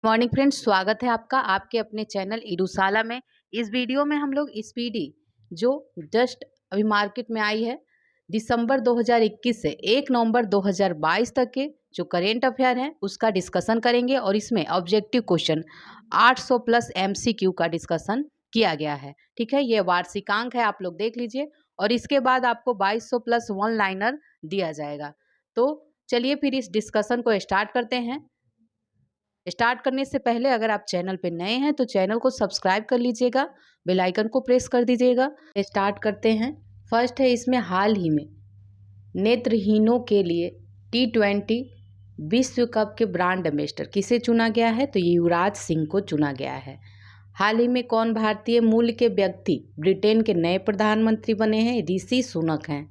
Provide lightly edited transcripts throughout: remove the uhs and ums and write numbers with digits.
Morning friends, स्वागत है आपका आपके अपने चैनल ईडूशाला में। इस वीडियो में हम लोग स्पीडी जो जस्ट अभी मार्केट में आई है दिसंबर 2021 से 1 नवंबर 2022 तक के जो करेंट अफेयर हैं उसका डिस्कशन करेंगे और इसमें ऑब्जेक्टिव क्वेश्चन 800 प्लस एमसीक्यू का डिस्कशन किया गया है। ठीक है, ये वार्षिकांक है, आप लोग देख लीजिए। और इसके बाद आपको 2200 प्लस वन लाइनर दिया जाएगा। तो चलिए फिर इस डिस्कशन को स्टार्ट करते हैं। स्टार्ट करने से पहले अगर आप चैनल पे नए हैं तो चैनल को सब्सक्राइब कर लीजिएगा, बेल आइकन को प्रेस कर दीजिएगा। स्टार्ट करते हैं। फर्स्ट है, इसमें हाल ही में नेत्रहीनों के लिए T20 विश्व कप के ब्रांड एम्बेसडर किसे चुना गया है? तो ये युवराज सिंह को चुना गया है। हाल ही में कौन भारतीय मूल के व्यक्ति ब्रिटेन के नए प्रधानमंत्री बने हैं? ऋषि सुनक हैं।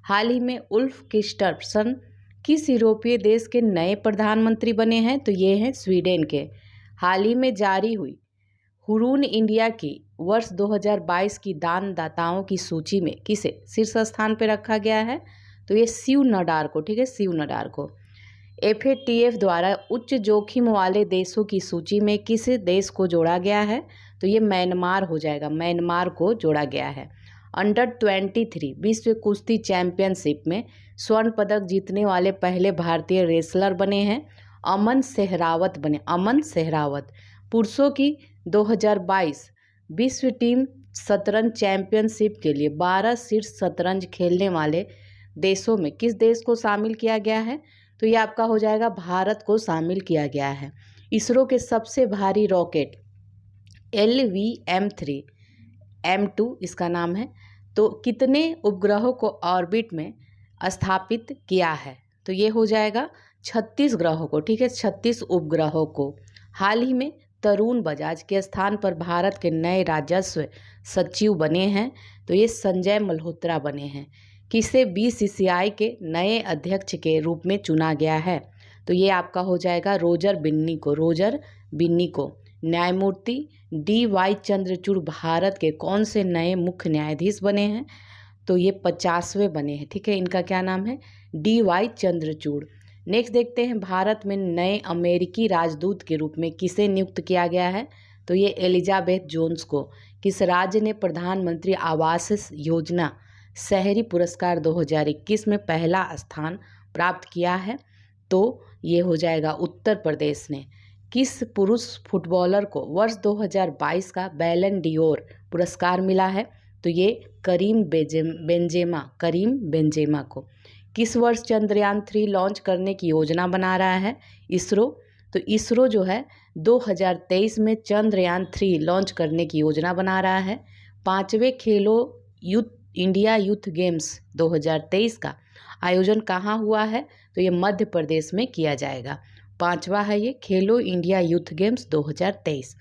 हाल ही में उल्फ क्रिस्टर्सन किस यूरोपीय देश के नए प्रधानमंत्री बने हैं? तो ये हैं स्वीडन के। हाल ही में जारी हुई हुरून इंडिया की वर्ष 2022 की दानदाताओं की सूची में किसे शीर्ष स्थान पर रखा गया है? तो ये शिव नडार को। ठीक है, शिव नडार को। FATF द्वारा उच्च जोखिम वाले देशों की सूची में किस देश को जोड़ा गया है? तो ये म्यांमार हो जाएगा, म्यांमार को जोड़ा गया है। अंडर 23 विश्व कुश्ती चैंपियनशिप में स्वर्ण पदक जीतने वाले पहले भारतीय रेसलर बने हैं अमन सहरावत बने, अमन सहरावत। पुरुषों की 2022 विश्व टीम शतरंज चैंपियनशिप के लिए 12 शीर्ष शतरंज खेलने वाले देशों में किस देश को शामिल किया गया है? तो ये आपका हो जाएगा भारत को शामिल किया गया है। इसरो के सबसे भारी रॉकेट LVM-3 M2 इसका नाम है, तो कितने उपग्रहों को ऑर्बिट में स्थापित किया है? तो ये हो जाएगा 36 ग्रहों को। ठीक है, 36 उपग्रहों को। हाल ही में तरुण बजाज के स्थान पर भारत के नए राजस्व सचिव बने हैं, तो ये संजय मल्होत्रा बने हैं। किसे BCCI के नए अध्यक्ष के रूप में चुना गया है? तो ये आपका हो जाएगा रोजर बिन्नी को, रोजर बिन्नी को। न्यायमूर्ति DY चंद्रचूड़ भारत के कौन से नए मुख्य न्यायाधीश बने हैं? तो ये 50वें बने हैं। ठीक है, इनका क्या नाम है? DY चंद्रचूड़। नेक्स्ट देखते हैं, भारत में नए अमेरिकी राजदूत के रूप में किसे नियुक्त किया गया है? तो ये एलिजाबेथ जोन्स को। किस राज्य ने प्रधानमंत्री आवास योजना शहरी पुरस्कार 2021 में पहला स्थान प्राप्त किया है? तो ये हो जाएगा उत्तर प्रदेश ने। किस पुरुष फुटबॉलर को वर्ष 2022 का बैलन डियोर पुरस्कार मिला है? तो ये करीम बेंजेमा को। किस वर्ष चंद्रयान 3 लॉन्च करने की योजना बना रहा है इसरो? तो इसरो जो है 2023 में चंद्रयान 3 लॉन्च करने की योजना बना रहा है। 5वें खेलो इंडिया यूथ गेम्स 2023 का आयोजन कहाँ हुआ है? तो ये मध्य प्रदेश में किया जाएगा। 5वां है ये खेलो इंडिया यूथ गेम्स 2023।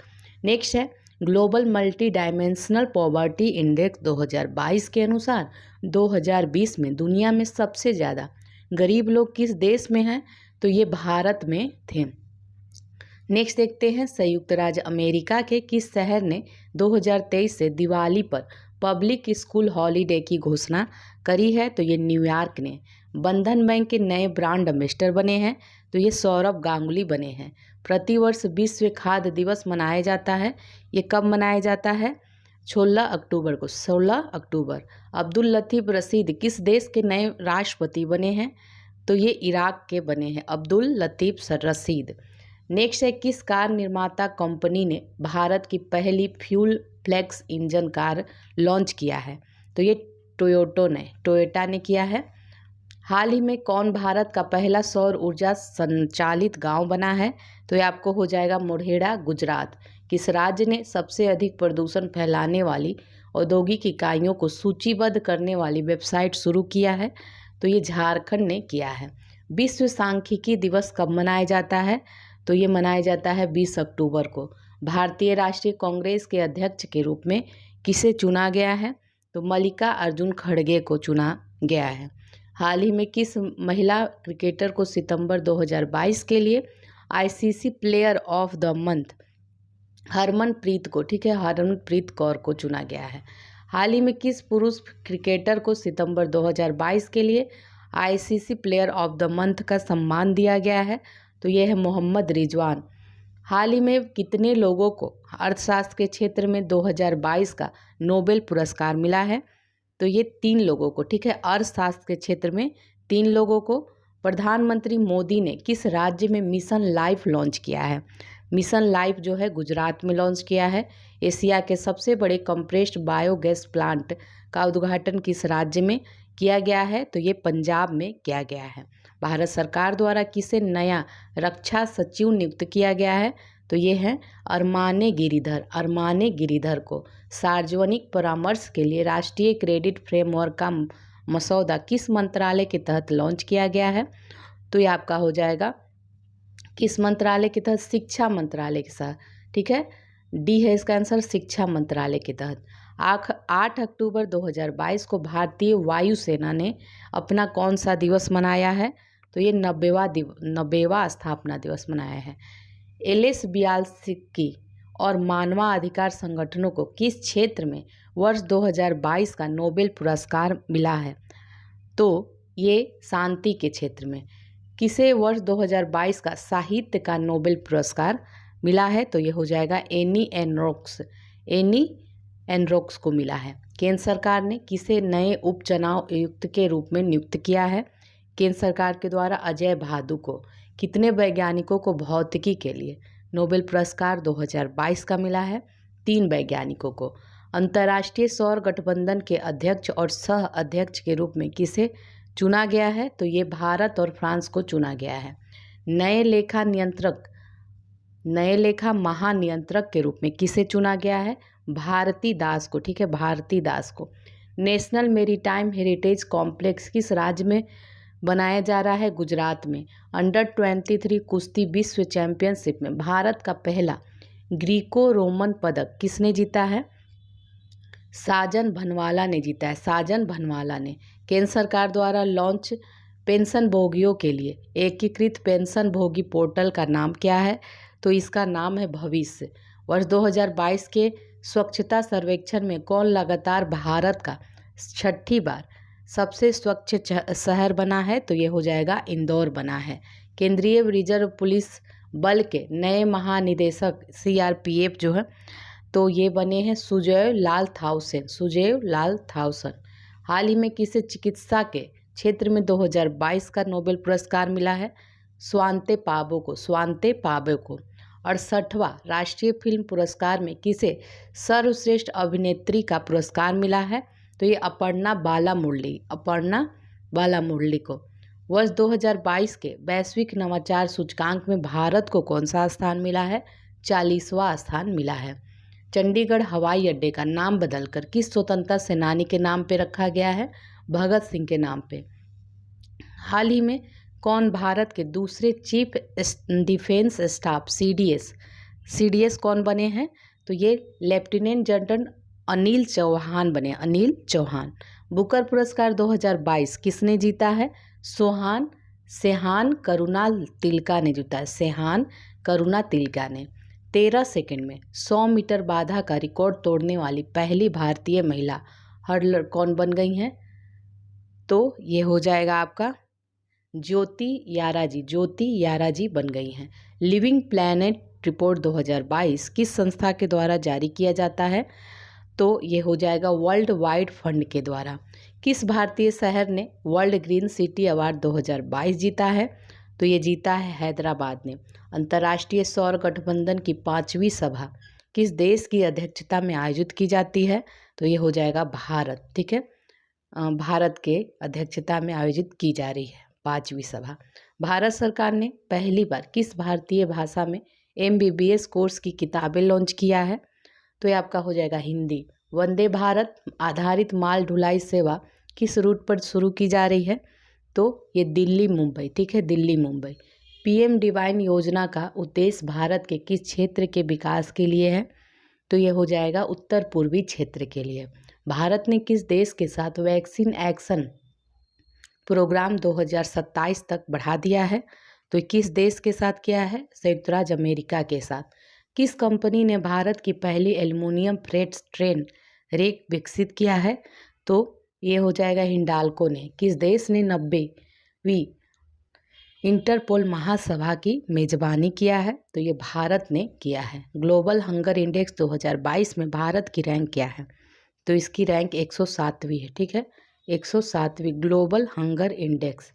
नेक्स्ट है, global multi dimensional poverty index 2022 के अनुसार 2020 में दुनिया में सबसे ज़्यादा गरीब लोग किस देश में हैं? तो ये भारत में थे। नेक्स्ट देखते हैं, संयुक्त राज्य अमेरिका के किस शहर ने 2023 से दिवाली पर पब्लिक स्कूल हॉलीडे की घोषणा करी है? तो ये न्यूयॉर्क ने। बंधन बैंक के नए ब्रांड एम्बेसडर बने हैं, तो ये सौरभ गांगुली बने हैं। प्रतिवर्ष विश्व खाद्य दिवस मनाया जाता है, ये कब मनाया जाता है? 16 अक्टूबर को, 16 अक्टूबर। अब्दुल लतीफ़ रशीद किस देश के नए राष्ट्रपति बने हैं? तो ये इराक के बने हैं, अब्दुल लतीफ़ रशीद। नेक्स्ट है, किस कार निर्माता कंपनी ने भारत की पहली fuel flex engine car launch किया है? तो ये टोयोटा ने किया है। हाल ही में कौन भारत का पहला सौर ऊर्जा संचालित गांव बना है? तो ये आपको हो जाएगा मोढेरा, गुजरात। किस राज्य ने सबसे अधिक प्रदूषण फैलाने वाली औद्योगिक इकाइयों को सूचीबद्ध करने वाली वेबसाइट शुरू किया है? तो ये झारखंड ने किया है। विश्व सांख्यिकी दिवस कब मनाया जाता है? तो ये मनाया जाता है 20 अक्टूबर को। भारतीय राष्ट्रीय कांग्रेस के अध्यक्ष के रूप में किसे चुना गया है? तो मल्लिका अर्जुन खड़गे को चुना गया है। हाल ही में किस महिला क्रिकेटर को सितंबर 2022 के लिए ICC player of the month Harmanpreet को, ठीक है, हरमनप्रीत कौर को चुना गया है? हाल ही में किस पुरुष क्रिकेटर को सितंबर 2022 के लिए ICC player of the month का सम्मान दिया गया है? तो ये है मोहम्मद रिजवान। हाल ही में कितने लोगों को अर्थशास्त्र के क्षेत्र में 2022 का नोबेल पुरस्कार मिला है? तो ये 3 लोगों को, ठीक है। अर्थशास्त्र के क्षेत्र में 3 लोगों को। प्रधानमंत्री मोदी ने किस राज्य में मिशन लाइफ लॉन्च किया है? मिशन लाइफ जो है गुजरात में लॉन्च किया है। एशिया के सबसे बड़े कंप्रेस्ड बायोगैस प्लांट का उद्घाटन किस राज्य में किया गया है? तो ये पंजाब में किया गया है। भारत सरकार द्वारा किसे नया रक्षा सचिव नियुक्त किया गया है? तो ये है अरमाने गिरिधर। अरमाने गिरिधर को सार्वजनिक परामर्श के लिए राष्ट्रीय क्रेडिट फ्रेमवर्क का मसौदा किस मंत्रालय के तहत लॉन्च किया गया है? तो ये आपका हो जाएगा किस मंत्रालय के तहत? शिक्षा मंत्रालय के साथ, ठीक है। डी है इसका आंसर, शिक्षा मंत्रालय के तहत। 8 अक्टूबर 2022 को भारतीय वायुसेना ने अपना कौन सा दिवस मनाया है? तो ये 90वां स्थापना दिवस मनाया है। एलिस बियाल्स्की और मानवाधिकार संगठनों को किस क्षेत्र में वर्ष 2022 का नोबेल पुरस्कार मिला है? तो ये शांति के क्षेत्र में। किसे वर्ष 2022 का साहित्य का नोबेल पुरस्कार मिला है? तो ये हो जाएगा एनी एनरोक्स को मिला है। केंद्र सरकार ने किसे नए उपचुनाव आयुक्त के रूप में नियुक्त किया है? केंद्र सरकार के द्वारा अजय भादु को। कितने वैज्ञानिकों को भौतिकी के लिए नोबेल पुरस्कार 2022 का मिला है? 3 वैज्ञानिकों को। अंतर्राष्ट्रीय सौर गठबंधन के अध्यक्ष और सह अध्यक्ष के रूप में किसे चुना गया है? तो ये भारत और फ्रांस को चुना गया है। नए लेखा महानियंत्रक के रूप में किसे चुना गया है? भारती दास को, ठीक है, भारती दास को। नेशनल मेरीटाइम हेरिटेज कॉम्प्लेक्स किस राज्य में बनाया जा रहा है? गुजरात में। अंडर-23 कुश्ती विश्व चैंपियनशिप में भारत का पहला ग्रीको रोमन पदक किसने जीता है? साजन भनवाला ने जीता है। साजन भनवाला ने। केंद्र सरकार द्वारा लॉन्च पेंशन भोगियों के लिए एकीकृत पेंशन भोगी पोर्टल का नाम क्या है? तो इसका नाम है भविष्य। वर्ष 2022 के स्वच्छता सर्वेक्षण में कौन लगातार भारत का 6ठी बार सबसे स्वच्छ शहर बना है? तो ये हो जाएगा इंदौर बना है। केंद्रीय रिजर्व पुलिस बल के नए महानिदेशक CRPF जो है तो ये बने हैं सुजय लाल थाउसेन। हाल ही में किसे चिकित्सा के क्षेत्र में 2022 का नोबेल पुरस्कार मिला है? स्वांते पाबो को। 68वां राष्ट्रीय फिल्म पुरस्कार में किसे सर्वश्रेष्ठ अभिनेत्री का पुरस्कार मिला है? तो ये अपर्णा बाला मुरली को। वर्ष 2022 के वैश्विक नवाचार सूचकांक में भारत को कौन सा स्थान मिला है? 40वां स्थान मिला है। चंडीगढ़ हवाई अड्डे का नाम बदलकर किस स्वतंत्रता सेनानी के नाम पे रखा गया है? भगत सिंह के नाम पे। हाल ही में कौन भारत के दूसरे चीफ डिफेंस स्टाफ CDS कौन बने हैं? तो ये लेफ्टिनेंट जनरल अनिल चौहान बने। अनिल चौहान। बुकर पुरस्कार 2022 किसने जीता है? सेहान करुणा तिलका ने जीता है। सेहान करुणा तिलका ने। 13 सेकंड में 100 मीटर बाधा का रिकॉर्ड तोड़ने वाली पहली भारतीय महिला हर्डलर कौन बन गई हैं? तो ये हो जाएगा आपका ज्योति याराजी बन गई हैं। लिविंग प्लैनेट रिपोर्ट 2022 किस संस्था के द्वारा जारी किया जाता है? तो ये हो जाएगा वर्ल्ड वाइड फंड के द्वारा। किस भारतीय शहर ने वर्ल्ड ग्रीन सिटी अवार्ड 2022 जीता है? तो ये जीता है हैदराबाद ने। अंतर्राष्ट्रीय सौर गठबंधन की 5वीं सभा किस देश की अध्यक्षता में आयोजित की जाती है? तो ये हो जाएगा भारत, ठीक है। भारत के अध्यक्षता में आयोजित की जा रही है 5वीं सभा। भारत सरकार ने पहली बार किस भारतीय भाषा में MBBS कोर्स की किताबें लॉन्च किया है? तो ये आपका हो जाएगा हिंदी। वंदे भारत आधारित माल ढुलाई सेवा किस रूट पर शुरू की जा रही है? तो ये दिल्ली मुंबई, ठीक है, दिल्ली मुंबई। PM डिवाइन योजना का उद्देश्य भारत के किस क्षेत्र के विकास के लिए है? तो ये हो जाएगा उत्तर पूर्वी क्षेत्र के लिए। भारत ने किस देश के साथ वैक्सीन एक्शन प्रोग्राम 2027 तक बढ़ा दिया है? तो किस देश के साथ किया है? संयुक्त राज्य अमेरिका के साथ। किस कंपनी ने भारत की पहली एल्युमिनियम फ्रेट ट्रेन रेक विकसित किया है? तो ये हो जाएगा हिंडाल्को ने। किस देश ने 90वीं इंटरपोल महासभा की मेजबानी किया है? तो ये भारत ने किया है। ग्लोबल हंगर इंडेक्स 2022 में भारत की रैंक क्या है? तो इसकी रैंक 107वीं है। ठीक है, 107वीं ग्लोबल हंगर इंडेक्स।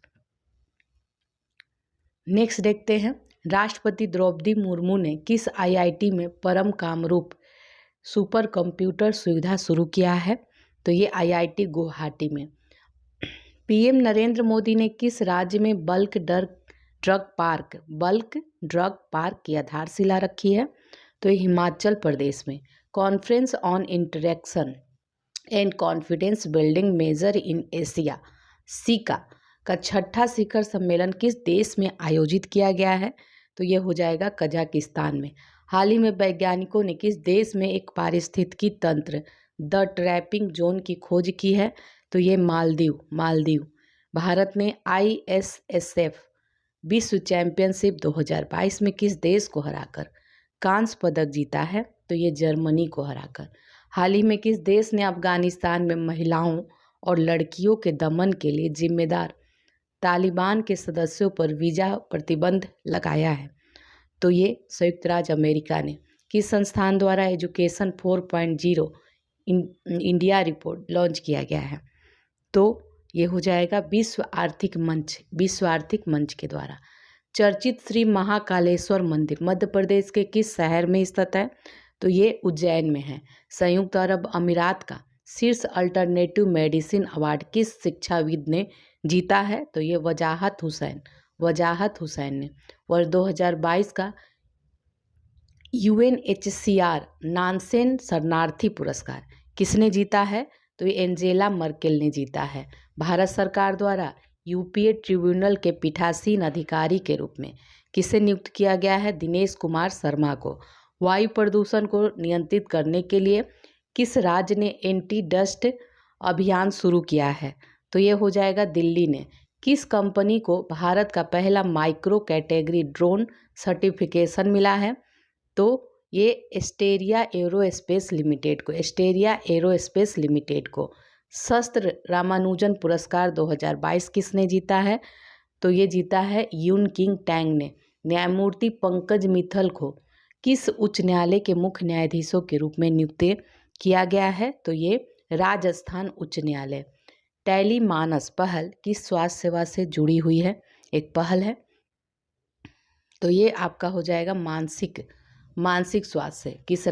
नेक्स्ट देखते हैं, राष्ट्रपति द्रौपदी मुर्मू ने किस आईआईटी में परम कामरूप सुपर कंप्यूटर सुविधा शुरू किया है? तो ये आईआईटी गुवाहाटी में। पीएम नरेंद्र मोदी ने किस राज्य में बल्क ड्रग पार्क की आधारशिला रखी है? तो ये हिमाचल प्रदेश में। Conference on interaction and confidence building measure in Asia CICA का 6ठा शिखर सम्मेलन किस देश में आयोजित किया गया है? तो ये हो जाएगा कजाकिस्तान में। हाल ही में वैज्ञानिकों ने किस देश में एक पारिस्थितिकी तंत्र द ट्रैपिंग जोन की खोज की है? तो ये मालदीव। भारत ने ISSF विश्व चैंपियनशिप 2022 में किस देश को हराकर कांस्य पदक जीता है? तो ये जर्मनी को हराकर। हाल ही में किस देश ने अफगानिस्तान में महिलाओं और लड़कियों के दमन के लिए जिम्मेदार तालिबान के सदस्यों पर वीजा प्रतिबंध लगाया है? तो ये संयुक्त राज्य अमेरिका ने। किस संस्थान द्वारा एजुकेशन 4.0 इंडिया रिपोर्ट लॉन्च किया गया है? तो ये हो जाएगा विश्व आर्थिक मंच के द्वारा। चर्चित श्री महाकालेश्वर मंदिर मध्य प्रदेश के किस शहर में स्थित है? तो ये उज्जैन में है। संयुक्त अरब अमीरात का शीर्ष अल्टरनेटिव मेडिसिन अवार्ड किस शिक्षाविद ने जीता है? तो ये वजाहत हुसैन ने। वर्ष 2022 का UNHCR नानसेन शरणार्थी पुरस्कार किसने जीता है? तो ये एंजेला मर्केल ने जीता है। भारत सरकार द्वारा यूपीए ट्रिब्यूनल के पीठासीन अधिकारी के रूप में किसे नियुक्त किया गया है? दिनेश कुमार शर्मा को। वायु प्रदूषण को नियंत्रित करने के लिए किस राज्य ने एंटी डस्ट अभियान शुरू किया है? तो ये हो जाएगा दिल्ली ने। किस कंपनी को भारत का पहला माइक्रो कैटेगरी ड्रोन सर्टिफिकेशन मिला है? तो ये एस्टेरिया एरोस्पेस लिमिटेड को। शस्त्र रामानुजन पुरस्कार 2022 किसने जीता है? तो ये जीता है यून किंग टैंग ने। न्यायमूर्ति पंकज मित्तल को किस उच्च न्यायालय के मुख्य न्यायाधीशों के रूप में नियुक्त किया गया है? तो ये राजस्थान उच्च न्यायालय। टेलीमानस पहल किस स्वास्थ्य सेवा से जुड़ी हुई है? एक पहल है, तो ये आपका हो जाएगा मानसिक स्वास्थ्य। किस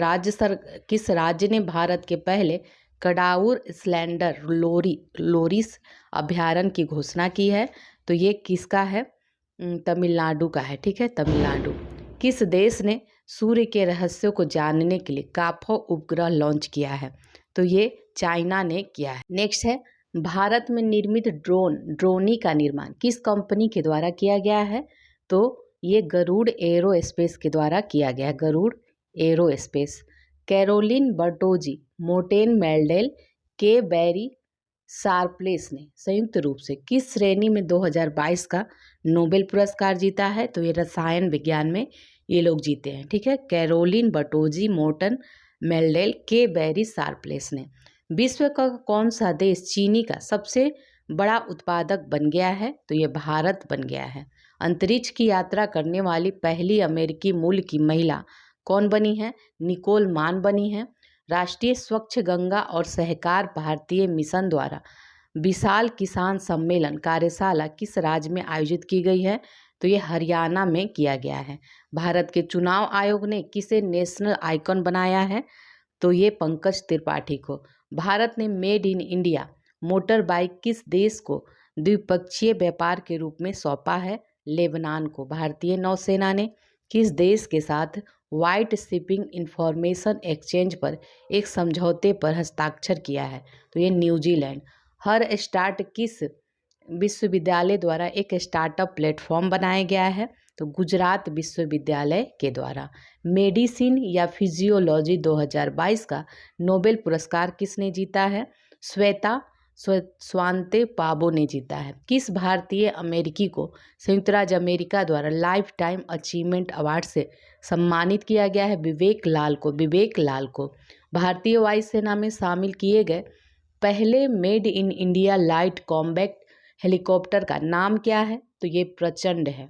राज्य ने भारत के पहले कडाउर स्लैंडर लोरिस अभयारण्य की घोषणा की है? तो ये किसका है? तमिलनाडु का है। ठीक है, तमिलनाडु। किस देश ने सूर्य के रहस्यों को जानने के लिए काफो उपग्रह लॉन्च किया है? तो ये चाइना ने किया है। नेक्स्ट है, भारत में निर्मित ड्रोनी का निर्माण किस कंपनी के द्वारा किया गया है? तो ये गरुड़ एरोस्पेस के द्वारा किया गया है। Garuda aerospace. Carolyn Bertozzi, Morten Meldal, K Barry Sharpless ने संयुक्त रूप से किस श्रेणी में 2022 का नोबेल पुरस्कार जीता है? तो ये रसायन विज्ञान में ये लोग जीते हैं। ठीक है, Caroline Bertozzi, Morton मेल्डेल, K Barry Sharpless ने। विश्व का कौन सा देश चीनी का सबसे बड़ा उत्पादक बन गया है? तो ये भारत बन गया है। अंतरिक्ष की यात्रा करने वाली पहली अमेरिकी मूल की महिला कौन बनी है? निकोल मान बनी है। राष्ट्रीय स्वच्छ गंगा और सहकार भारतीय मिशन द्वारा विशाल किसान सम्मेलन कार्यशाला किस राज्य में आयोजित की गई है? तो ये हरियाणा में किया गया है। भारत के चुनाव आयोग ने किसे नेशनल आइकॉन बनाया है? तो ये पंकज त्रिपाठी को। भारत ने made in India motor bike किस देश को द्विपक्षीय व्यापार के रूप में सौंपा है? लेबनान को। भारतीय नौसेना ने किस देश के साथ व्हाइट शिपिंग इंफॉर्मेशन एक्सचेंज पर एक समझौते पर हस्ताक्षर किया है? तो ये न्यूजीलैंड। हर स्टार्ट किस विश्वविद्यालय द्वारा एक स्टार्टअप प्लेटफॉर्म बनाया गया है? तो गुजरात विश्वविद्यालय के द्वारा। मेडिसिन या फिजियोलॉजी 2022 का नोबेल पुरस्कार किसने जीता है? स्वांते पाबो ने जीता है। किस भारतीय अमेरिकी को संयुक्त राज्य अमेरिका द्वारा लाइफ टाइम अचीवमेंट अवार्ड से सम्मानित किया गया है? विवेक लाल को। भारतीय वायुसेना में शामिल किए गए पहले made in India light combat helicopter का नाम क्या है? तो तो ये प्रचंड है।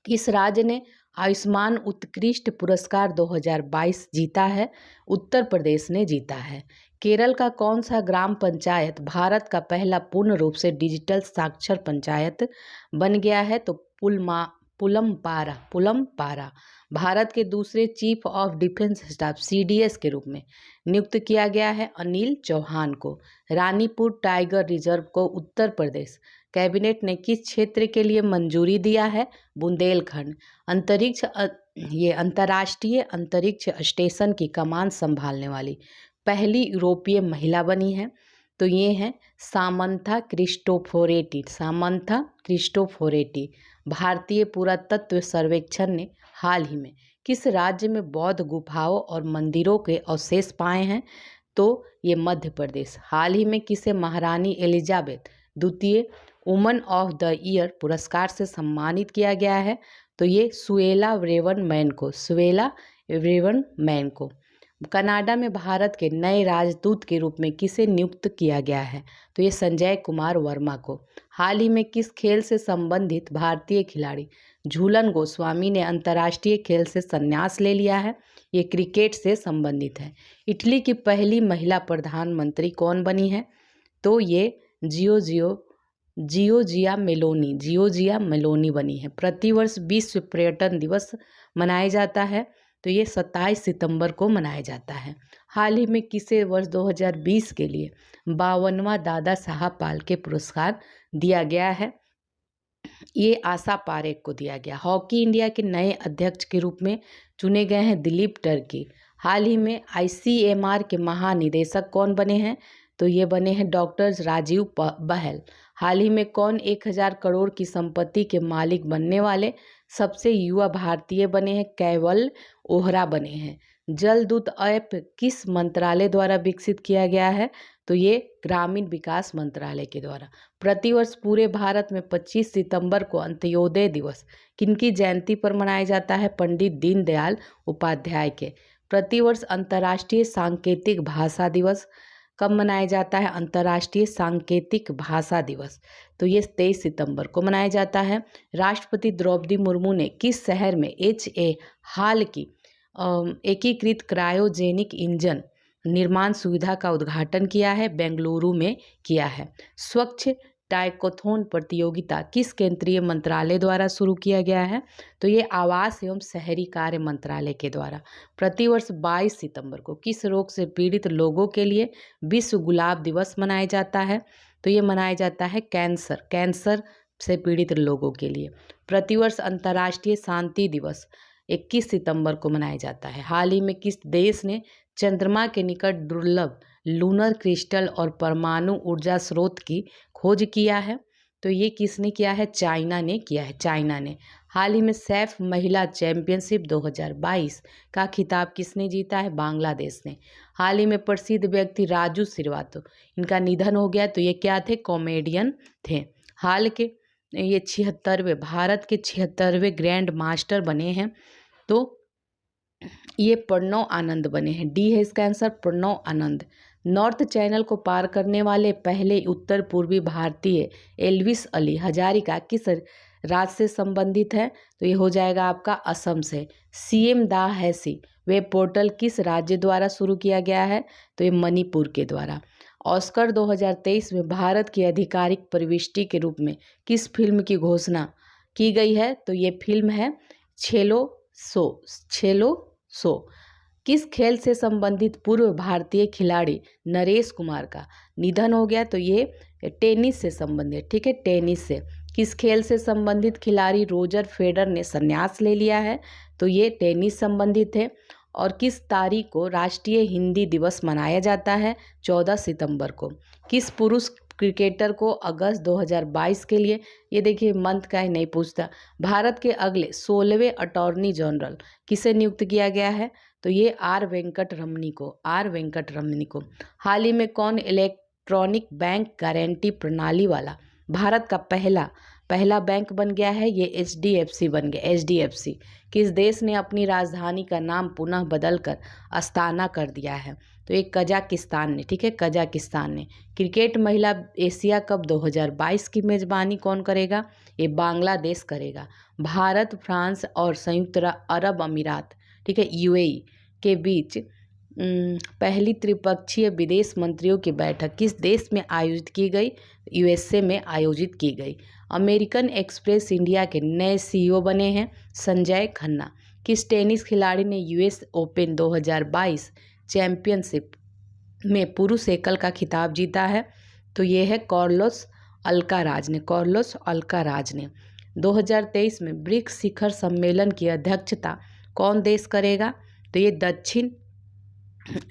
किस राज्य ने आयुष्मान उत्कृष्ट पुरस्कार 2022 जीता है? उत्तर प्रदेश ने जीता है। केरल का कौन सा ग्राम पंचायत भारत का पहला पूर्ण रूप से डिजिटल साक्षर पंचायत बन गया है? तो पुलमपारा। भारत के दूसरे chief of defence staff CDS के रूप में नियुक्त किया गया है अनिल चौहान को। रानीपुर टाइगर रिजर्व को उत्तर प्रदेश कैबिनेट ने किस क्षेत्र के लिए मंजूरी दिया है? बुंदेलखंड। ये अंतर्राष्ट्रीय अंतरिक्ष स्टेशन की कमान संभालने वाली पहली यूरोपीय महिला बनी है, तो ये हैं सामंथा क्रिस्टोफोरेटी। भारतीय पुरातत्व सर्वेक्षण ने हाल ही में किस राज्य में बौद्ध गुफाओं और मंदिरों के अवशेष पाए हैं? तो ये मध्य प्रदेश। हाल ही में किसे महारानी एलिजाबेथ द्वितीय वुमन ऑफ द ईयर पुरस्कार से सम्मानित किया गया है? तो ये सुएला ब्रेवनमैन को। कनाडा में भारत के नए राजदूत के रूप में किसे नियुक्त किया गया है? तो ये संजय कुमार वर्मा को। हाल ही में किस खेल से संबंधित भारतीय खिलाड़ी झूलन गोस्वामी ने अंतर्राष्ट्रीय खेल से संन्यास ले लिया है? ये क्रिकेट से संबंधित है। इटली की पहली महिला प्रधानमंत्री कौन बनी है? तो ये जियोजिया मेलोनी बनी है। प्रतिवर्ष विश्व पर्यटन दिवस मनाया जाता है, तो ये 27 सितंबर को मनाया जाता है। हाल ही में किसे वर्ष 2020 के लिए 52वां दादा साहब फाल्के पुरस्कार दिया गया है? ये आशा पारेख को दिया गया। हॉकी इंडिया के नए अध्यक्ष के रूप में चुने गए हैं दिलीप टर्की। हाल ही में ICMR के महानिदेशक कौन बने हैं? तो ये बने हैं डॉक्टर राजीव बहल। हाल ही में कौन 1000 करोड़ की संपत्ति के मालिक बनने वाले सबसे युवा भारतीय बने हैं? कैवल ओहरा बने हैं। जलदूत ऐप किस मंत्रालय द्वारा विकसित किया गया है? तो ये ग्रामीण विकास मंत्रालय के द्वारा। प्रतिवर्ष पूरे भारत में 25 सितंबर को अंत्योदय दिवस किनकी जयंती पर मनाया जाता है? पंडित दीनदयाल उपाध्याय के। प्रतिवर्ष अंतर्राष्ट्रीय सांकेतिक भाषा दिवस कब मनाया जाता है? अंतर्राष्ट्रीय सांकेतिक भाषा दिवस तो ये 23 सितंबर को मनाया जाता है। राष्ट्रपति द्रौपदी मुर्मू ने किस शहर में HA हाल की एकीकृत क्रायोजेनिक इंजन निर्माण सुविधा का उद्घाटन किया है? बेंगलुरु में किया है। स्वच्छ टाइकोथॉन प्रतियोगिता किस केंद्रीय मंत्रालय द्वारा शुरू किया गया है? तो ये आवास एवं शहरी कार्य मंत्रालय के द्वारा। प्रतिवर्ष 22 सितंबर को किस रोग से पीड़ित लोगों के लिए विश्व गुलाब दिवस मनाया जाता है? तो ये मनाया जाता है कैंसर से पीड़ित लोगों के लिए। प्रतिवर्ष अंतर्राष्ट्रीय शांति दिवस 21 सितंबर को मनाया जाता है। हाल ही में किस देश ने चंद्रमा के निकट दुर्लभ लूनर क्रिस्टल और परमाणु ऊर्जा स्रोत की खोज किया है? तो ये किसने किया है? चाइना ने किया है। चाइना ने। हाल ही में सैफ महिला चैंपियनशिप 2022 का खिताब किसने जीता है? बांग्लादेश ने। हाल ही में प्रसिद्ध व्यक्ति राजू श्रीवास्तव इनका निधन हो गया, तो ये क्या थे? कॉमेडियन थे। हाल के ये 76वें भारत के 76वें ग्रैंड मास्टर बने हैं, तो ये प्रणव आनंद बने हैं। डी है इसका आंसर, प्रणव आनंद। नॉर्थ चैनल को पार करने वाले पहले उत्तर पूर्वी भारतीय एल्विस अली हजारिका किस राज्य से संबंधित है? तो ये हो जाएगा आपका असम से। CM दा हैसी वेब पोर्टल किस राज्य द्वारा शुरू किया गया है? तो ये मणिपुर के द्वारा। ऑस्कर 2023 में भारत की आधिकारिक प्रविष्टि के रूप में किस फिल्म की घोषणा की गई है? तो ये फिल्म है छेलो सो। किस खेल से संबंधित पूर्व भारतीय खिलाड़ी नरेश कुमार का निधन हो गया? तो ये टेनिस से संबंधित, ठीक है, टेनिस से। किस खेल से संबंधित खिलाड़ी रोजर फेडरर ने संन्यास ले लिया है? तो ये टेनिस संबंधित है। और किस तारीख को राष्ट्रीय हिंदी दिवस मनाया जाता है? 14 सितंबर को। किस पुरुष क्रिकेटर को अगस्त 2022 के लिए, ये देखिए मंथ का ही नहीं पूछता, भारत के अगले 16वें अटॉर्नी जनरल किसे नियुक्त किया गया है? तो ये आर वेंकट रमनी को। हाल ही में कौन इलेक्ट्रॉनिक बैंक गारंटी प्रणाली वाला भारत का पहला बैंक बन गया है? ये HDFC बन गया। HDFC। किस देश ने अपनी राजधानी का नाम पुनः बदलकर अस्ताना कर दिया है? तो ये कजाकिस्तान ने, ठीक है, कजाकिस्तान ने। क्रिकेट महिला एशिया कप 2022 की मेजबानी कौन करेगा? ये बांग्लादेश करेगा। भारत, फ्रांस और संयुक्त अरब अमीरात, ठीक है, यूएई के बीच पहली त्रिपक्षीय विदेश मंत्रियों की बैठक किस देश में आयोजित की गई? यूएसए में आयोजित की गई। अमेरिकन एक्सप्रेस इंडिया के नए सीईओ बने हैं संजय खन्ना। किस टेनिस खिलाड़ी ने यूएस ओपन 2022 चैंपियनशिप में पुरुष एकल का खिताब जीता है? तो ये है कार्लोस अल्काराज ने। 2023 में ब्रिक्स शिखर सम्मेलन की अध्यक्षता कौन देश करेगा? तो ये दक्षिण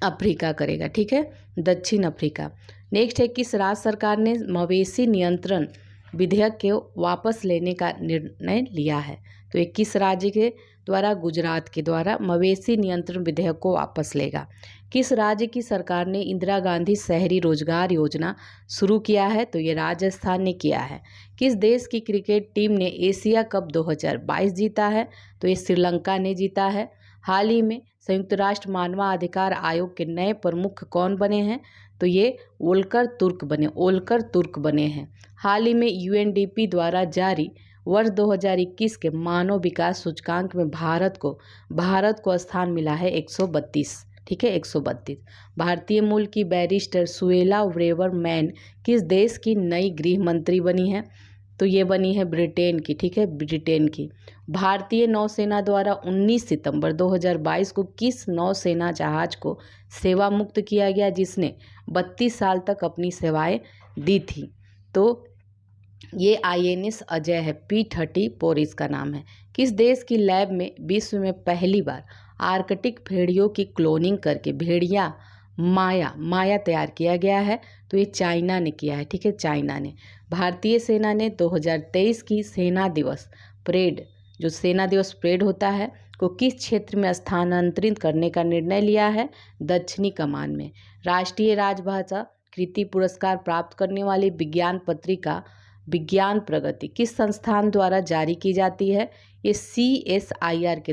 अफ्रीका करेगा, ठीक है, दक्षिण अफ्रीका। नेक्स्ट है, किस राज्य सरकार ने मवेशी नियंत्रण विधेयक के वापस लेने का निर्णय लिया है? तो ये किस राज्य के द्वारा? गुजरात के द्वारा मवेशी नियंत्रण विधेयक को वापस लेगा। किस राज्य की सरकार ने इंदिरा गांधी शहरी रोजगार योजना शुरू किया है? तो ये राजस्थान ने किया है। किस देश की क्रिकेट टीम ने एशिया कप 2022 जीता है? तो ये श्रीलंका ने जीता है। हाल ही में संयुक्त राष्ट्र मानवाधिकार आयोग के नए प्रमुख कौन बने हैं? तो ये ओलकर तुर्क बने हैं। हाल ही में यूएनडीपी द्वारा जारी वर्ष 2021 के मानव विकास सूचकांक में भारत को स्थान मिला है 132, ठीक है, 132। भारतीय मूल की बैरिस्टर सुएला ब्रेवर-मैन किस देश की नई गृह मंत्री बनी है? तो ये बनी है ब्रिटेन की, ठीक है, ब्रिटेन की। भारतीय नौसेना द्वारा 19 सितंबर 2022 को किस नौसेना जहाज को सेवा मुक्त किया गया जिसने 32 साल तक अपनी सेवाएं दी थी? तो ये INS अजय है, P30 पोरिस का नाम है। किस देश की लैब में विश्व में पहली बार आर्कटिक भेड़ियों की क्लोनिंग करके भेड़िया माया तैयार किया गया है? तो ये चाइना ने किया है, ठीक है, चाइना ने। भारतीय सेना ने 2023 की सेना दिवस परेड होता है को किस क्षेत्र में स्थानांतरित करने का निर्णय लिया है? दक्षिणी कमान में। राष्ट्रीय राजभाषा कृति पुरस्कार प्राप्त करने वाली विज्ञान पत्रिका विज्ञान प्रगति किस संस्थान द्वारा जारी की जाती है? ये CSIR के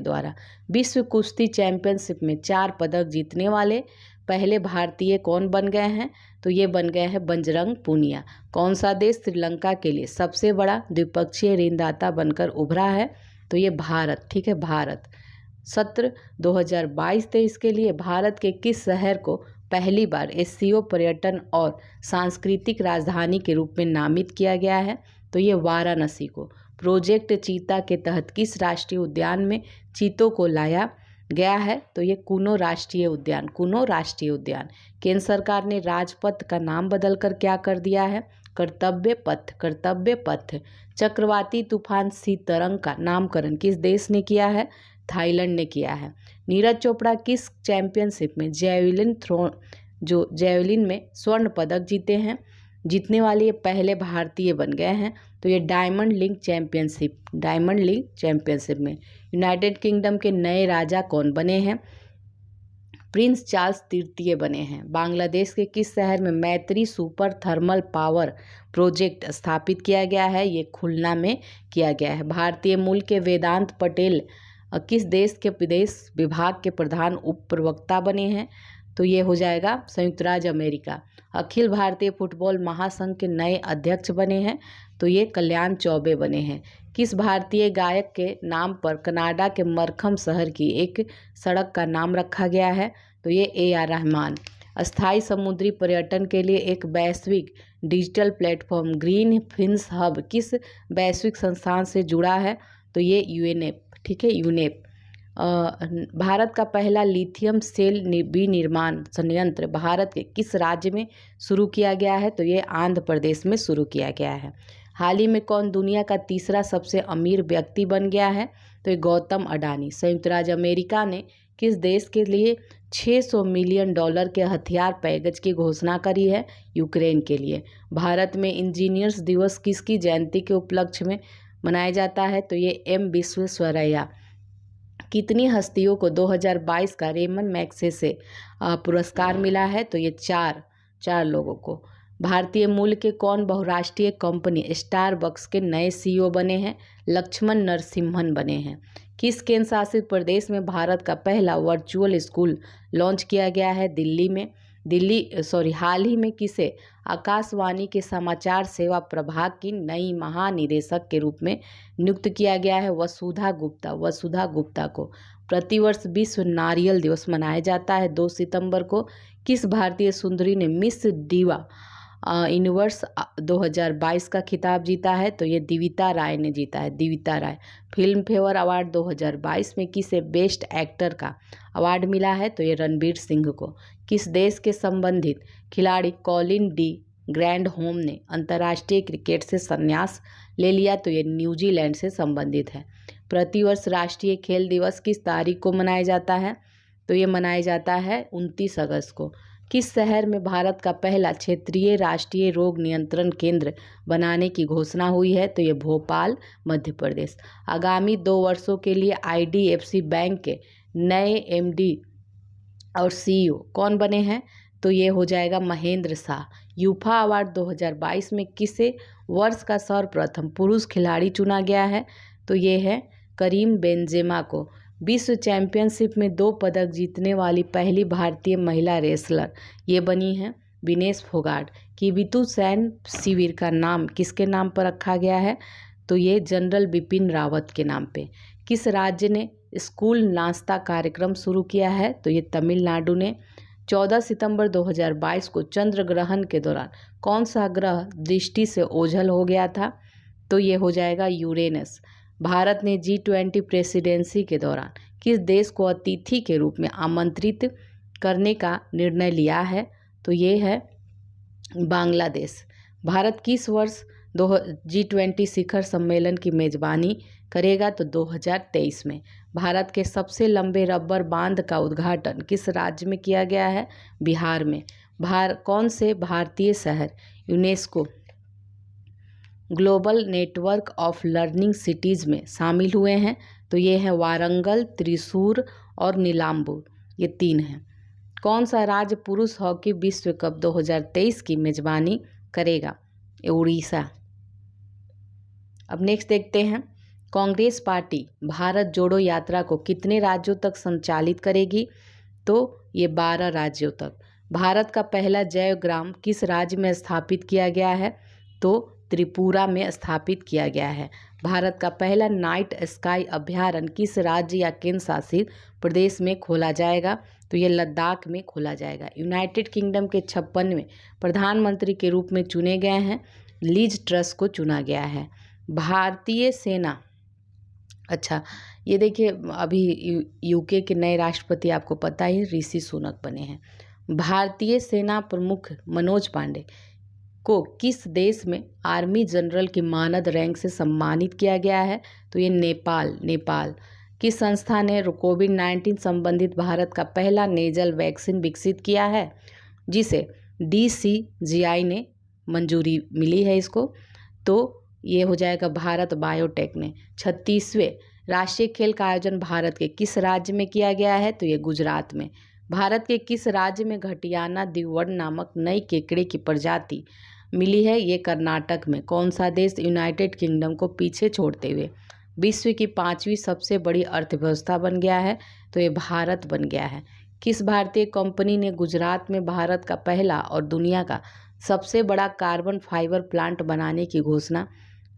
द्वारा। विश्व कुश्ती चैंपियनशिप में 4 पदक जीतने वाले पहले भारतीय कौन बन गए हैं? तो ये बन गए हैं बजरंग पुनिया। कौन सा देश श्रीलंका के लिए सबसे बड़ा द्विपक्षीय ऋणदाता बनकर उभरा है? तो ये भारत, ठीक है, भारत। सत्र 2022-23 के लिए भारत के किस शहर को पहली बार SCO पर्यटन और सांस्कृतिक राजधानी के रूप में नामित किया गया है? तो ये वाराणसी को। प्रोजेक्ट चीता के तहत किस राष्ट्रीय उद्यान में चीतों को लाया गया है? तो ये कुनो राष्ट्रीय उद्यान। केंद्र सरकार ने राजपथ का नाम बदलकर क्या कर दिया है? कर्तव्य पथ। चक्रवाती तूफान सीतरंग का नामकरण किस देश ने किया है? थाईलैंड ने किया है। नीरज चोपड़ा किस चैंपियनशिप में जेवलिन में स्वर्ण पदक जीतने वाले ये पहले भारतीय बन गए हैं? तो ये डायमंड लीग चैंपियनशिप में। यूनाइटेड किंगडम के नए राजा कौन बने हैं? प्रिंस चार्ल्स तृतीय बने हैं। बांग्लादेश के किस शहर में मैत्री सुपर थर्मल पावर प्रोजेक्ट स्थापित किया गया है? ये खुलना में किया गया है। भारतीय मूल के वेदांत पटेल किस देश के विदेश विभाग के प्रधान उप प्रवक्ता बने हैं? तो ये हो जाएगा संयुक्त राज्य अमेरिका। अखिल भारतीय फुटबॉल महासंघ के नए अध्यक्ष बने हैं? तो ये कल्याण चौबे बने हैं। किस भारतीय गायक के नाम पर कनाडा के मरखम शहर की एक सड़क का नाम रखा गया है? तो ये AR रहमान। अस्थायी समुद्री पर्यटन के लिए एक वैश्विक digital platform green fins hub किस वैश्विक संस्थान से जुड़ा है? तो ये यूनेप, ठीक है, यूनेप। भारत का पहला लिथियम सेल विनिर्माण संयंत्र भारत के किस राज्य में शुरू किया गया है? तो ये आंध्र प्रदेश में शुरू किया गया है। हाल ही में कौन दुनिया का तीसरा सबसे अमीर व्यक्ति बन गया है? तो ये गौतम अडानी। संयुक्त राज्य अमेरिका ने किस देश के लिए $600 मिलियन के हथियार पैकेज की घोषणा करी है? यूक्रेन के लिए। भारत में इंजीनियर्स दिवस किसकी जयंती के उपलक्ष्य में मनाया जाता है? तो ये M विश्वेश्वरैया। कितनी हस्तियों को 2022 का रेमन मैग्सेसे पुरस्कार मिला है? तो ये चार लोगों को। भारतीय मूल के कौन बहुराष्ट्रीय कंपनी स्टारबक्स के नए CEO बने हैं? लक्ष्मण नरसिम्हन बने हैं। किस केंद्र शासित प्रदेश में भारत का पहला वर्चुअल स्कूल लॉन्च किया गया है? दिल्ली में। हाल ही में किसे आकाशवाणी के समाचार सेवा प्रभाग की नई महानिदेशक के रूप में नियुक्त किया गया है? वसुधा गुप्ता को। प्रतिवर्ष विश्व नारियल दिवस मनाया जाता है 2 सितंबर को। किस भारतीय सुंदरी ने मिस डिवा यूनिवर्स 2022 का खिताब जीता है? तो ये दिविता राय ने जीता है, दिविता राय। फिल्म फेयर अवार्ड 2022 में किसे बेस्ट एक्टर का अवार्ड मिला है? तो ये रणवीर सिंह को। किस देश के संबंधित खिलाड़ी कॉलिन डी ग्रैंडहोम ने अंतर्राष्ट्रीय क्रिकेट से संन्यास ले लिया? तो ये न्यूजीलैंड से संबंधित है। प्रतिवर्ष राष्ट्रीय खेल दिवस किस तारीख को मनाया जाता है? तो ये मनाया जाता है 29 अगस्त को। किस शहर में भारत का पहला क्षेत्रीय राष्ट्रीय रोग नियंत्रण केंद्र बनाने की घोषणा हुई है? तो ये भोपाल, मध्य प्रदेश। आगामी 2 वर्षों के लिए IDFC बैंक के नए MD और CEO कौन बने हैं? तो ये हो जाएगा महेंद्र शाह। यूफा अवार्ड 2022 में किसे वर्ष का सर्वप्रथम पुरुष खिलाड़ी चुना गया है? तो ये है करीम बेंजेमा को। विश्व चैंपियनशिप में 2 पदक जीतने वाली पहली भारतीय महिला रेसलर ये बनी हैं विनेश फोगाट। किबिथु सैन्य शिविर का नाम किसके नाम पर रखा गया है? तो ये जनरल बिपिन रावत के नाम पे। किस राज्य ने स्कूल नाश्ता कार्यक्रम शुरू किया है? तो ये तमिलनाडु ने। 14 सितंबर 2022 को चंद्र ग्रहण के दौरान कौन सा ग्रह दृष्टि से ओझल हो गया था? तो ये हो जाएगा यूरेनस। भारत ने G20 प्रेसिडेंसी के दौरान किस देश को अतिथि के रूप में आमंत्रित करने का निर्णय लिया है? तो ये है बांग्लादेश। भारत किस वर्ष G20 शिखर सम्मेलन की मेजबानी करेगा? तो 2023 में। भारत के सबसे लंबे रबर बांध का उद्घाटन किस राज्य में किया गया है? बिहार में। कौन से भारतीय शहर UNESCO global network of learning cities में शामिल हुए हैं? तो ये है वारंगल, त्रिशूर और नीलाम्बूर, ये 3 हैं। कौन सा राज्य पुरुष हॉकी विश्व कप 2023 की मेजबानी करेगा? उड़ीसा। अब नेक्स्ट देखते हैं, कांग्रेस पार्टी भारत जोड़ो यात्रा को कितने राज्यों तक संचालित करेगी? तो ये 12 राज्यों तक। भारत का पहला जैव ग्राम किस राज्य में स्थापित किया गया है? तो त्रिपुरा में स्थापित किया गया है। भारत का पहला नाइट स्काई अभयारण्य किस राज्य या केंद्र शासित प्रदेश में खोला जाएगा? तो ये लद्दाख में खोला जाएगा। यूनाइटेड किंगडम के 56वें प्रधानमंत्री के रूप में चुने गए हैं लिज ट्रस को चुना गया है। भारतीय सेना, अच्छा ये देखिए अभी UK के नए राष्ट्रपति आपको पता ही ऋषि सुनक बने हैं। भारतीय सेना प्रमुख मनोज पांडे को किस देश में आर्मी जनरल की मानद रैंक से सम्मानित किया गया है? तो ये नेपाल। किस संस्था ने कोविड-19 संबंधित भारत का पहला नेजल वैक्सीन विकसित किया है, जिसे DCGI ने मंजूरी मिली है इसको? तो ये हो जाएगा भारत बायोटेक ने। 36वें राष्ट्रीय खेल का आयोजन भारत के किस राज्य में किया गया है? तो ये गुजरात में। भारत के किस राज्य में घटियाना दिववर्ण नामक नई केकड़े की प्रजाति मिली है? ये कर्नाटक में। कौन सा देश यूनाइटेड किंगडम को पीछे छोड़ते हुए विश्व की 5वीं सबसे बड़ी अर्थव्यवस्था बन गया है? तो ये भारत बन गया है। किस भारतीय कंपनी ने गुजरात में भारत का पहला और दुनिया का सबसे बड़ा कार्बन फाइबर प्लांट बनाने की घोषणा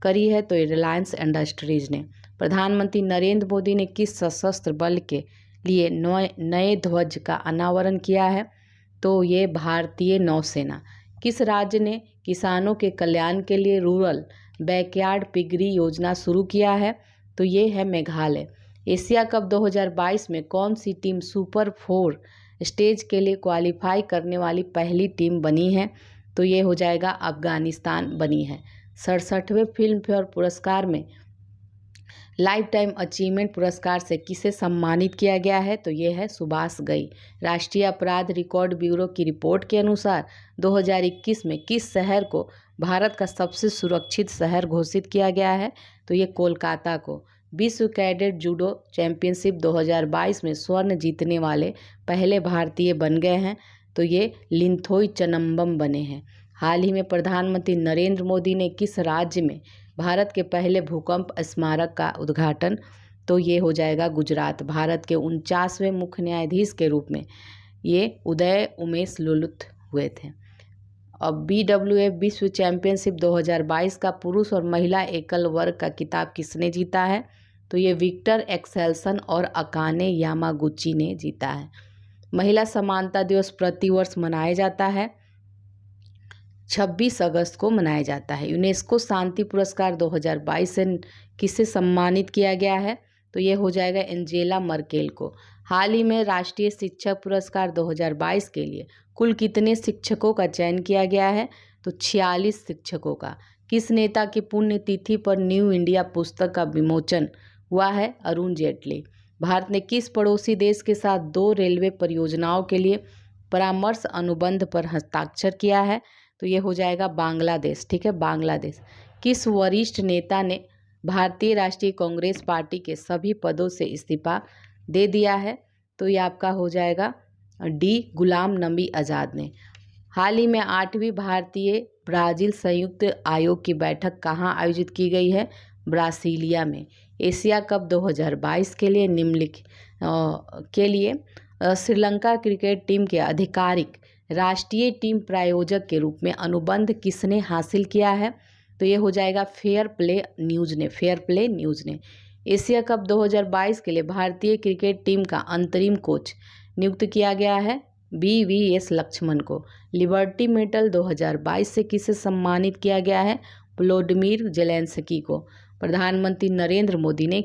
करी है? तो ये रिलायंस इंडस्ट्रीज ने। प्रधानमंत्री नरेंद्र मोदी ने किस सशस्त्र बल के लिए नए ध्वज का अनावरण किया है? तो ये भारतीय नौसेना। किस राज्य ने किसानों के कल्याण के लिए रूरल बैकयार्ड पिगरी योजना शुरू किया है? तो ये है मेघालय। एशिया कप 2022 में कौन सी टीम सुपर 4 स्टेज के लिए क्वालिफाई करने वाली पहली टीम बनी है? तो ये हो जाएगा अफगानिस्तान बनी है। 67वें फिल्म फेयर पुरस्कार में लाइफ टाइम अचीवमेंट पुरस्कार से किसे सम्मानित किया गया है? तो ये है सुभाष घई। राष्ट्रीय अपराध रिकॉर्ड ब्यूरो की रिपोर्ट के अनुसार 2021 में किस शहर को भारत का सबसे सुरक्षित शहर घोषित किया गया है? तो ये कोलकाता को। विश्व कैडेट जूडो चैंपियनशिप 2022 में स्वर्ण जीतने वाले पहले भारतीय बन गए हैं। तो ये लिंथोई चनम्बम बने हैं। हाल ही में प्रधानमंत्री नरेंद्र मोदी ने किस राज्य में भारत के पहले भूकंप स्मारक का उद्घाटन? तो ये हो जाएगा गुजरात। भारत के 49वें मुख्य न्यायाधीश के रूप में ये उदय उमेश लुलुथ हुए थे। अब BWF विश्व चैंपियनशिप 2022 का पुरुष और महिला एकल वर्ग का खिताब किसने जीता है? तो ये विक्टर एक्सेल्सन और अकाने यामागुची ने जीता है। महिला समानता दिवस प्रतिवर्ष मनाया जाता है, 26 अगस्त को मनाया जाता है। यूनेस्को शांति पुरस्कार 2022 से किसे सम्मानित किया गया है? तो ये हो जाएगा एंजेला मर्केल को। हाल ही में राष्ट्रीय शिक्षक पुरस्कार 2022 के लिए कुल कितने शिक्षकों का चयन किया गया है? तो 46 शिक्षकों का। किस नेता की पुण्यतिथि पर न्यू इंडिया पुस्तक का विमोचन हुआ है? अरुण जेटली। भारत ने किस पड़ोसी देश के साथ 2 रेलवे परियोजनाओं के लिए परामर्श अनुबंध पर हस्ताक्षर किया है? तो ये हो जाएगा बांग्लादेश। ठीक है, बांग्लादेश। किस वरिष्ठ नेता ने भारतीय राष्ट्रीय कांग्रेस पार्टी के सभी पदों से इस्तीफा दे दिया है? तो ये आपका हो जाएगा डी गुलाम नबी आज़ाद ने। हाल ही में 8वीं भारतीय ब्राज़ील संयुक्त आयोग की बैठक कहाँ आयोजित की गई है? ब्रासीलिया में। एशिया कप 2022 के लिए श्रीलंका क्रिकेट टीम के आधिकारिक राष्ट्रीय टीम प्रायोजक के रूप में अनुबंध किसने हासिल किया है? तो ये हो जाएगा फेयर प्ले न्यूज़ ने। एशिया कप 2022 के लिए भारतीय क्रिकेट टीम का अंतरिम कोच नियुक्त किया गया है BVS लक्ष्मण को। लिबर्टी मेडल 2022 से किसे सम्मानित किया गया है? व्लोदिमीर जेलेंस्की को। प्रधानमंत्री नरेंद्र मोदी ने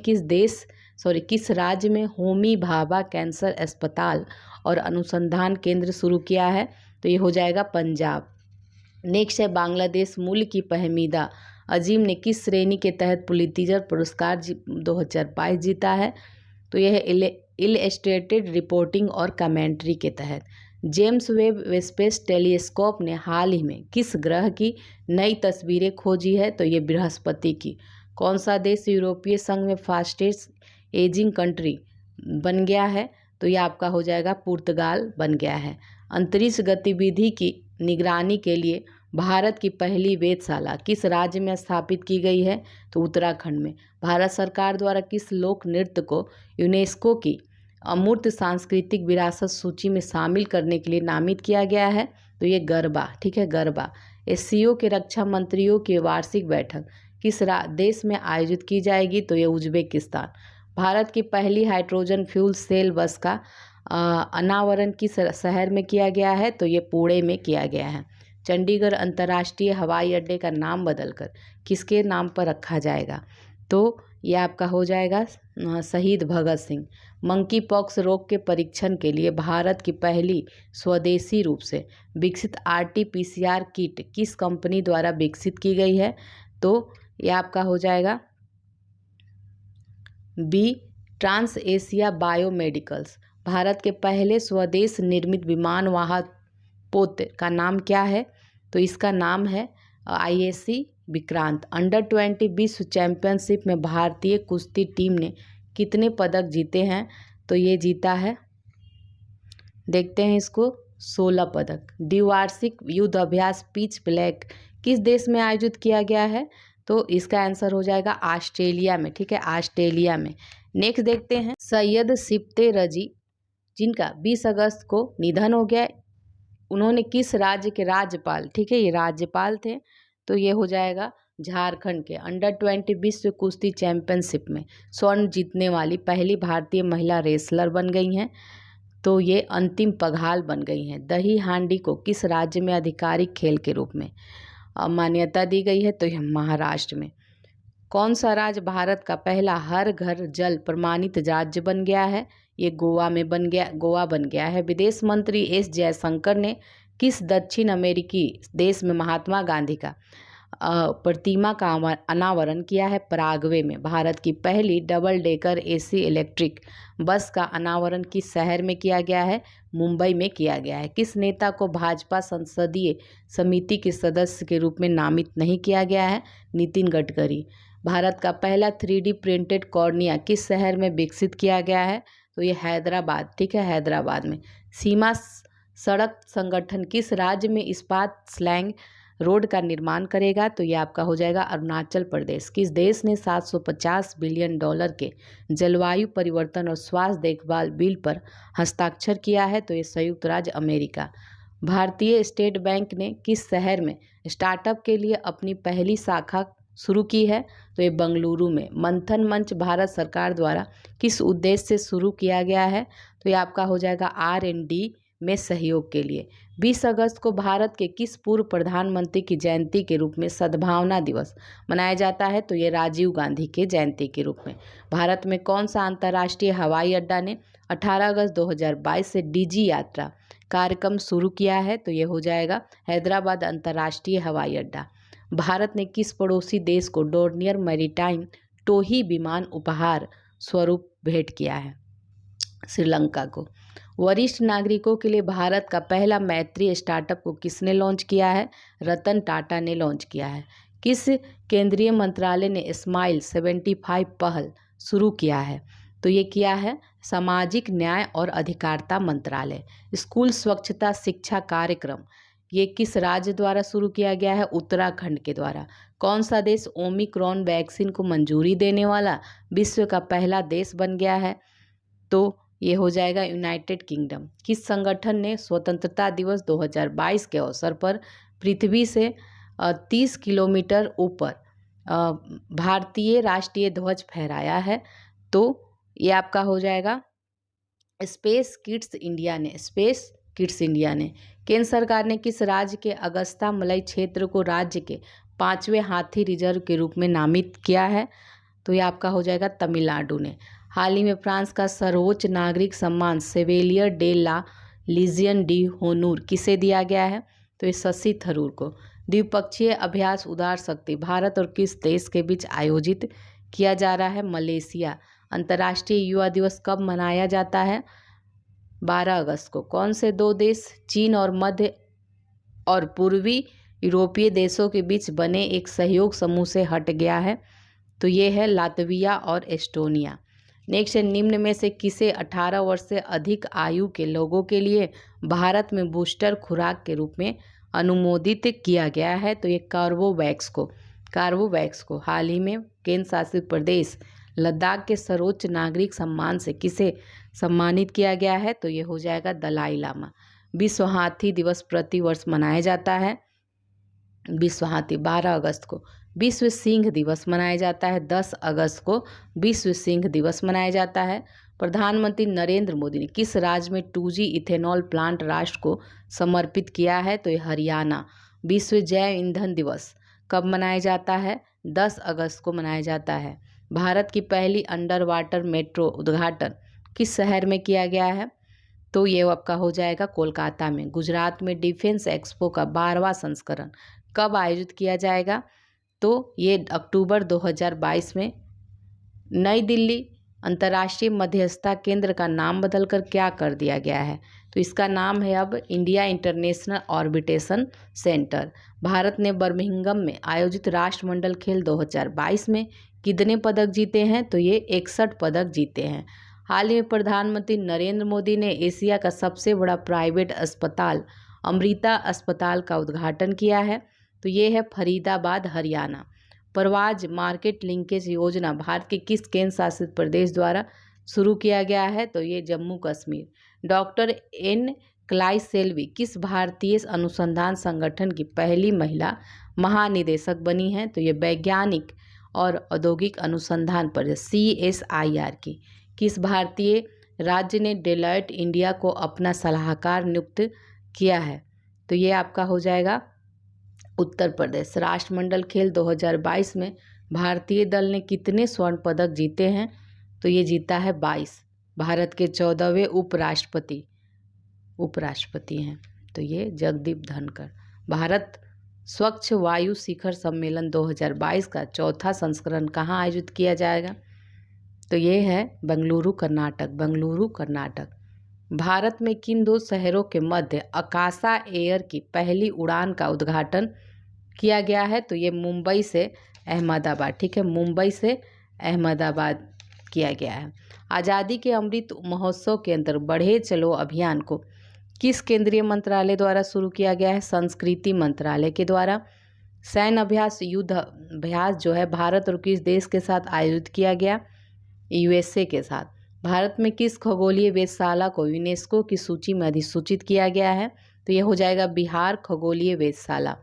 किस राज्य में होमी भाभा कैंसर अस्पताल और अनुसंधान केंद्र शुरू किया है? तो ये हो जाएगा पंजाब। नेक्स्ट है बांग्लादेश मूल की फहमीदा अजीम ने किस श्रेणी के तहत पुलित्जर पुरस्कार 2022 जीता है? तो यह है इलस्ट्रेटेड रिपोर्टिंग और कमेंट्री के तहत। जेम्स वेब स्पेस टेलीस्कोप ने हाल ही में किस ग्रह की नई तस्वीरें खोजी है? तो ये बृहस्पति की। कौन सा देश यूरोपीय संघ में फास्टेस्ट एजिंग कंट्री बन गया है? तो ये आपका हो जाएगा पुर्तगाल बन गया है। अंतरिक्ष गतिविधि की निगरानी के लिए भारत की पहली वेधशाला किस राज्य में स्थापित की गई है? तो उत्तराखंड में। भारत सरकार द्वारा किस लोक नृत्य को यूनेस्को की अमूर्त सांस्कृतिक विरासत सूची में शामिल करने के लिए नामित किया गया है? तो ये गरबा। ठीक है, गरबा। SCO के रक्षा मंत्रियों की वार्षिक बैठक किस देश में आयोजित की जाएगी? तो ये उज्बेकिस्तान। भारत की पहली हाइड्रोजन फ्यूल सेल बस का अनावरण किस शहर में किया गया है? तो ये पुणे में किया गया है। चंडीगढ़ अंतर्राष्ट्रीय हवाई अड्डे का नाम बदलकर किसके नाम पर रखा जाएगा? तो ये आपका हो जाएगा शहीद भगत सिंह। मंकी पॉक्स रोग के परीक्षण के लिए भारत की पहली स्वदेशी रूप से विकसित RT-PCR किट किस कंपनी द्वारा विकसित की गई है? तो ये आपका हो जाएगा B ट्रांस एशिया बायोमेडिकल्स। भारत के पहले स्वदेश निर्मित विमान वाहक पोत का नाम क्या है? तो इसका नाम है IAC विक्रांत। अंडर-20 विश्व चैंपियनशिप में भारतीय कुश्ती टीम ने कितने पदक जीते हैं? तो ये जीता है, देखते हैं इसको, 16 पदक। द्विवार्षिक युद्ध अभ्यास पिच ब्लैक किस देश में आयोजित किया गया है? तो इसका आंसर हो जाएगा ऑस्ट्रेलिया में। ठीक है, ऑस्ट्रेलिया में। नेक्स्ट देखते हैं सैयद सिफ्ते रजी जिनका 20 अगस्त को निधन हो गया। उन्होंने किस राज्य के राज्यपाल, ठीक है, ये राज्यपाल थे। तो ये हो जाएगा झारखंड के। अंडर-20 विश्व कुश्ती चैंपियनशिप में स्वर्ण जीतने वाली पहली भारतीय महिला रेसलर बन गई हैं। तो ये अंतिम पघाल बन गई हैं। दही हांडी को किस राज्य में आधिकारिक खेल के रूप में मान्यता दी गई है? तो यह महाराष्ट्र में। कौन सा राज्य भारत का पहला हर घर जल प्रमाणित राज्य बन गया है? ये गोवा बन गया है। विदेश मंत्री S जयशंकर ने किस दक्षिण अमेरिकी देश में महात्मा गांधी का प्रतिमा का अनावरण किया है? पराग्वे में। भारत की पहली double decker AC electric bus का अनावरण किस शहर में किया गया है? मुंबई में किया गया है। किस नेता को भाजपा संसदीय समिति के सदस्य के रूप में नामित नहीं किया गया है? नितिन गडकरी। भारत का पहला 3D प्रिंटेड कॉर्निया किस शहर में विकसित किया गया है? तो ये हैदराबाद। ठीक है, हैदराबाद में। सीमा सड़क संगठन किस राज्य में इस्पात स्लैग रोड का निर्माण करेगा? तो ये आपका हो जाएगा अरुणाचल प्रदेश। किस देश ने 750 बिलियन डॉलर के जलवायु परिवर्तन और स्वास्थ्य देखभाल बिल पर हस्ताक्षर किया है? तो ये संयुक्त राज्य अमेरिका। भारतीय स्टेट बैंक ने किस शहर में स्टार्टअप के लिए अपनी पहली शाखा शुरू की है? तो ये बेंगलुरु में। मंथन मंच भारत सरकार द्वारा किस उद्देश्य से शुरू किया गया है? तो ये आपका हो जाएगा R&D में सहयोग के लिए। 20 अगस्त को भारत के किस पूर्व प्रधानमंत्री की जयंती के रूप में सद्भावना दिवस मनाया जाता है? तो ये राजीव गांधी के जयंती के रूप में। भारत में कौन सा अंतर्राष्ट्रीय हवाई अड्डा ने 18 अगस्त 2022 से डिजी यात्रा कार्यक्रम शुरू किया है? तो ये हो जाएगा हैदराबाद अंतर्राष्ट्रीय हवाई अड्डा। भारत ने किस पड़ोसी देश को डोर्नियर मैरीटाइम टोही विमान उपहार स्वरूप भेंट किया है? श्रीलंका को। वरिष्ठ नागरिकों के लिए भारत का पहला मैत्री स्टार्टअप को किसने लॉन्च किया है? रतन टाटा ने लॉन्च किया है। किस केंद्रीय मंत्रालय ने स्माइल 75 पहल शुरू किया है? तो ये किया है सामाजिक न्याय और अधिकारिता मंत्रालय। स्कूल स्वच्छता शिक्षा कार्यक्रम ये किस राज्य द्वारा शुरू किया गया है? उत्तराखंड के द्वारा। कौन सा देश ओमिक्रॉन वैक्सीन को मंजूरी देने वाला विश्व का पहला देश बन गया है? तो ये हो जाएगा यूनाइटेड किंगडम। किस संगठन ने स्वतंत्रता दिवस 2022 के अवसर पर पृथ्वी से 30 किलोमीटर ऊपर भारतीय राष्ट्रीय ध्वज फहराया है? तो ये आपका हो जाएगा स्पेस किड्स इंडिया ने। स्पेस किड्स इंडिया ने। केंद्र सरकार ने किस राज्य के अगस्ता मलई क्षेत्र को राज्य के 5वें हाथी रिजर्व के रूप में नामित किया है? तो ये आपका हो जाएगा तमिलनाडु ने। हाल ही में फ्रांस का सर्वोच्च नागरिक सम्मान सेवेलियर डे ला लीजियन डी होनूर किसे दिया गया है? तो ये शशि थरूर को। द्विपक्षीय अभ्यास उदार शक्ति भारत और किस देश के बीच आयोजित किया जा रहा है? मलेशिया। अंतर्राष्ट्रीय युवा दिवस कब मनाया जाता है? 12 अगस्त को। कौन से दो देश चीन और मध्य और पूर्वी यूरोपीय देशों के बीच बने एक सहयोग समूह से हट गया है? तो ये है लातविया और एस्टोनिया। नेक्स्ट है, निम्न में से किसे 18 वर्ष से अधिक आयु के लोगों के लिए भारत में बूस्टर खुराक के रूप में अनुमोदित किया गया है? तो ये कार्बोवैक्स को। हाल ही में केंद्र शासित प्रदेश लद्दाख के सर्वोच्च नागरिक सम्मान से किसे सम्मानित किया गया है? तो ये हो जाएगा दलाई लामा। विश्व हाथी दिवस प्रतिवर्ष मनाया जाता है। विश्व हाथी 12 अगस्त को। विश्व सिंह दिवस मनाया जाता है 10 अगस्त को। विश्व सिंह दिवस मनाया जाता है। प्रधानमंत्री नरेंद्र मोदी ने किस राज्य में 2G इथेनॉल प्लांट राष्ट्र को समर्पित किया है? तो ये हरियाणा। विश्व जैव ईंधन दिवस कब मनाया जाता है? 10 अगस्त को मनाया जाता है। भारत की पहली अंडर वाटर मेट्रो उद्घाटन किस शहर में किया गया है? तो ये आपका हो जाएगा कोलकाता में। गुजरात में डिफेंस एक्सपो का 12वां संस्करण कब आयोजित किया जाएगा? तो ये अक्टूबर 2022 में। नई दिल्ली अंतर्राष्ट्रीय मध्यस्थता केंद्र का नाम बदलकर क्या कर दिया गया है? तो इसका नाम है अब इंडिया इंटरनेशनल ऑर्बिटेशन सेंटर। भारत ने बर्मिंघम में आयोजित राष्ट्रमंडल खेल 2022 में कितने पदक जीते हैं? तो ये 61 पदक जीते हैं। हाल ही में प्रधानमंत्री नरेंद्र मोदी ने एशिया का सबसे बड़ा प्राइवेट अस्पताल अमृता अस्पताल का उद्घाटन किया है। तो ये है फरीदाबाद हरियाणा। परवाज मार्केट लिंकेज योजना भारत के किस केंद्र शासित प्रदेश द्वारा शुरू किया गया है? तो ये जम्मू कश्मीर। डॉक्टर एन क्लाइसेल्वी किस भारतीय अनुसंधान संगठन की पहली महिला महानिदेशक बनी है? तो ये वैज्ञानिक और औद्योगिक अनुसंधान परिषद CSIR की। किस भारतीय राज्य ने डेलॉयट इंडिया को अपना सलाहकार नियुक्त किया है? तो ये आपका हो जाएगा उत्तर प्रदेश। राष्ट्रमंडल खेल 2022 में भारतीय दल ने कितने स्वर्ण पदक जीते हैं? तो ये जीता है 22। भारत के 14वें उपराष्ट्रपति हैं तो ये जगदीप धनखड़। भारत स्वच्छ वायु शिखर सम्मेलन 2022 का चौथा संस्करण कहाँ आयोजित किया जाएगा? तो ये है बेंगलुरु कर्नाटक। भारत में किन दो शहरों के मध्य आकाशा एयर की पहली उड़ान का उद्घाटन किया गया है? तो ये मुंबई से अहमदाबाद। ठीक है, मुंबई से अहमदाबाद किया गया है। आज़ादी के अमृत महोत्सव के अंदर बढ़े चलो अभियान को किस केंद्रीय मंत्रालय द्वारा शुरू किया गया है? संस्कृति मंत्रालय के द्वारा। सैन्य अभ्यास युद्ध अभ्यास जो है भारत और किस देश के साथ आयोजित किया गया? यूएसए के साथ। भारत में किस खगोलीय वेधशाला को यूनेस्को की सूची में अधिसूचित किया गया है? तो यह हो जाएगा बिहार खगोलीय वेधशाला।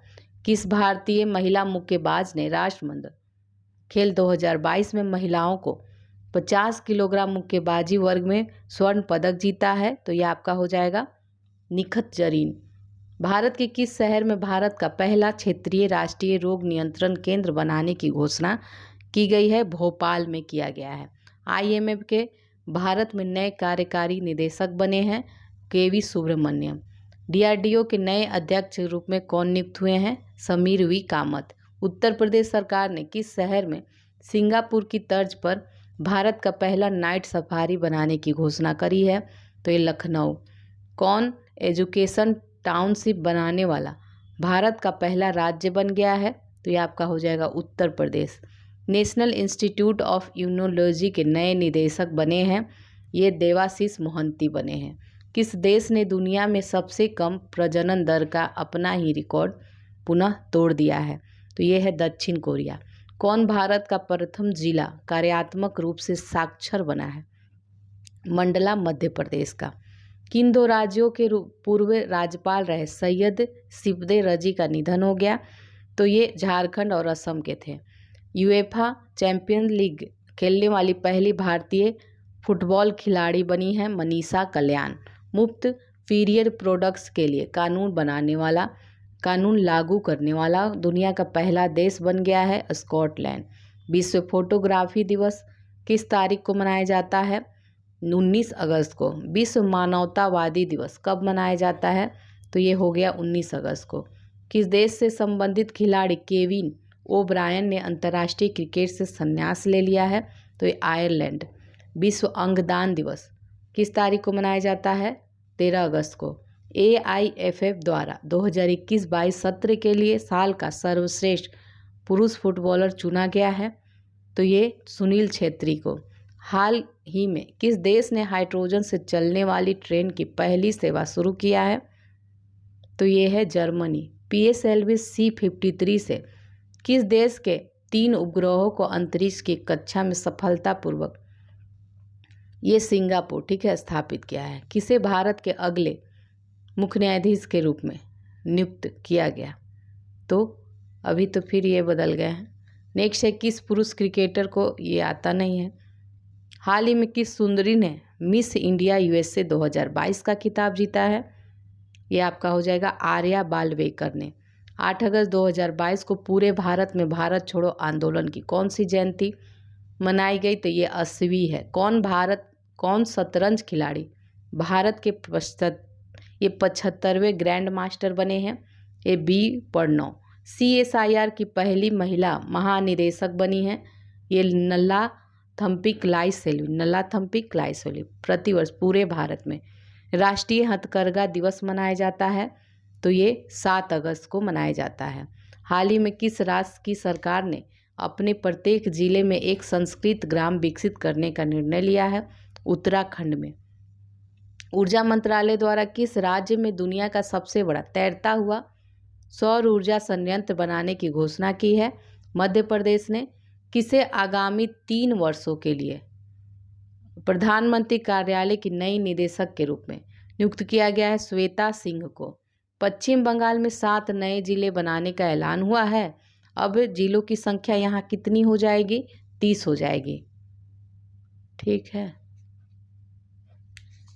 किस भारतीय महिला मुक्केबाज ने राष्ट्रमंडल खेल 2022 में महिलाओं को 50 किलोग्राम मुक्केबाजी वर्ग में स्वर्ण पदक जीता है? तो यह आपका हो जाएगा निखत जरीन। भारत के किस शहर में भारत का पहला क्षेत्रीय राष्ट्रीय रोग नियंत्रण केंद्र बनाने की घोषणा की गई है? भोपाल में किया गया है। आईएमएफ के भारत में नए कार्यकारी निदेशक बने हैं केवी सुब्रमण्यम। डीआरडीओ के नए अध्यक्ष के रूप में कौन नियुक्त हुए हैं? समीर वी कामत। उत्तर प्रदेश सरकार ने किस शहर में सिंगापुर की तर्ज पर भारत का पहला नाइट सफारी बनाने की घोषणा करी है? तो ये लखनऊ। कौन एजुकेशन टाउनशिप बनाने वाला भारत का पहला राज्य बन गया है? तो ये आपका हो जाएगा Uttar Pradesh. National institute of immunology के नए निदेशक बने हैं, ये देवाशीष मोहंती बने हैं। किस देश ने दुनिया में सबसे कम प्रजनन दर का अपना ही रिकॉर्ड पुनः तोड़ दिया है? तो ये है दक्षिण कोरिया। कौन भारत का प्रथम जिला कार्यात्मक रूप से साक्षर बना है? मंडला मध्य प्रदेश का। किन दो राज्यों के पूर्व राज्यपाल रहे सैयद सिपदे रजी का निधन हो गया? तो ये झारखंड और असम के थे। यूएफा चैंपियन लीग खेलने वाली पहली भारतीय फुटबॉल खिलाड़ी बनी है मनीषा कल्याण। मुफ्त पीरियड प्रोडक्ट्स के लिए कानून लागू करने वाला दुनिया का पहला देश बन गया है स्कॉटलैंड। विश्व फोटोग्राफी दिवस किस तारीख को मनाया जाता है? 19 अगस्त को। विश्व मानवतावादी दिवस कब मनाया जाता है? तो ये हो गया 19 अगस्त को। किस देश से संबंधित खिलाड़ी केविन ओब्रायन ने अंतर्राष्ट्रीय क्रिकेट से संन्यास ले लिया है? तो ये आयरलैंड। विश्व अंगदान दिवस किस तारीख को मनाया जाता है? 13 अगस्त को। AIFF द्वारा 2021-22 सत्र के लिए साल का सर्वश्रेष्ठ पुरुष फुटबॉलर चुना गया है? तो ये सुनील छेत्री को। हाल ही में किस देश ने हाइड्रोजन से चलने वाली ट्रेन की पहली सेवा शुरू किया है? तो ये है जर्मनी। PSLV C-53 से किस देश के 3 उपग्रहों को अंतरिक्ष की कक्षा में सफलतापूर्वक ये सिंगापुर ठीक है स्थापित किया है? किसे भारत के अगले मुख्य न्यायाधीश के रूप में नियुक्त किया गया? तो अभी तो फिर ये बदल गए हैं। नेक्स्ट है किस पुरुष क्रिकेटर को ये आता नहीं है? हाल ही में किस सुंदरी ने मिस इंडिया USA 2022 का खिताब जीता है? ये आपका हो जाएगा आर्या बालवेकर ने। 8 अगस्त 2022 को पूरे भारत में भारत छोड़ो आंदोलन की कौन सी जयंती मनाई गई? तो ये 80वीं है। कौन शतरंज खिलाड़ी भारत के 75वें ग्रैंड मास्टर बने हैं? ये बी प्रणव। CSIR की पहली महिला महानिदेशक बनी है, ये नल्ला थम्पी क्लाइसोली। प्रतिवर्ष पूरे भारत में राष्ट्रीय हथकरघा दिवस मनाया जाता है? तो ये 7 अगस्त को मनाया जाता है। हाल ही में किस राज्य की सरकार ने अपने प्रत्येक जिले में एक संस्कृत ग्राम विकसित करने का निर्णय लिया है? उत्तराखंड में। ऊर्जा मंत्रालय द्वारा किस राज्य में दुनिया का सबसे बड़ा तैरता हुआ सौर ऊर्जा संयंत्र बनाने की घोषणा की है? मध्य प्रदेश ने। किसे आगामी 3 वर्षों के लिए प्रधानमंत्री कार्यालय की नई निदेशक के रूप में नियुक्त किया गया है? श्वेता सिंह को। पश्चिम बंगाल में 7 नए जिले बनाने का ऐलान हुआ है। अब जिलों की संख्या यहाँ कितनी हो जाएगी? 30 हो जाएगी। ठीक है।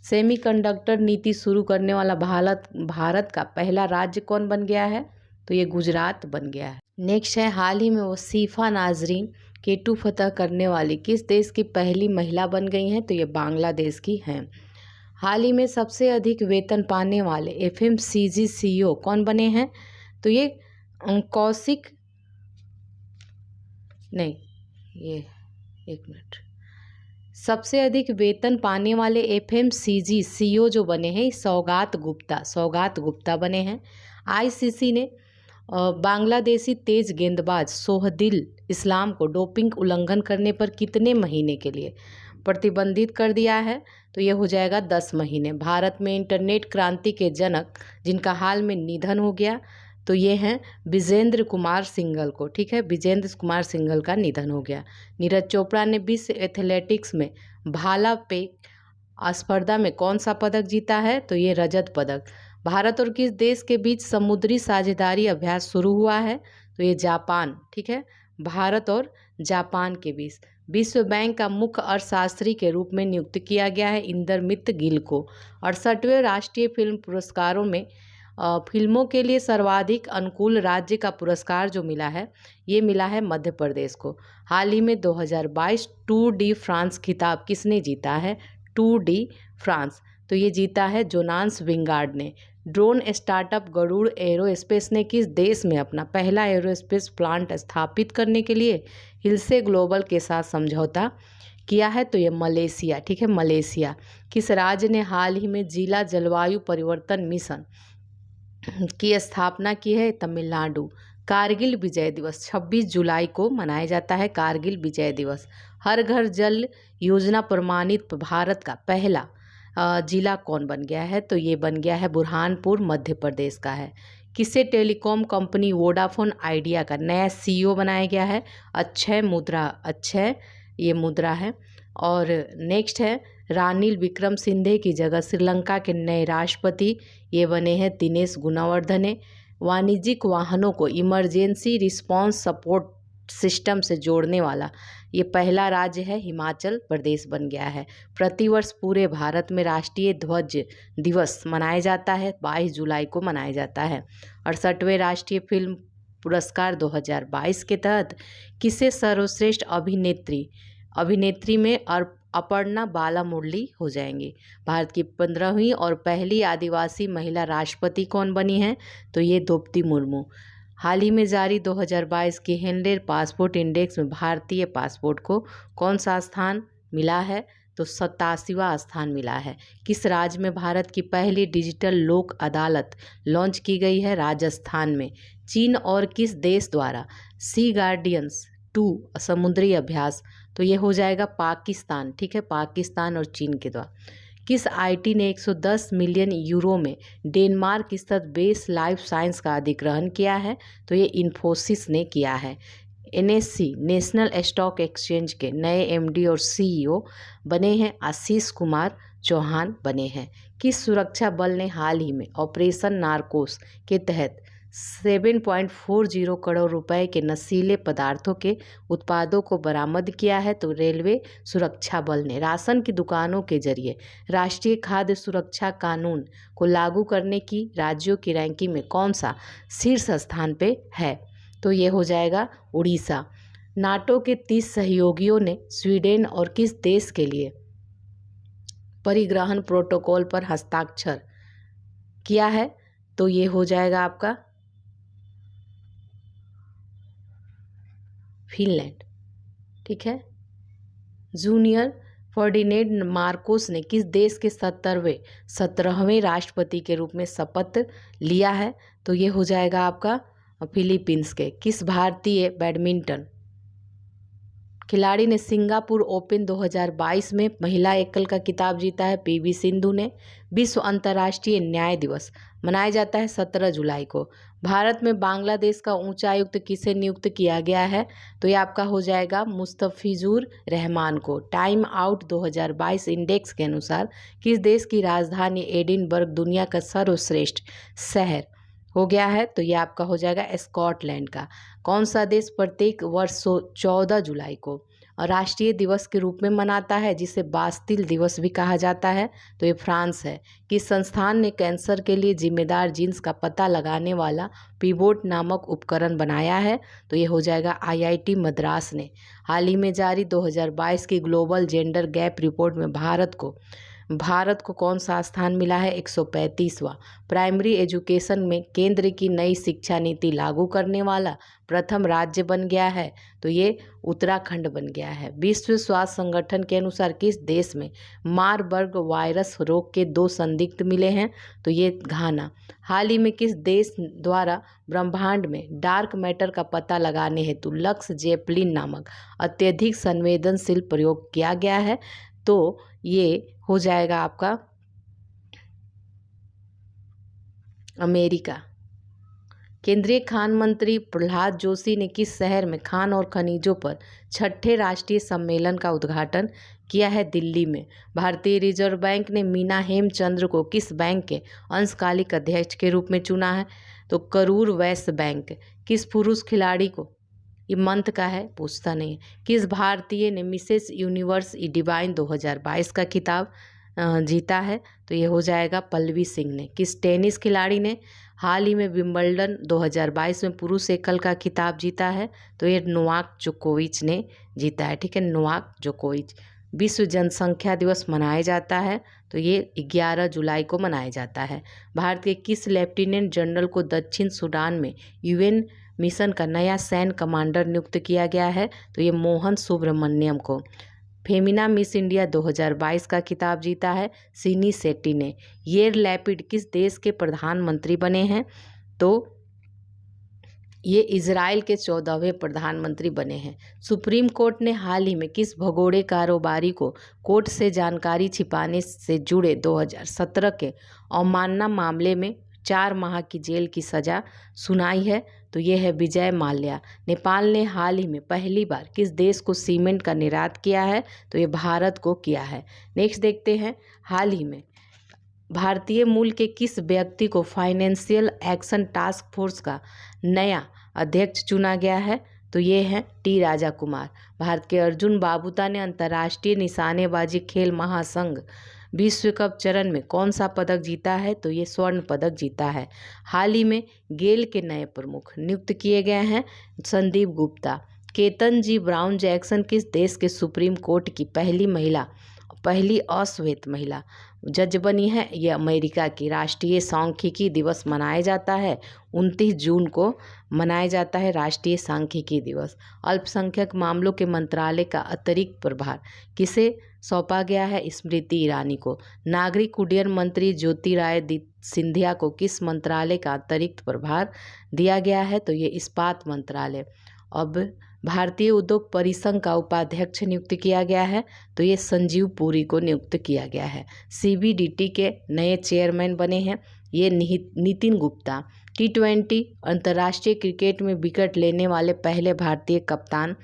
सेमीकंडक्टर नीति शुरू करने वाला भारत का पहला राज्य कौन बन गया है? तो ये गुजरात बन गया है। नेक्स्ट है हाल ही में वसीफा नाजरीन केटू फतह करने वाली किस देश की पहली महिला बन गई हैं? तो ये बांग्लादेश की हैं। हाल ही में सबसे अधिक वेतन पाने वाले FMCG CEO कौन बने हैं? तो ये कौशिक नहीं, ये एक मिनट, सबसे अधिक वेतन पाने वाले FMCG CEO जो बने हैं सौगात गुप्ता बने हैं। ICC ने बांग्लादेशी तेज गेंदबाज सोहदिल इस्लाम को डोपिंग उल्लंघन करने पर कितने महीने के लिए प्रतिबंधित कर दिया है, तो ये हो जाएगा 10 महीने। भारत में इंटरनेट क्रांति के जनक जिनका हाल में निधन हो गया, तो ये हैं विजेंद्र कुमार सिंघल को, ठीक है, विजेंद्र कुमार सिंघल का निधन हो गया। नीरज चोपड़ा ने विश्व एथलेटिक्स में भाला फेंक स्पर्धा में कौन सा पदक जीता है, तो ये रजत पदक। भारत और किस देश के बीच समुद्री साझेदारी अभ्यास शुरू हुआ है, तो ये जापान, ठीक है, भारत और जापान के बीच। विश्व बैंक का मुख्य अर्थशास्त्री के रूप में नियुक्त किया गया है इंदरमित गिल को। 68वें राष्ट्रीय फिल्म पुरस्कारों में फिल्मों के लिए सर्वाधिक अनुकूल राज्य का पुरस्कार जो मिला है, ये मिला है मध्य प्रदेश को। हाल ही में 2022 टूर डी फ्रांस खिताब किसने जीता है, टूर डी फ्रांस, तो ये जीता है जोनास विंगार्ड ने। ड्रोन स्टार्टअप गरुड़ एरोस्पेस ने किस देश में अपना पहला एरोस्पेस प्लांट स्थापित करने के लिए हिल्से ग्लोबल के साथ समझौता किया है, तो ये मलेशिया, ठीक है, मलेशिया। किस राज्य ने हाल ही में जिला जलवायु परिवर्तन मिशन की स्थापना की है, तमिलनाडु। कारगिल विजय दिवस 26 जुलाई को मनाया जाता है, कारगिल विजय दिवस। हर घर जल योजना प्रमाणित भारत का पहला जिला कौन बन गया है, तो ये बन गया है बुरहानपुर, मध्य प्रदेश का है। किसे टेलीकॉम कंपनी वोडाफोन आइडिया का नया CEO बनाया गया है, अक्षय मुद्रा, अक्षय ये मुद्रा है। और नेक्स्ट है रानिल विक्रमसिंघे की जगह श्रीलंका के नए राष्ट्रपति ये बने हैं दिनेश गुणवर्धने। वाणिज्यिक वाहनों को इमरजेंसी रिस्पांस सपोर्ट सिस्टम से जोड़ने वाला ये पहला राज्य है, हिमाचल प्रदेश बन गया है। प्रतिवर्ष पूरे भारत में राष्ट्रीय ध्वज दिवस मनाया जाता है, 22 जुलाई को मनाया जाता है। 68वें राष्ट्रीय फिल्म पुरस्कार 2022 के तहत किसे सर्वश्रेष्ठ अभिनेत्री में अपर्णा बालामुरली हो जाएंगी। भारत की 15वीं और पहली आदिवासी महिला राष्ट्रपति कौन बनी है, तो ये द्रौपदी मुर्मू। हाल ही में जारी 2022 के हेनले पासपोर्ट इंडेक्स में भारतीय पासपोर्ट को कौन सा स्थान मिला है, तो 87वां स्थान मिला है। किस राज्य में भारत की पहली डिजिटल लोक अदालत लॉन्च की गई है, राजस्थान में। चीन और किस देश द्वारा सी गार्डियंस 2 समुद्री अभ्यास, तो ये हो जाएगा पाकिस्तान, ठीक है, पाकिस्तान और चीन के द्वारा। किस IT ने 110 मिलियन यूरो में डेनमार्क स्थित बेस लाइफ साइंस का अधिग्रहण किया है, तो ये इन्फोसिस ने किया है। NSE नेशनल स्टॉक एक्सचेंज के नए MD और CEO बने हैं आशीष कुमार चौहान बने हैं। किस सुरक्षा बल ने हाल ही में ऑपरेशन नारकोस के तहत 7.40 करोड़ रुपए के नशीले पदार्थों के उत्पादों को बरामद किया है, तो रेलवे सुरक्षा बल ने। राशन की दुकानों के जरिए राष्ट्रीय खाद्य सुरक्षा कानून को लागू करने की राज्यों की रैंकिंग में कौन सा शीर्ष स्थान पे है, तो ये हो जाएगा उड़ीसा। नाटो के 30 सहयोगियों ने स्वीडन और किस देश के लिए परिग्रहण प्रोटोकॉल पर हस्ताक्षर किया है, तो ये हो जाएगा आपका फिनलैंड, ठीक है। जूनियर फर्डिनेंड मार्कोस ने किस देश के 17वें राष्ट्रपति के रूप में शपथ लिया है, तो ये हो जाएगा आपका फिलीपींस के। किस भारतीय बैडमिंटन खिलाड़ी ने सिंगापुर ओपन 2022 में महिला एकल का खिताब जीता है, PV सिंधु ने। विश्व अंतर्राष्ट्रीय न्याय दिवस मनाया जाता है 17 जुलाई को। भारत में बांग्लादेश का उच्चायुक्त किसे नियुक्त किया गया है, तो ये आपका हो जाएगा मुस्तफिजुर रहमान को। टाइम आउट 2022 इंडेक्स के अनुसार किस देश की राजधानी एडिनबर्ग दुनिया का सर्वश्रेष्ठ शहर हो गया है, तो ये आपका हो जाएगा स्कॉटलैंड का। कौन सा देश प्रत्येक वर्ष 14 जुलाई को राष्ट्रीय दिवस के रूप में मनाता है, जिसे बास्तिल दिवस भी कहा जाता है, तो ये फ्रांस है। किस संस्थान ने कैंसर के लिए जिम्मेदार जीन्स का पता लगाने वाला पिवोट नामक उपकरण बनाया है, तो ये हो जाएगा IIT मद्रास ने। हाल ही में जारी 2022 की ग्लोबल जेंडर गैप रिपोर्ट में भारत को कौन सा स्थान मिला है, 135वां। प्राइमरी एजुकेशन में केंद्र की नई शिक्षा नीति लागू करने वाला प्रथम राज्य बन गया है, तो ये उत्तराखंड बन गया है। विश्व स्वास्थ्य संगठन के अनुसार किस देश में मारबर्ग वायरस रोग के 2 संदिग्ध मिले हैं, तो ये घाना। हाल ही में किस देश द्वारा ब्रह्मांड में डार्क मैटर का पता लगाने हेतु लक्स जेपलिन नामक अत्यधिक संवेदनशील प्रयोग किया गया है, तो ये हो जाएगा आपका अमेरिका। केंद्रीय खान मंत्री प्रहलाद जोशी ने किस शहर में खान और खनिजों पर छठे राष्ट्रीय सम्मेलन का उद्घाटन किया है? दिल्ली में। भारतीय रिजर्व बैंक ने मीना हेमचंद्र को किस बैंक के अंशकालिक अध्यक्ष के रूप में चुना है? तो करूर वैश्य बैंक। किस पुरुष खिलाड़ी को, ये मंथ का है, पूछता नहीं है, किस भारतीय ने मिसेस यूनिवर्स डिवाइन 2022 का खिताब जीता है? तो ये हो जाएगा पल्लवी सिंह ने। किस टेनिस खिलाड़ी ने हाल ही में विंबलडन 2022 में पुरुष एकल का खिताब जीता है? तो ये नोवाक जोकोविच ने जीता है। ठीक है, नोवाक जोकोविच। विश्व जनसंख्या दिवस मनाया जाता है? तो ये 11 जुलाई को मनाया जाता है। भारत के किस लेफ्टिनेंट जनरल को दक्षिण सूडान में यूएन मिशन का नया सैन्य कमांडर नियुक्त किया गया है? तो ये मोहन सुब्रमण्यम को। फेमिना मिस इंडिया 2022 का खिताब जीता है सिनी शेट्टी ने। येर लैपिड किस देश के प्रधानमंत्री बने हैं? तो ये इजराइल के 14वें प्रधानमंत्री बने हैं। सुप्रीम कोर्ट ने हाल ही में किस भगोड़े कारोबारी को कोर्ट से जानकारी छिपाने से जुड़े 2017 के अवमानना मामले में 4 माह की जेल की सजा सुनाई है? तो ये है विजय माल्या। नेपाल ने हाल ही में पहली बार किस देश को सीमेंट का निर्यात किया है? तो ये भारत को किया है। नेक्स्ट देखते हैं, हाल ही में भारतीय मूल के किस व्यक्ति को फाइनेंशियल एक्शन टास्क फोर्स का नया अध्यक्ष चुना गया है? तो ये हैं टी राजा कुमार। भारत के अर्जुन बाबूता ने अंतर्राष्ट्रीय निशानेबाजी खेल महासंघ विश्व कप चरण में कौन सा पदक जीता है? तो ये स्वर्ण पदक जीता है। हाल ही में गेल के नए प्रमुख नियुक्त किए गए हैं संदीप गुप्ता। केतन जी ब्राउन जैक्सन किस देश के सुप्रीम कोर्ट की पहली अश्वेत महिला जज बनी है? ये अमेरिका की। राष्ट्रीय सांख्यिकी दिवस मनाया जाता है 29 जून को मनाया जाता है राष्ट्रीय सांख्यिकी दिवस। अल्पसंख्यक मामलों के मंत्रालय का अतिरिक्त प्रभार किसे सौंपा गया है? स्मृति ईरानी को। नागरिक उड्डयन मंत्री ज्योतिरादित्य सिंधिया को किस मंत्रालय का अतिरिक्त प्रभार दिया गया है? तो ये इस्पात मंत्रालय। अब भारतीय उद्योग परिसंघ का उपाध्यक्ष नियुक्त किया गया है? तो ये संजीव पुरी को नियुक्त किया गया है। सीबीडीटी के नए चेयरमैन बने हैं ये नितिन गुप्ता। T20 अंतर्राष्ट्रीय क्रिकेट में विकेट लेने वाले पहले भारतीय कप्तान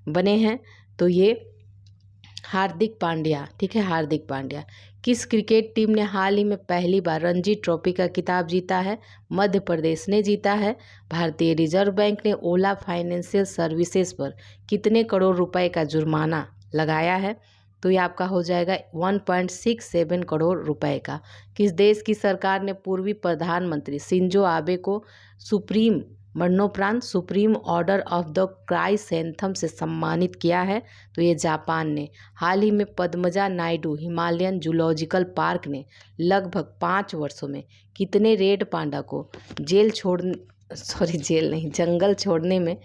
बने हैं? तो ये हार्दिक पांड्या। ठीक है, हार्दिक पांड्या। किस क्रिकेट टीम ने हाल ही में पहली बार रणजी ट्रॉफी का खिताब जीता है? मध्य प्रदेश ने जीता है। भारतीय रिजर्व बैंक ने ओला फाइनेंशियल सर्विसेज पर कितने करोड़ रुपए का जुर्माना लगाया है? तो ये आपका हो जाएगा 1.67 करोड़ रुपए का। किस देश की सरकार ने पूर्वी प्रधानमंत्री शिंजो आबे को मरणोपरांत सुप्रीम ऑर्डर ऑफ द क्राइसेंथम से सम्मानित किया है? तो ये जापान ने। हाल ही में Padmaja Naidu Himalayan zoological park ने लगभग 5 वर्षों में कितने रेड पांडा को जंगल छोड़ने में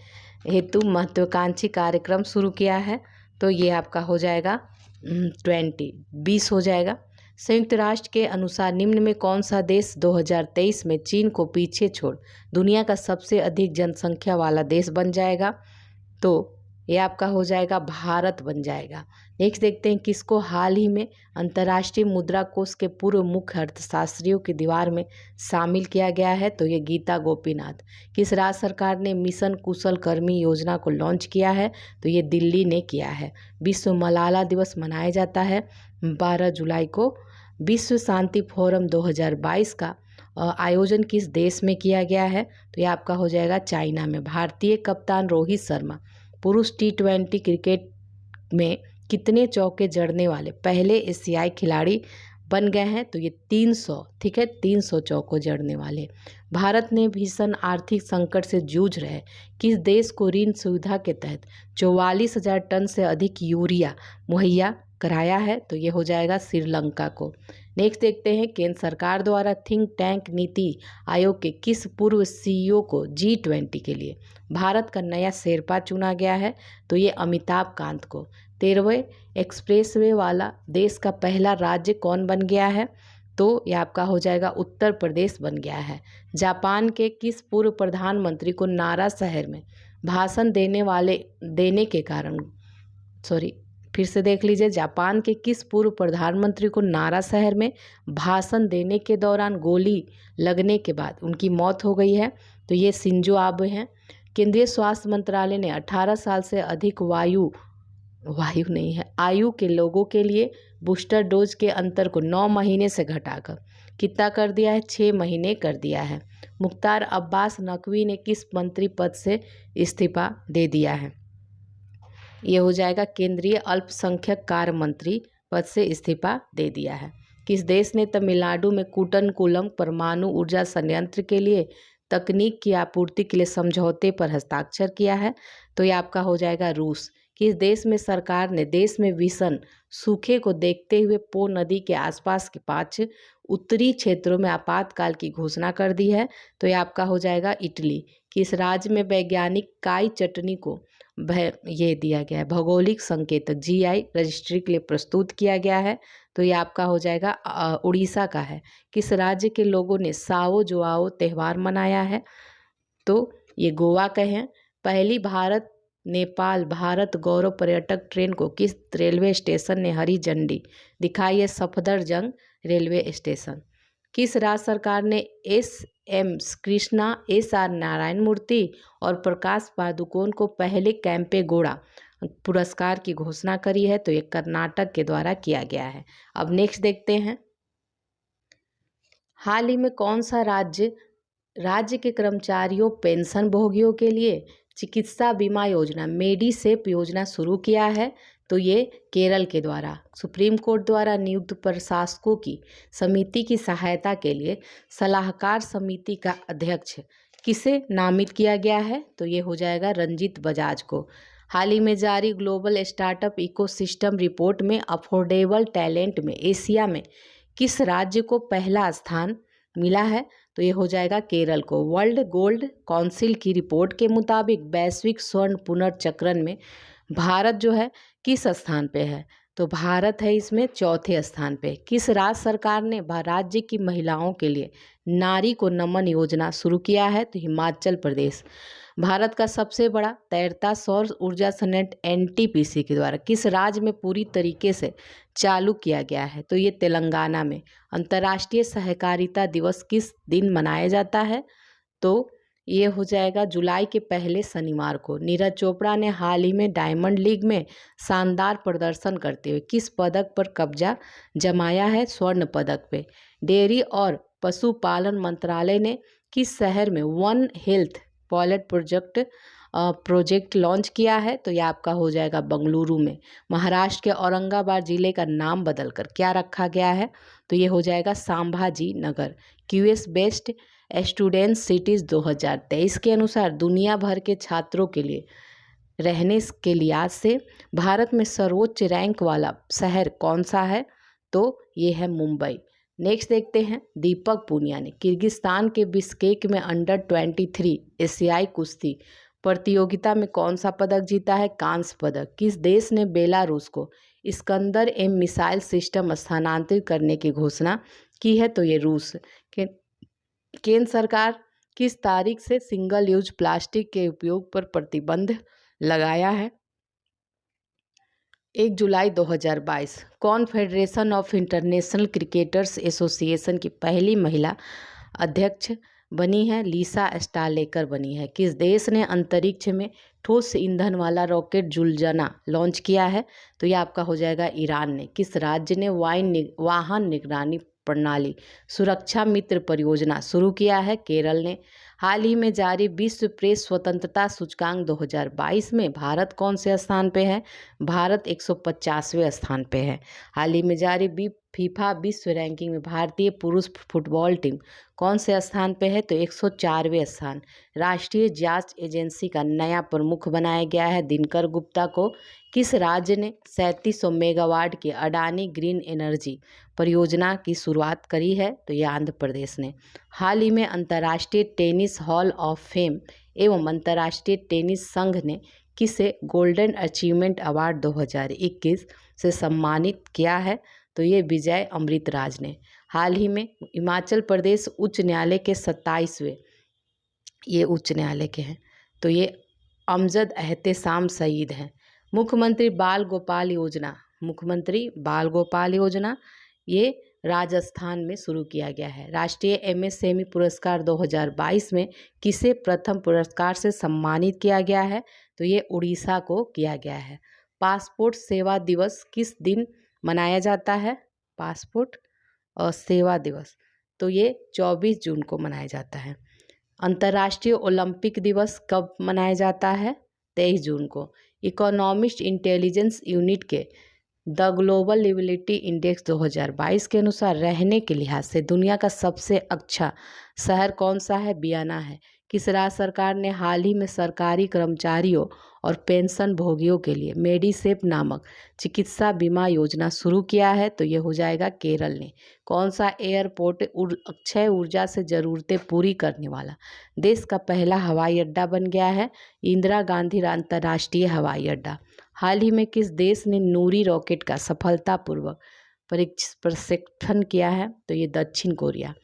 हेतु महत्वाकांक्षी कार्यक्रम शुरू किया है? तो ये आपका हो जाएगा 20 हो जाएगा। संयुक्त राष्ट्र के अनुसार निम्न में कौन सा देश 2023 में चीन को पीछे छोड़ दुनिया का सबसे अधिक जनसंख्या वाला देश बन जाएगा? तो ये आपका हो जाएगा भारत बन जाएगा। नेक्स्ट देखते हैं, किसको हाल ही में अंतर्राष्ट्रीय मुद्रा कोष के पूर्व मुख्य अर्थशास्त्रियों की दीवार में शामिल किया गया है? तो ये गीता गोपीनाथ। किस राज्य सरकार ने मिशन कुशल कर्मी योजना को लॉन्च किया है? तो ये दिल्ली ने किया है। विश्व मलाला दिवस मनाया जाता है 12 जुलाई को। विश्व शांति फोरम 2022 का आयोजन किस देश में किया गया है? तो ये आपका हो जाएगा चाइना में। भारतीय कप्तान रोहित शर्मा पुरुष T20 क्रिकेट में कितने चौके जड़ने वाले पहले एशियाई खिलाड़ी बन गए हैं? तो ये 300। ठीक है, 300 चौकों जड़ने वाले। भारत ने भीषण आर्थिक संकट से जूझ रहे किस देश को ऋण सुविधा के तहत 44,000 टन से अधिक यूरिया मुहैया कराया है? तो ये हो जाएगा श्रीलंका को। नेक्स्ट देखते हैं, केंद्र सरकार द्वारा थिंक टैंक नीति आयोग के किस पूर्व CEO को G20 के लिए भारत का नया शेरपा चुना गया है? तो ये अमिताभ कांत को। 13वें एक्सप्रेसवे वाला देश का पहला राज्य कौन बन गया है? तो ये आपका हो जाएगा उत्तर प्रदेश बन गया है। जापान के किस पूर्व प्रधानमंत्री को नारा शहर में भाषण देने के फिर से देख लीजिए, जापान के किस पूर्व प्रधानमंत्री को नारा शहर में भाषण देने के दौरान गोली लगने के बाद उनकी मौत हो गई है? तो ये शिंजो आबे हैं। केंद्रीय स्वास्थ्य मंत्रालय ने 18 साल से अधिक आयु के लोगों के लिए बूस्टर डोज के अंतर को 9 महीने से घटाकर कितना कर दिया है? 6 महीने कर दिया है। मुख्तार अब्बास नकवी ने किस मंत्री पद से इस्तीफा दे दिया है? ये हो जाएगा केंद्रीय अल्पसंख्यक कार्य मंत्री पद से इस्तीफा दे दिया है। किस देश ने तमिलनाडु में कूटनकुलम परमाणु ऊर्जा संयंत्र के लिए तकनीक की आपूर्ति के लिए समझौते पर हस्ताक्षर किया है? तो ये आपका हो जाएगा रूस। किस देश में सरकार ने देश में भीषण सूखे को देखते हुए पो नदी के आसपास के 5 उत्तरी क्षेत्रों में आपातकाल की घोषणा कर दी है? तो ये आपका हो जाएगा इटली। किस राज्य में वैज्ञानिक काई चटनी को ये दिया गया है भौगोलिक संकेतक GI रजिस्ट्री के लिए प्रस्तुत किया गया है? तो ये आपका हो जाएगा उड़ीसा का है। किस राज्य के लोगों ने साओ जोआओ त्यौहार मनाया है? तो ये गोवा के हैं। पहली भारत नेपाल भारत गौरव पर्यटक ट्रेन को किस रेलवे स्टेशन ने हरी झंडी दिखाई है? Safdarjung railway station. किस राज्य सरकार ने SM कृष्णा SR नारायण मूर्ति और प्रकाश पादुकोण को पहले कैंपे गौड़ा पुरस्कार की घोषणा करी है? तो ये कर्नाटक के द्वारा किया गया है। अब नेक्स्ट देखते हैं, हाल ही में कौन सा राज्य के कर्मचारियों पेंशन भोगियों के लिए चिकित्सा बीमा योजना मेडिसेप योजना शुरू किया है? तो ये केरल के द्वारा सुप्रीम कोर्ट द्वारा नियुक्त प्रशासकों की समिति की सहायता के लिए सलाहकार समिति का अध्यक्ष किसे नामित किया गया है? तो ये हो जाएगा रंजीत बजाज को। हाल ही में जारी ग्लोबल स्टार्टअप इकोसिस्टम रिपोर्ट में अफोर्डेबल टैलेंट में एशिया में किस राज्य को पहला स्थान मिला है? तो ये हो जाएगा केरल को। वर्ल्ड गोल्ड काउंसिल की रिपोर्ट के मुताबिक वैश्विक स्वर्ण पुनर्चक्रण में भारत जो है किस स्थान पे है? तो भारत है इसमें चौथे स्थान पे। किस राज्य सरकार ने राज्य की महिलाओं के लिए नारी को नमन योजना शुरू किया है? तो हिमाचल प्रदेश। भारत का सबसे बड़ा तैरता सौर ऊर्जा संयंत्र NTPC के द्वारा किस राज्य में पूरी तरीके से चालू किया गया है? तो ये तेलंगाना में। अंतर्राष्ट्रीय सहकारिता दिवस किस दिन मनाया जाता है? तो ये हो जाएगा जुलाई के पहले शनिवार को। नीरज चोपड़ा ने हाल ही में डायमंड लीग में शानदार प्रदर्शन करते हुए किस पदक पर कब्जा जमाया है? स्वर्ण पदक पे। डेयरी और पशुपालन मंत्रालय ने किस शहर में one health pilot project launch किया है? तो यह आपका हो जाएगा बेंगलुरु में। महाराष्ट्र के औरंगाबाद जिले का नाम बदलकर क्या रखा गया है? तो ये हो जाएगा Sambhaji Nagar. QS best student cities 2023 के अनुसार दुनिया भर के छात्रों के लिए रहने के लिहाज से भारत में सर्वोच्च रैंक वाला शहर कौन सा है? तो ये है मुंबई। नेक्स्ट देखते हैं, दीपक पूनिया ने किर्गिस्तान के बिश्केक में अंडर-23 एशियाई कुश्ती प्रतियोगिता में कौन सा पदक जीता है? कांस्य पदक। किस देश ने बेलारूस को इस्कंदर-M मिसाइल सिस्टम स्थानांतरित करने की घोषणा की है? तो ये रूस। केंद्र सरकार किस तारीख से सिंगल यूज प्लास्टिक के उपयोग पर प्रतिबंध लगाया है? 1 जुलाई 2022। Confederation of international cricketers association की पहली महिला अध्यक्ष बनी है? लीसा स्टालेकर बनी है। किस देश ने अंतरिक्ष में ठोस ईंधन वाला रॉकेट जुलजना लॉन्च किया है? तो यह आपका हो जाएगा ईरान ने। किस राज्य ने वाहन निगरानी प्रणाली सुरक्षा मित्र परियोजना शुरू किया है? केरल ने। हाल ही में जारी विश्व प्रेस स्वतंत्रता सूचकांक 2022 में भारत कौन से स्थान पे है? भारत 150वें स्थान पे है। हाल ही में जारी फीफा विश्व रैंकिंग में भारतीय पुरुष फुटबॉल टीम कौन से स्थान पे है? तो 104वें स्थान। राष्ट्रीय जांच एजेंसी का नया प्रमुख बनाया गया है दिनकर गुप्ता को। किस राज्य ने 3700 मेगावाट की अडानी ग्रीन एनर्जी परियोजना की शुरुआत करी है? तो ये आंध्र प्रदेश ने। हाल ही में अंतर्राष्ट्रीय टेनिस हॉल ऑफ फेम एवं अंतर्राष्ट्रीय टेनिस संघ ने किसे गोल्डन अचीवमेंट अवार्ड 2021 से सम्मानित किया है? तो ये विजय अमृतराज ने। हाल ही में हिमाचल प्रदेश उच्च न्यायालय के 27वें ये उच्च न्यायालय के हैं, तो ये अमजद एहतेसाम सईद हैं। मुख्यमंत्री बाल गोपाल योजना, मुख्यमंत्री बाल गोपाल योजना ये राजस्थान में शुरू किया गया है। राष्ट्रीय एमएसएमई पुरस्कार 2022 में किसे प्रथम पुरस्कार से सम्मानित किया गया है? तो ये उड़ीसा को किया गया है। पासपोर्ट सेवा दिवस किस दिन मनाया जाता है? पासपोर्ट और सेवा दिवस तो ये 24 जून को मनाया जाता है। अंतर्राष्ट्रीय ओलंपिक दिवस कब मनाया जाता है? 23 जून को। इकोनॉमिस्ट इंटेलिजेंस यूनिट के द ग्लोबल लिविलिटी इंडेक्स 2022 के अनुसार रहने के लिहाज से दुनिया का सबसे अच्छा शहर कौन सा है? बियाना है। किस राज्य सरकार ने हाल ही में सरकारी कर्मचारियों और पेंशन भोगियों के लिए मेडिसेप नामक चिकित्सा बीमा योजना शुरू किया है? तो ये हो जाएगा केरल ने। कौन सा एयरपोर्ट अक्षय ऊर्जा से ज़रूरतें पूरी करने वाला देश का पहला हवाई अड्डा बन गया है? इंदिरा गांधी अंतर्राष्ट्रीय हवाई अड्डा। हाल ही में किस देश ने नूरी रॉकेट का सफलतापूर्वक प्रक्षेपण किया है? तो ये दक्षिण कोरिया।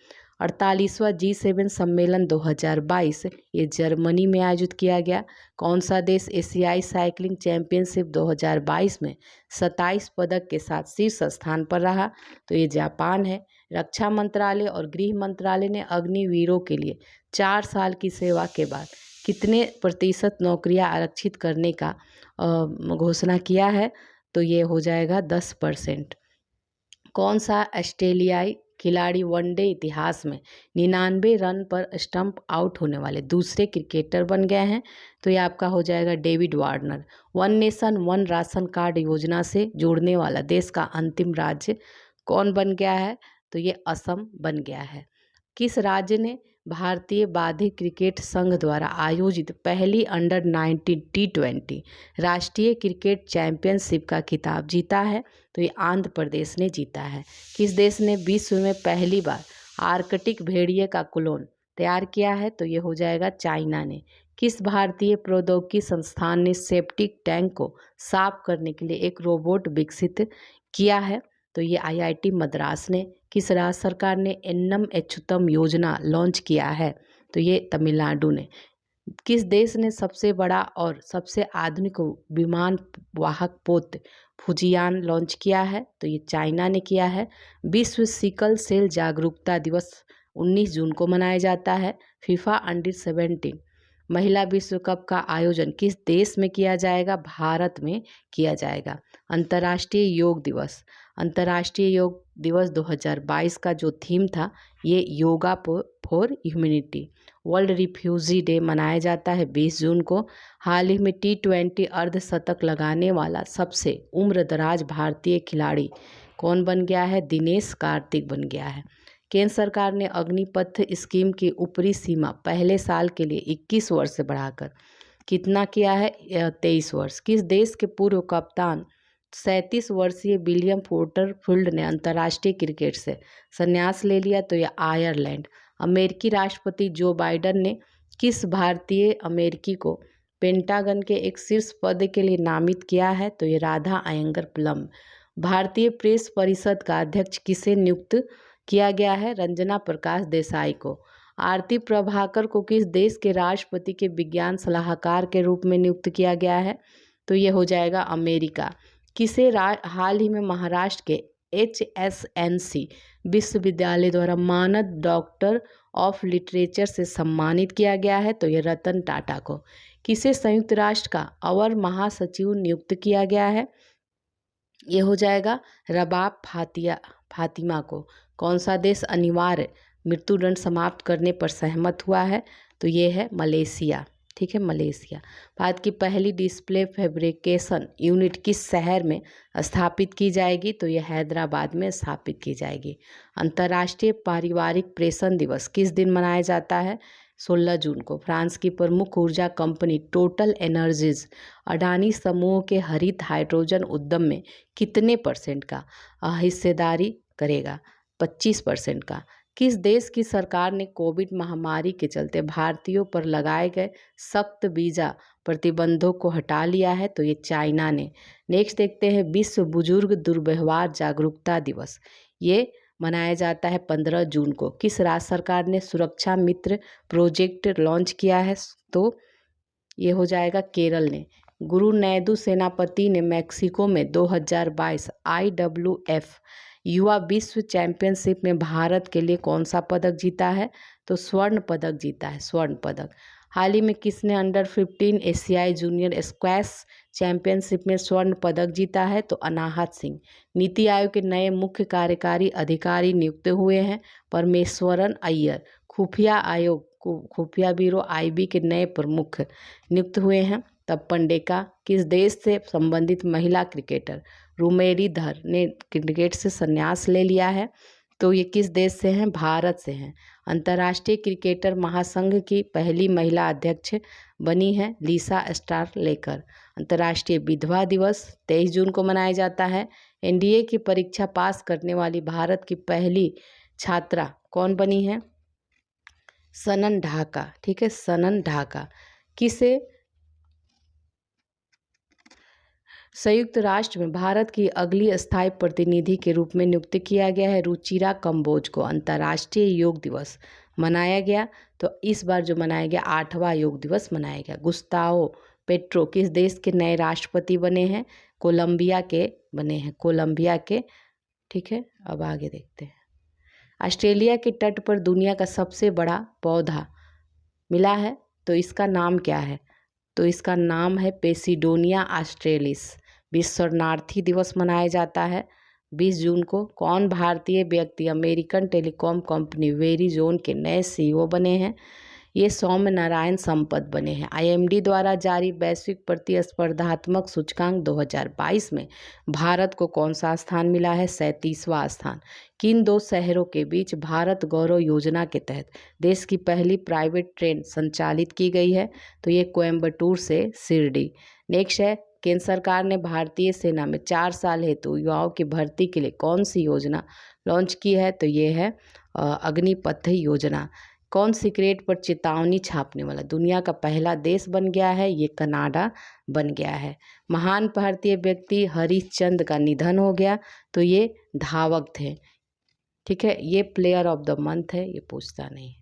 48वां G7 सम्मेलन 2022 ये जर्मनी में आयोजित किया गया। कौन सा देश एशियाई साइकिलिंग चैंपियनशिप 2022 में 27 पदक के साथ शीर्ष स्थान पर रहा? तो ये जापान है। रक्षा मंत्रालय और गृह मंत्रालय ने अग्निवीरों के लिए 4 साल की सेवा के बाद कितने प्रतिशत नौकरियां आरक्षित करने का घोषणा किया है? तो ये हो जाएगा 10%। कौन सा ऑस्ट्रेलियाई खिलाड़ी वनडे इतिहास में 99 रन पर स्टंप आउट होने वाले दूसरे क्रिकेटर बन गए हैं? तो ये आपका हो जाएगा David Warner. One nation one ration card योजना से जुड़ने वाला देश का अंतिम राज्य कौन बन गया है? तो ये असम बन गया है। किस राज्य ने भारतीय बाधिक क्रिकेट संघ द्वारा आयोजित पहली अंडर-19 T20 राष्ट्रीय क्रिकेट चैंपियनशिप का खिताब जीता है? तो ये आंध्र प्रदेश ने जीता है। किस देश ने विश्व में पहली बार आर्कटिक भेड़िए का क्लोन तैयार किया है? तो ये हो जाएगा चाइना ने। किस भारतीय प्रौद्योगिकी संस्थान ने सेप्टिक टैंक को साफ करने के लिए एक रोबोट विकसित किया है? तो ये IIT मद्रास ने। किस राज्य सरकार ने एन्नम अच्युतम योजना लॉन्च किया है? तो ये तमिलनाडु ने। किस देश ने सबसे बड़ा और सबसे आधुनिक विमान वाहक पोत फुजियान लॉन्च किया है? तो ये चाइना ने किया है। विश्व सिकल सेल जागरूकता दिवस 19 जून को मनाया जाता है। फीफा अंडर 17 महिला विश्व कप का आयोजन किस देश में किया जाएगा? भारत में किया जाएगा। अंतर्राष्ट्रीय योग दिवस, अंतर्राष्ट्रीय योग दिवस 2022 का जो थीम था ये yoga for humanity. World refugee day मनाया जाता है 20 जून को। हाल ही में T20 अर्धशतक लगाने वाला सबसे उम्रदराज भारतीय खिलाड़ी कौन बन गया है? दिनेश कार्तिक बन गया है। केंद्र सरकार ने अग्निपथ स्कीम की ऊपरी सीमा पहले साल के लिए 21 वर्ष से बढ़ाकर कितना किया है? 23 वर्ष। किस देश के पूर्व कप्तान 37 वर्षीय विलियम पोर्टरफील्ड ने अंतर्राष्ट्रीय क्रिकेट से संन्यास ले लिया? तो यह आयरलैंड। अमेरिकी राष्ट्रपति जो बाइडन ने किस भारतीय अमेरिकी को पेंटागन के एक शीर्ष पद के लिए नामित किया है? तो ये राधा अयंगर प्लम। भारतीय प्रेस परिषद का अध्यक्ष किसे नियुक्त किया गया है? रंजना प्रकाश देसाई को। आरती प्रभाकर को किस देश के राष्ट्रपति के विज्ञान सलाहकार के रूप में नियुक्त किया गया है? तो ये हो जाएगा अमेरिका। किसे हाल ही में महाराष्ट्र के HSNC विश्वविद्यालय द्वारा मानद डॉक्टर ऑफ लिटरेचर से सम्मानित किया गया है? तो ये रतन टाटा को। किसे संयुक्त राष्ट्र का अवर महासचिव नियुक्त किया गया है? ये हो जाएगा रबाब फातिमा को। कौन सा देश अनिवार्य मृत्युदंड समाप्त करने पर सहमत हुआ है? तो ये है मलेशिया। ठीक है, मलेशिया। भारत की पहली डिस्प्ले फैब्रिकेशन यूनिट किस शहर में स्थापित की जाएगी? तो ये हैदराबाद में स्थापित की जाएगी। अंतर्राष्ट्रीय पारिवारिक प्रेषण दिवस किस दिन मनाया जाता है? 16 जून को। फ्रांस की प्रमुख ऊर्जा कंपनी टोटल एनर्जीज अडानी समूह के हरित हाइड्रोजन उद्यम में कितने % का हिस्सेदारी करेगा? 25% का। किस देश की सरकार ने कोविड महामारी के चलते भारतीयों पर लगाए गए सख्त वीज़ा प्रतिबंधों को हटा लिया है? तो ये चाइना ने। नेक्स्ट देखते हैं विश्व बुजुर्ग दुर्व्यवहार जागरूकता दिवस। ये मनाया जाता है 15 जून को। किस राज्य सरकार ने सुरक्षा मित्र प्रोजेक्ट लॉन्च किया है? तो ये हो जाएगा केरल ने। गुरु नैदू सेनापति ने मैक्सिको में 2022 IWF युवा विश्व चैंपियनशिप में भारत के लिए कौन सा पदक जीता है? तो स्वर्ण पदक जीता है, स्वर्ण पदक। हाल ही में किसने अंडर 15 एशियाई जूनियर स्क्वैश चैंपियनशिप में स्वर्ण पदक जीता है? तो अनाहत सिंह। नीति आयोग के नए मुख्य कार्यकारी अधिकारी नियुक्त हुए हैं परमेश्वरन अय्यर। खुफिया आयोग खुफिया ब्यूरो IB के नए प्रमुख नियुक्त हुए हैं तब पंडेका। किस देश से संबंधित महिला क्रिकेटर रुमेरीधर ने क्रिकेट से संन्यास ले लिया है? तो ये किस देश से हैं? भारत से हैं। अंतर्राष्ट्रीय क्रिकेटर महासंघ की पहली महिला अध्यक्ष बनी है लीसा स्टारलेकर। अंतर्राष्ट्रीय विधवा दिवस 23 जून को मनाया जाता है। NDA की परीक्षा पास करने वाली भारत की पहली छात्रा कौन बनी है? सनन ढाका। ठीक है, सनन ढाका। किसे संयुक्त राष्ट्र में भारत की अगली स्थायी प्रतिनिधि के रूप में नियुक्त किया गया है? रुचिरा कंबोज को। अंतर्राष्ट्रीय योग दिवस मनाया गया, तो इस बार जो मनाया गया 8वां योग दिवस मनाया गया। गुस्ताओ पेट्रो किस देश के नए राष्ट्रपति बने हैं? कोलंबिया के बने हैं, कोलंबिया के। ठीक है, अब आगे देखते हैं। ऑस्ट्रेलिया के तट पर दुनिया का सबसे बड़ा पौधा मिला है, तो इसका नाम क्या है? तो इसका नाम है पेसिडोनिया ऑस्ट्रेलिस। विश्व शरणार्थी दिवस मनाया जाता है 20 जून को। कौन भारतीय व्यक्ति अमेरिकन टेलीकॉम कंपनी वेरिजोन के नए CEO बने हैं? ये सौम्य नारायण संपत बने हैं। IMD द्वारा जारी वैश्विक प्रतिस्पर्धात्मक सूचकांक 2022 में भारत को कौन सा स्थान मिला है? 37वां स्थान। किन 2 शहरों के बीच भारत गौरव योजना के तहत देश की पहली प्राइवेट ट्रेन संचालित की गई है? तो ये कोयम्बटूर से शिरडी। नेक्स्ट है, केंद्र सरकार ने भारतीय सेना में 4 साल हेतु युवाओं की भर्ती के लिए कौन सी योजना लॉन्च की है? तो ये है अग्निपथ योजना। कौन सिगरेट पर चेतावनी छापने वाला दुनिया का पहला देश बन गया है? ये कनाडा बन गया है। महान भारतीय व्यक्ति हरिश्चंद्र का निधन हो गया, तो ये धावक थे। ठीक है, ये प्लेयर ऑफ द मंथ है, ये पूछता नहीं है।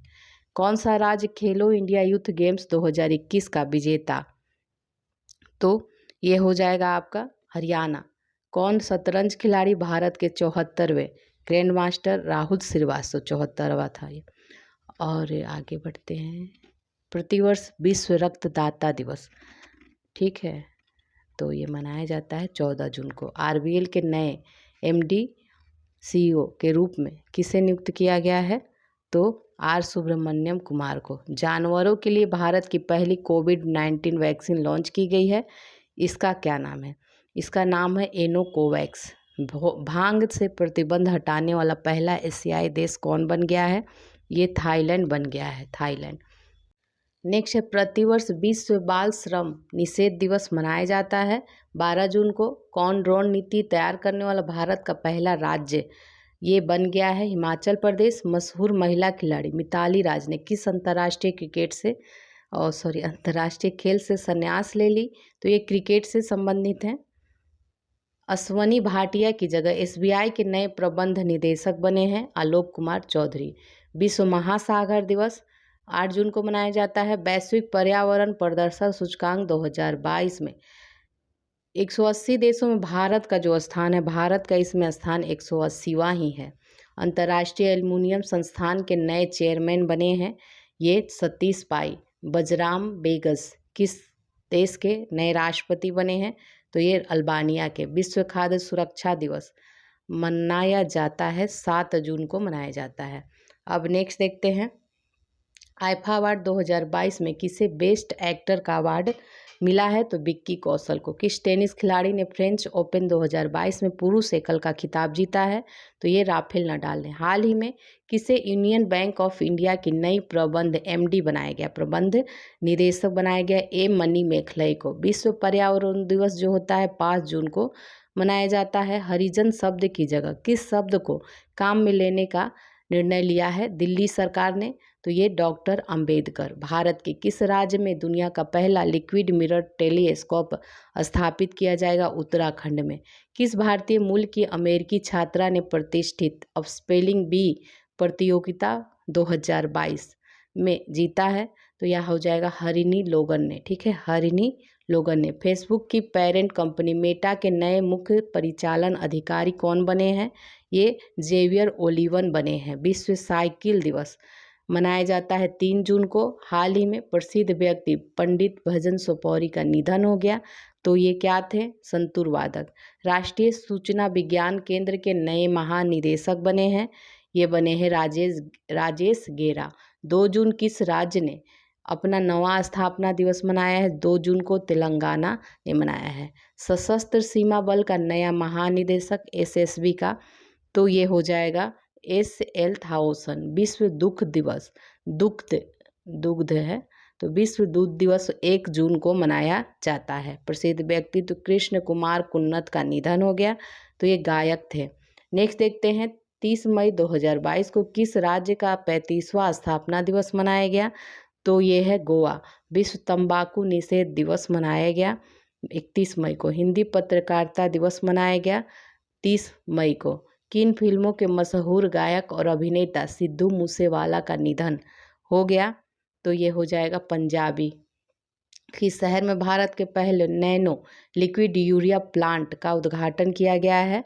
कौन सा राज्य खेलो इंडिया यूथ गेम्स 2021 का विजेता? तो ये हो जाएगा आपका हरियाणा। कौन शतरंज खिलाड़ी भारत के 74वें ग्रैंड मास्टर? राहुल श्रीवास्तव 74वां था ये। और आगे बढ़ते हैं। प्रतिवर्ष विश्व रक्तदाता दिवस, ठीक है, तो ये मनाया जाता है 14 जून को। RBL के नए MD CEO के रूप में किसे नियुक्त किया गया है? तो R सुब्रमण्यम कुमार को। जानवरों के लिए भारत की पहली COVID-19 वैक्सीन लॉन्च की गई है, इसका क्या नाम है? इसका नाम है एनोकोवैक्स। भांग से प्रतिबंध हटाने वाला पहला एशियाई देश कौन बन गया है? ये थाईलैंड बन गया है, थाईलैंड। नेक्स्ट है, प्रतिवर्ष विश्व बाल श्रम निषेध दिवस मनाया जाता है 12 जून को। कौन ड्रोन नीति तैयार करने वाला भारत का पहला राज्य? ये बन गया है हिमाचल प्रदेश। मशहूर महिला खिलाड़ी मिताली राज ने किस अंतर्राष्ट्रीय खेल से संन्यास ले ली? तो ये क्रिकेट से संबंधित है। अश्वनी भाटिया की जगह SBI के नए प्रबंध निदेशक बने हैं आलोक कुमार चौधरी। विश्व महासागर दिवस 8 जून को मनाया जाता है। वैश्विक पर्यावरण प्रदर्शन सूचकांक 2022 में 180 देशों में भारत का जो स्थान है, भारत का इसमें स्थान 180वां ही है। अंतर्राष्ट्रीय एल्युमिनियम संस्थान के नए चेयरमैन बने हैं ये सतीश पाई। बजराम बेगस किस देश के नए राष्ट्रपति बने हैं? तो ये अल्बानिया के। विश्व खाद्य सुरक्षा दिवस मनाया जाता है 7 जून को मनाया जाता है। अब नेक्स्ट देखते हैं, आईफा अवार्ड 2022 में किसे बेस्ट एक्टर का अवार्ड मिला है? तो विक्की कौशल को। किस टेनिस खिलाड़ी ने फ्रेंच ओपन 2022 में पुरुष एकल का खिताब जीता है? तो ये राफेल नडाल ने। हाल ही में किसे यूनियन बैंक ऑफ इंडिया की नई प्रबंध MD बनाया गया, प्रबंध निदेशक बनाया गया? A मनी मेखलई को। विश्व पर्यावरण दिवस जो होता है 5 जून को मनाया जाता है। हरिजन शब्द की जगह किस शब्द को काम में लेने का निर्णय लिया है दिल्ली सरकार ने? तो ये डॉक्टर अंबेडकर। भारत के किस राज्य में दुनिया का पहला लिक्विड मिरर टेलीस्कोप स्थापित किया जाएगा? उत्तराखंड में। किस भारतीय मूल की अमेरिकी छात्रा ने प्रतिष्ठित स्पेलिंग बी प्रतियोगिता 2022 में जीता है? तो यह हो जाएगा हरिणी लोगन ने। ठीक है, हरिणी लोगन ने। फेसबुक की पेरेंट कंपनी मेटा के नए मुख्य परिचालन अधिकारी कौन बने हैं? ये जेवियर ओलिवन बने हैं। विश्व साइकिल दिवस मनाया जाता है 3 जून को। हाल ही में प्रसिद्ध व्यक्ति पंडित भजन सोपौरी का निधन हो गया। तो ये क्या थे? संतूर वादक। राष्ट्रीय सूचना विज्ञान केंद्र के नए महानिदेशक बने हैं। ये बने हैं राजेश गेरा। 2 जून किस राज्य ने अपना नवा स्थापना दिवस मनाया है? 2 जून को तेलंगाना ने मनाया है। सशस्त्र सीमा बल का नया महानिदेशक एसएसबी का, तो ये हो जाएगा SL थाउसन। विश्व दुग्ध दिवस, दुग्ध है तो विश्व दूध दिवस 1 जून को मनाया जाता है। प्रसिद्ध व्यक्ति तो कृष्ण कुमार कुन्नत का निधन हो गया, तो ये गायक थे। नेक्स्ट देखते हैं 30 मई 2022 को किस राज्य का 35वां स्थापना दिवस मनाया गया? तो ये है गोवा। विश्व तंबाकू निषेध दिवस मनाया गया 31 मई को। हिंदी पत्रकारिता दिवस मनाया गया 30 मई को। किन फिल्मों के मशहूर गायक और अभिनेता सिद्धू मूसेवाला का निधन हो गया? तो ये हो जाएगा पंजाबी। किस शहर में भारत के पहले नैनो लिक्विड यूरिया प्लांट का उद्घाटन किया गया है?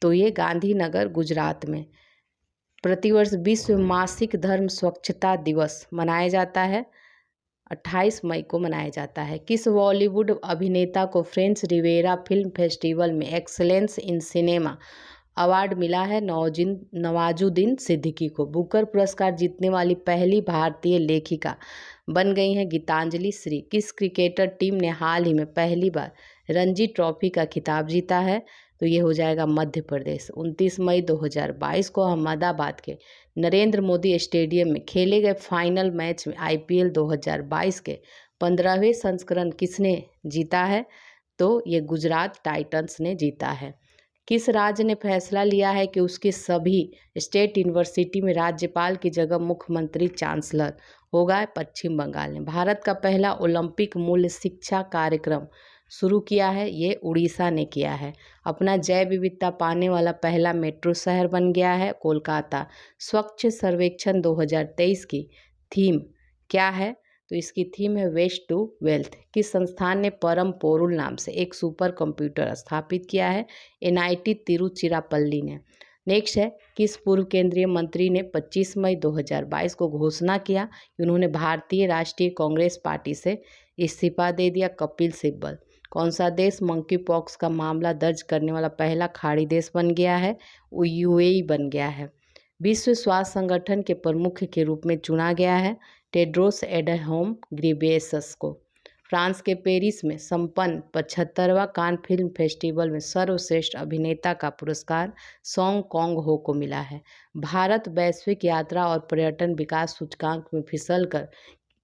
तो ये गांधीनगर गुजरात में। प्रतिवर्ष विश्व मासिक धर्म स्वच्छता दिवस मनाया जाता है 28 मई को मनाया जाता है। किस बॉलीवुड अभिनेता को फ्रेंच रिवेरा फिल्म फेस्टिवल में एक्सेलेंस इन सिनेमा अवार्ड मिला है? नवाजुद्दीन सिद्दीकी को। बुकर पुरस्कार जीतने वाली पहली भारतीय लेखिका बन गई हैं गीतांजलि श्री। किस क्रिकेटर टीम ने हाल ही में पहली बार रणजी ट्रॉफी का खिताब जीता है? तो ये हो जाएगा मध्य प्रदेश। 29 मई 2022 को अहमदाबाद के नरेंद्र मोदी स्टेडियम में खेले गए फाइनल मैच में IPL 2022 के 15वें संस्करण किसने जीता है? तो ये गुजरात टाइटंस ने जीता है। किस राज्य ने फैसला लिया है कि उसकी सभी स्टेट यूनिवर्सिटी में राज्यपाल की जगह मुख्यमंत्री चांसलर होगा? पश्चिम बंगाल ने। भारत का पहला ओलंपिक मूल्य शिक्षा कार्यक्रम शुरू किया है? ये उड़ीसा ने किया है। अपना जैव विविधता पाने वाला पहला मेट्रो शहर बन गया है कोलकाता। स्वच्छ सर्वेक्षण 2023 की थीम क्या है? तो इसकी थीम है वेस्ट टू वेल्थ। किस संस्थान ने परम पोरुल नाम से एक सुपर कंप्यूटर स्थापित किया है? NIT तिरुचिरापल्ली ने। नेक्स्ट है किस पूर्व केंद्रीय मंत्री ने 25 मई 2022 को घोषणा किया कि उन्होंने भारतीय राष्ट्रीय कांग्रेस पार्टी से इस्तीफा दे दिया? कपिल सिब्बल। कौन सा देश मंकी पॉक्स का मामला दर्ज करने वाला पहला खाड़ी देश बन गया है? UAE बन गया है। विश्व स्वास्थ्य संगठन के प्रमुख के रूप में चुना गया है टेड्रोस एडहेनोम घेब्रेयेसस को। फ्रांस के पेरिस में संपन्न 75वां कान फिल्म फेस्टिवल में सर्वश्रेष्ठ अभिनेता का पुरस्कार सॉन्ग कॉन्ग हो को मिला है। भारत वैश्विक यात्रा और पर्यटन विकास सूचकांक में फिसलकर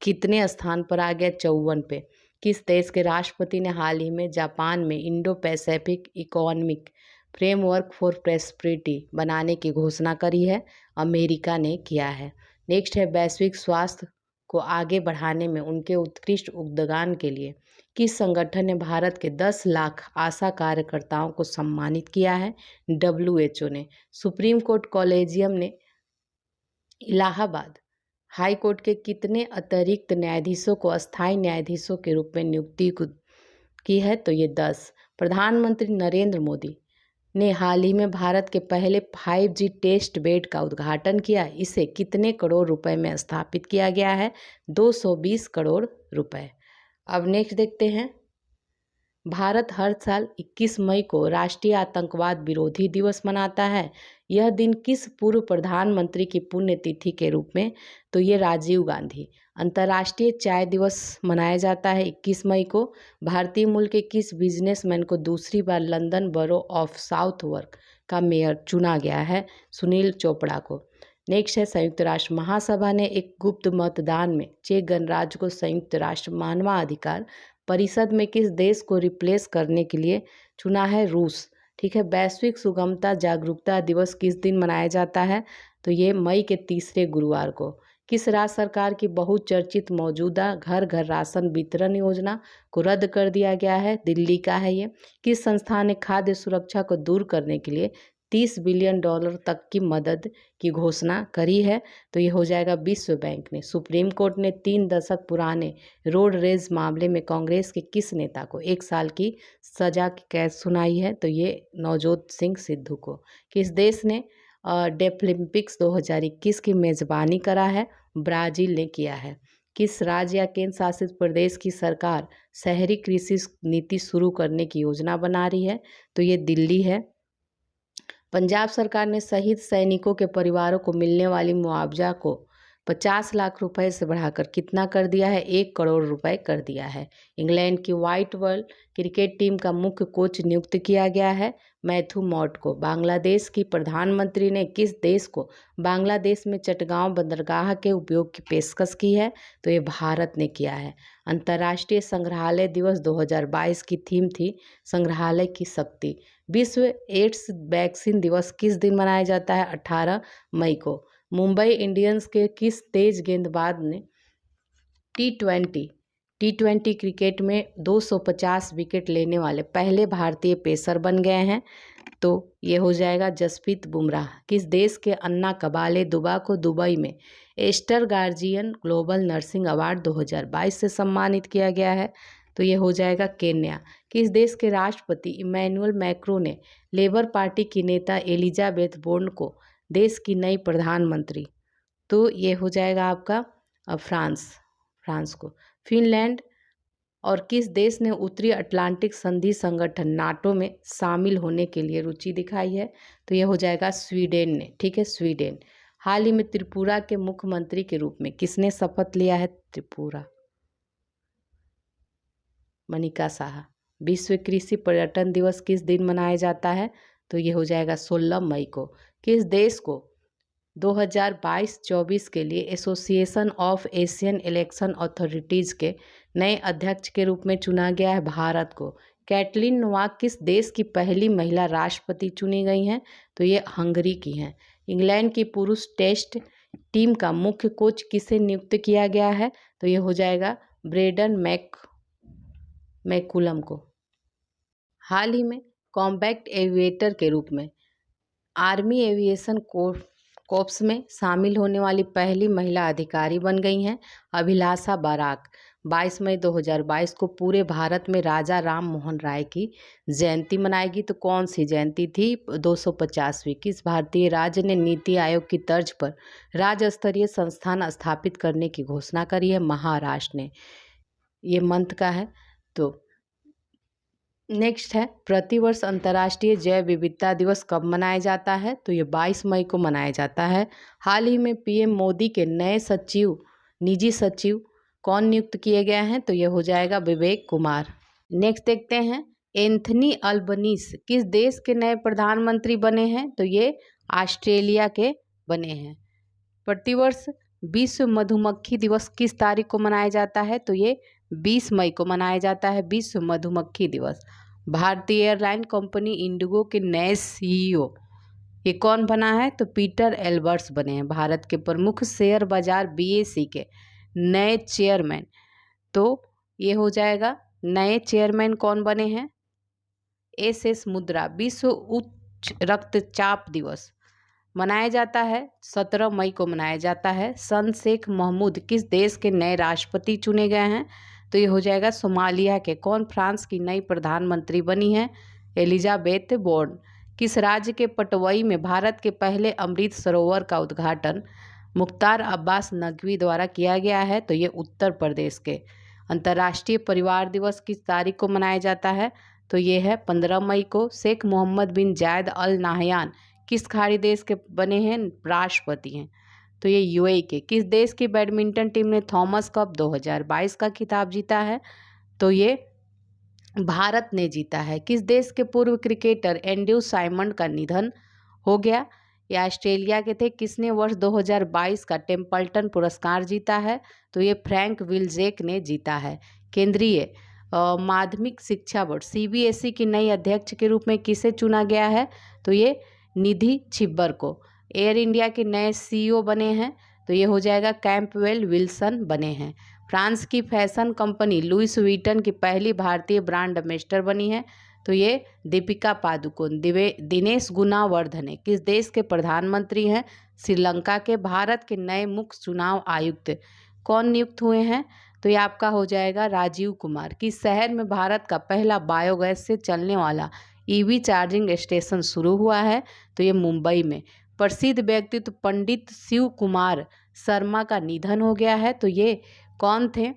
कितने स्थान पर आ गया? 54 पे। किस देश के राष्ट्रपति ने हाल ही में जापान में Indo Pacific economic framework for prosperity बनाने की घोषणा करी है? अमेरिका ने किया है। नेक्स्ट है वैश्विक स्वास्थ्य को आगे बढ़ाने में उनके उत्कृष्ट योगदान के लिए किस संगठन ने भारत के 10 लाख आशा कार्यकर्ताओं को सम्मानित किया है? WHO ने। सुप्रीम कोर्ट कॉलेजियम ने इलाहाबाद हाई कोर्ट के कितने अतिरिक्त न्यायाधीशों को अस्थायी न्यायाधीशों के रूप में नियुक्ति की है? तो ये 10। प्रधानमंत्री नरेंद्र मोदी ने हाल ही में भारत के पहले 5G टेस्ट बेड का उद्घाटन किया। इसे कितने करोड़ रुपए में स्थापित किया गया है? 220 करोड़ रुपए। अब नेक्स्ट देखते हैं भारत हर साल 21 मई को राष्ट्रीय आतंकवाद विरोधी दिवस मनाता है। यह दिन किस पूर्व प्रधानमंत्री की पुण्यतिथि के रूप में? तो ये राजीव गांधी। अंतर्राष्ट्रीय चाय दिवस मनाया जाता है 21 मई को। भारतीय मूल के किस बिजनेसमैन को दूसरी बार लंदन बरो ऑफ साउथवर्क का मेयर चुना गया है? सुनील चोपड़ा को। नेक्स्ट है संयुक्त राष्ट्र महासभा ने एक गुप्त मतदान में चेक गणराज्य को संयुक्त राष्ट्र मानवाधिकार परिषद में किस देश को रिप्लेस करने के लिए चुना है? रूस। ठीक है। वैश्विक सुगमता जागरूकता दिवस किस दिन मनाया जाता है? तो ये मई के तीसरे गुरुवार को। किस राज्य सरकार की बहुचर्चित मौजूदा घर घर राशन वितरण योजना को रद्द कर दिया गया है? दिल्ली का है ये। किस संस्था ने खाद्य सुरक्षा को दूर करने के लिए $30 बिलियन तक की मदद की घोषणा करी है। तो ये हो जाएगा विश्व बैंक ने। सुप्रीम कोर्ट ने 3 दशक पुराने रोड रेज मामले में कांग्रेस के किस नेता को 1 साल की सजा की कैद सुनाई है? तो ये नवजोत सिंह सिद्धू को। किस देश ने डेफलिम्पिक्स 2021 की मेजबानी करा है? ब्राजील ने किया है। किस राज्य या केंद्र शासित प्रदेश की सरकार शहरी कृषि नीति शुरू करने की योजना बना रही है? तो ये दिल्ली है। पंजाब सरकार ने शहीद सैनिकों के परिवारों को मिलने वाली मुआवजा को 50 लाख रुपए से बढ़ाकर कितना कर दिया है? 1 करोड़ रुपए कर दिया है। इंग्लैंड की व्हाइट बॉल क्रिकेट टीम का मुख्य कोच नियुक्त किया गया है मैथ्यू मॉड को। बांग्लादेश की प्रधानमंत्री ने किस देश को बांग्लादेश में चटगांव बंदरगाह के उपयोग की पेशकश की है? तो ये भारत ने किया है। अंतर्राष्ट्रीय संग्रहालय दिवस 2022 की थीम थी संग्रहालय की शक्ति। विश्व एड्स वैक्सीन दिवस किस दिन मनाया जाता है? 18 मई को। मुंबई इंडियंस के किस तेज गेंदबाज ने टी20 क्रिकेट में 250 विकेट लेने वाले पहले भारतीय पेसर बन गए हैं? तो ये हो जाएगा जसप्रीत बुमराह। किस देश के अन्ना कबाले दुबा को दुबई में Aster Guardian Global Nursing Award 2022 से सम्मानित किया गया है? तो ये हो जाएगा केन्या। किस देश के राष्ट्रपति इमैनुअल मैक्रो ने लेबर पार्टी की नेता एलिजाबेथ बोर्न को देश की नई प्रधानमंत्री? तो ये हो जाएगा आपका फ्रांस को। फिनलैंड और किस देश ने उत्तरी अटलांटिक संधि संगठन नाटो में शामिल होने के लिए रुचि दिखाई है? तो ये हो जाएगा स्वीडन ने। ठीक है, स्वीडन। हाल ही में त्रिपुरा के मुख्यमंत्री के रूप में किसने शपथ लिया है? त्रिपुरा मनिका साहा। विश्व कृषि पर्यटन दिवस किस दिन मनाया जाता है? तो ये हो जाएगा 16 मई को। किस देश को 2022-24 के लिए association of Asian election authorities के नए अध्यक्ष के रूप में चुना गया है? भारत को। कैटलिन नोवाक किस देश की पहली महिला राष्ट्रपति चुनी गई हैं? तो ये हंगरी की हैं। इंग्लैंड की पुरुष टेस्ट टीम का मुख्य कोच किसे नियुक्त किया गया है? तो ये हो जाएगा ब्रेडन मैकुलम को। हाल ही में कॉम्बैट एविएटर के रूप में आर्मी एविएशन कोर्प्स में शामिल होने वाली पहली महिला अधिकारी बन गई हैं अभिलाषा बराक। 22 मई 2022 को पूरे भारत में राजा राम मोहन राय की जयंती मनाएगी। तो कौन सी जयंती थी? 250वीं। किस भारतीय राज्य ने नीति आयोग की तर्ज पर राज्य स्तरीय संस्थान स्थापित करने की घोषणा करी है? महाराष्ट्र ने। ये मंथ का है। तो नेक्स्ट है प्रतिवर्ष अंतर्राष्ट्रीय जैव विविधता दिवस कब मनाया जाता है? तो ये 22 मई को मनाया जाता है। हाल ही में पीएम मोदी के नए निजी सचिव कौन नियुक्त किए गए हैं? तो ये हो जाएगा विवेक कुमार। नेक्स्ट देखते हैं एंथनी अल्बनीस किस देश के नए प्रधानमंत्री बने हैं? तो ये ऑस्ट्रेलिया के बने हैं। प्रतिवर्ष विश्व मधुमक्खी दिवस किस तारीख को मनाया जाता है? तो ये 20 मई को मनाया जाता है विश्व मधुमक्खी दिवस। भारतीय एयरलाइन कंपनी इंडिगो के नए सीईओ ये कौन बना है? तो पीटर एल्बर्ट्स बने हैं। भारत के प्रमुख शेयर बाजार बीएसई के नए चेयरमैन, तो ये हो जाएगा नए चेयरमैन कौन बने हैं? एसएस मुद्रा। विश्व उच्च रक्तचाप दिवस मनाया जाता है 17 मई को मनाया जाता है। सन शेख महमूद किस देश के नए राष्ट्रपति चुने गए हैं? तो ये हो जाएगा सोमालिया के। कौन फ्रांस की नई प्रधानमंत्री बनी है? Elisabeth Borne. किस राज्य के पटवई में भारत के पहले अमृत सरोवर का उद्घाटन मुख्तार अब्बास नकवी द्वारा किया गया है? तो ये उत्तर प्रदेश के। अंतर्राष्ट्रीय परिवार दिवस किस तारीख को मनाया जाता है? तो ये है 15 मई को। शेख मोहम्मद बिन जायद अल नाहयान किस खाड़ी देश के बने हैं? राष्ट्रपति हैं। तो ये यूएई के। किस देश की बैडमिंटन टीम ने थॉमस कप 2022 का खिताब जीता है? तो ये भारत ने जीता है। किस देश के पूर्व क्रिकेटर एंड्रू साइमंड का निधन हो गया? ये ऑस्ट्रेलिया के थे। किसने वर्ष 2022 का टेम्पल्टन पुरस्कार जीता है? तो ये फ्रैंक विल्जेक ने जीता है। केंद्रीय माध्यमिक शिक्षा बोर्ड सीबीएसई की नई अध्यक्ष के रूप में किसे चुना गया है? तो ये निधि छिब्बर को। एयर इंडिया के नए सीईओ बने हैं? तो ये हो जाएगा कैंपवेल विल्सन बने हैं। फ्रांस की फैशन कंपनी लुइस विटन की पहली भारतीय ब्रांड एम्बेसडर बनी है? तो ये दीपिका पादुकोण। दिनेश गुणावर्धने किस देश के प्रधानमंत्री हैं? श्रीलंका के। भारत के नए मुख्य चुनाव आयुक्त कौन नियुक्त हुए हैं? तो ये आपका हो जाएगा राजीव कुमार। किस शहर में भारत का पहला बायोगैस से चलने वाला ईवी चार्जिंग स्टेशन शुरू हुआ है? तो ये मुंबई में। प्रसिद्ध व्यक्तित्व पंडित शिव कुमार शर्मा का निधन हो गया है। तो ये कौन थे?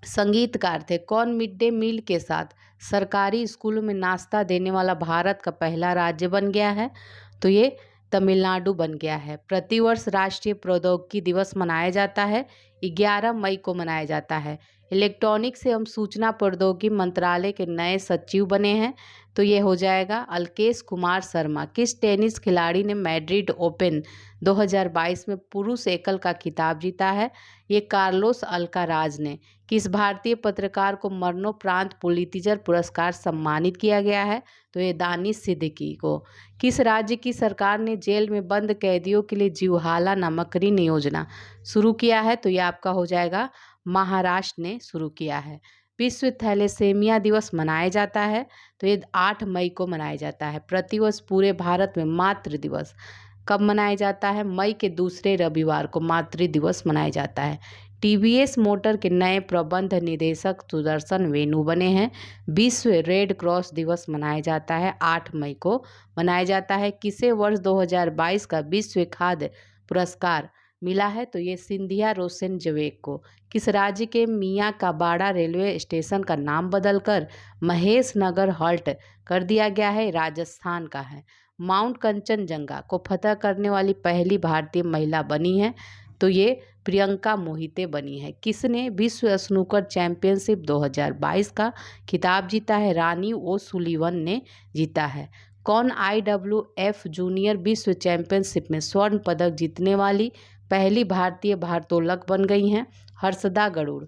संगीतकार थे। कौन मिड डे मील के साथ सरकारी स्कूलों में नाश्ता देने वाला भारत का पहला राज्य बन गया है? तो ये तमिलनाडु बन गया है। प्रतिवर्ष राष्ट्रीय प्रौद्योगिकी दिवस मनाया जाता है, 11 मई को मनाया जाता है। इलेक्ट्रॉनिक्स एवं सूचना प्रौद्योगिकी मंत्रालय के नए सचिव बने हैं। तो ये हो जाएगा अल्केश कुमार शर्मा। किस टेनिस खिलाड़ी ने मैड्रिड ओपन 2022 में पुरुष एकल का खिताब जीता है? ये कार्लोस अल्काराज ने। किस भारतीय पत्रकार को मरणोपरांत पुलित्जर पुरस्कार सम्मानित किया गया है? तो ये दानिश सिद्दीकी को। किस राज्य की सरकार ने जेल में बंद कैदियों के लिए जीवहाला नामक ऋण योजना शुरू किया है? तो ये आपका हो जाएगा महाराष्ट्र ने शुरू किया है। विश्व थैलेसेमिया दिवस मनाया जाता है। तो ये 8 मई को मनाया जाता है। प्रतिवर्ष पूरे भारत में मातृ दिवस कब मनाया जाता है? मई के दूसरे रविवार को मातृ दिवस मनाया जाता है। टीवीएस मोटर के नए प्रबंध निदेशक सुदर्शन वेणु बने हैं। विश्व रेड क्रॉस दिवस मनाया जाता है, 8 मई को मनाया जाता है। किसे वर्ष 2022 का विश्व खाद्य पुरस्कार मिला है? तो ये सिंधिया रोशन जवेक को। किस राज्य के मियाँ काबाड़ा रेलवे स्टेशन का नाम बदलकर महेश नगर हॉल्ट कर दिया गया है? राजस्थान का है। माउंट कंचनजंगा को फतह करने वाली पहली भारतीय महिला बनी है? तो ये प्रियंका मोहिते बनी है। किसने विश्व स्नूकर चैंपियनशिप 2022 का खिताब जीता है? रानी ओसुलिवन ने जीता है। कौन IWF जूनियर विश्व चैंपियनशिप में स्वर्ण पदक जीतने वाली पहली भारतीय भारोत्तोलक बन गई हैं? हर्षदा गरुड़।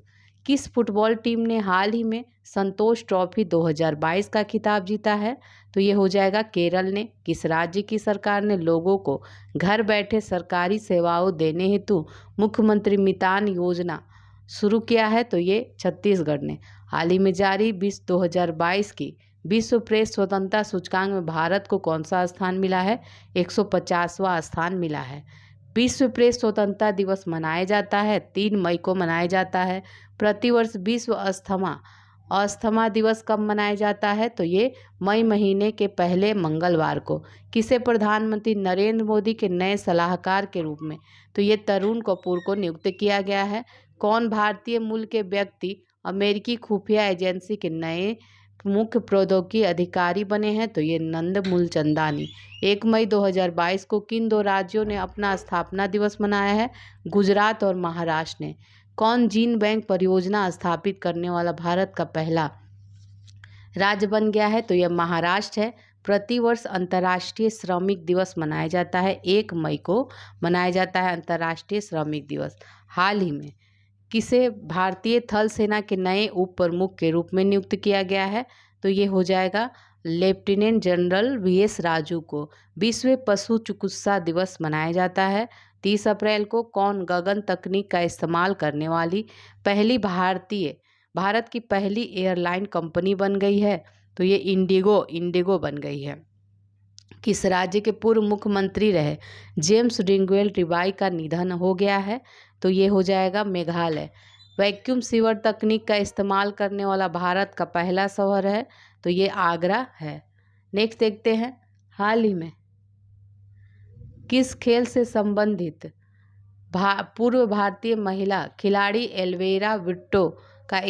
किस फुटबॉल टीम ने हाल ही में संतोष ट्रॉफी 2022 का खिताब जीता है? तो ये हो जाएगा केरल ने। किस राज्य की सरकार ने लोगों को घर बैठे सरकारी सेवाओं देने हेतु मुख्यमंत्री मितान योजना शुरू किया है? तो ये छत्तीसगढ़ ने। हाल ही में जारी 2022 की विश्व प्रेस स्वतंत्रता सूचकांक में भारत को कौन सा स्थान मिला है? 150वां स्थान मिला है। विश्व प्रेस स्वतंत्रता दिवस मनाया जाता है, 3 मई को मनाया जाता है। प्रतिवर्ष विश्व अस्थमा दिवस कब मनाया जाता है? तो ये मई महीने के पहले मंगलवार को। किसे प्रधानमंत्री नरेंद्र मोदी के नए सलाहकार के रूप में? तो ये तरुण कपूर को नियुक्त किया गया है। कौन भारतीय मूल के व्यक्ति अमेरिकी खुफिया एजेंसी के नए मुख्य प्रौद्योगिकी अधिकारी बने हैं? तो ये नंद मूलचंदानी। 1 मई 2022 को किन 2 राज्यों ने अपना स्थापना दिवस मनाया है? गुजरात और महाराष्ट्र ने। कौन जीन बैंक परियोजना स्थापित करने वाला भारत का पहला राज्य बन गया है? तो यह महाराष्ट्र है। प्रतिवर्ष अंतर्राष्ट्रीय श्रमिक दिवस मनाया जाता है, 1 मई को मनाया जाता है अंतर्राष्ट्रीय श्रमिक दिवस। हाल ही में किसे भारतीय थल सेना के नए उप प्रमुख के रूप में नियुक्त किया गया है? तो ये हो जाएगा लेफ्टिनेंट जनरल VS राजू को। विश्व पशु चिकित्सा दिवस मनाया जाता है 30 अप्रैल को। कौन गगन तकनीक का इस्तेमाल करने वाली पहली भारत की पहली एयरलाइन कंपनी बन गई है? तो ये इंडिगो बन गई है। किस राज्य के पूर्व मुख्यमंत्री रहे जेम्स रिंगवेल रिबाई का निधन हो गया है? तो ये हो जाएगा मेघालय। वैक्यूम सीवर तकनीक का इस्तेमाल करने वाला भारत का पहला शहर है? तो ये आगरा है। नेक्स्ट देखते हैं, हाल ही में किस खेल से संबंधित पूर्व भारतीय महिला खिलाड़ी एल्वेरा विट्टो का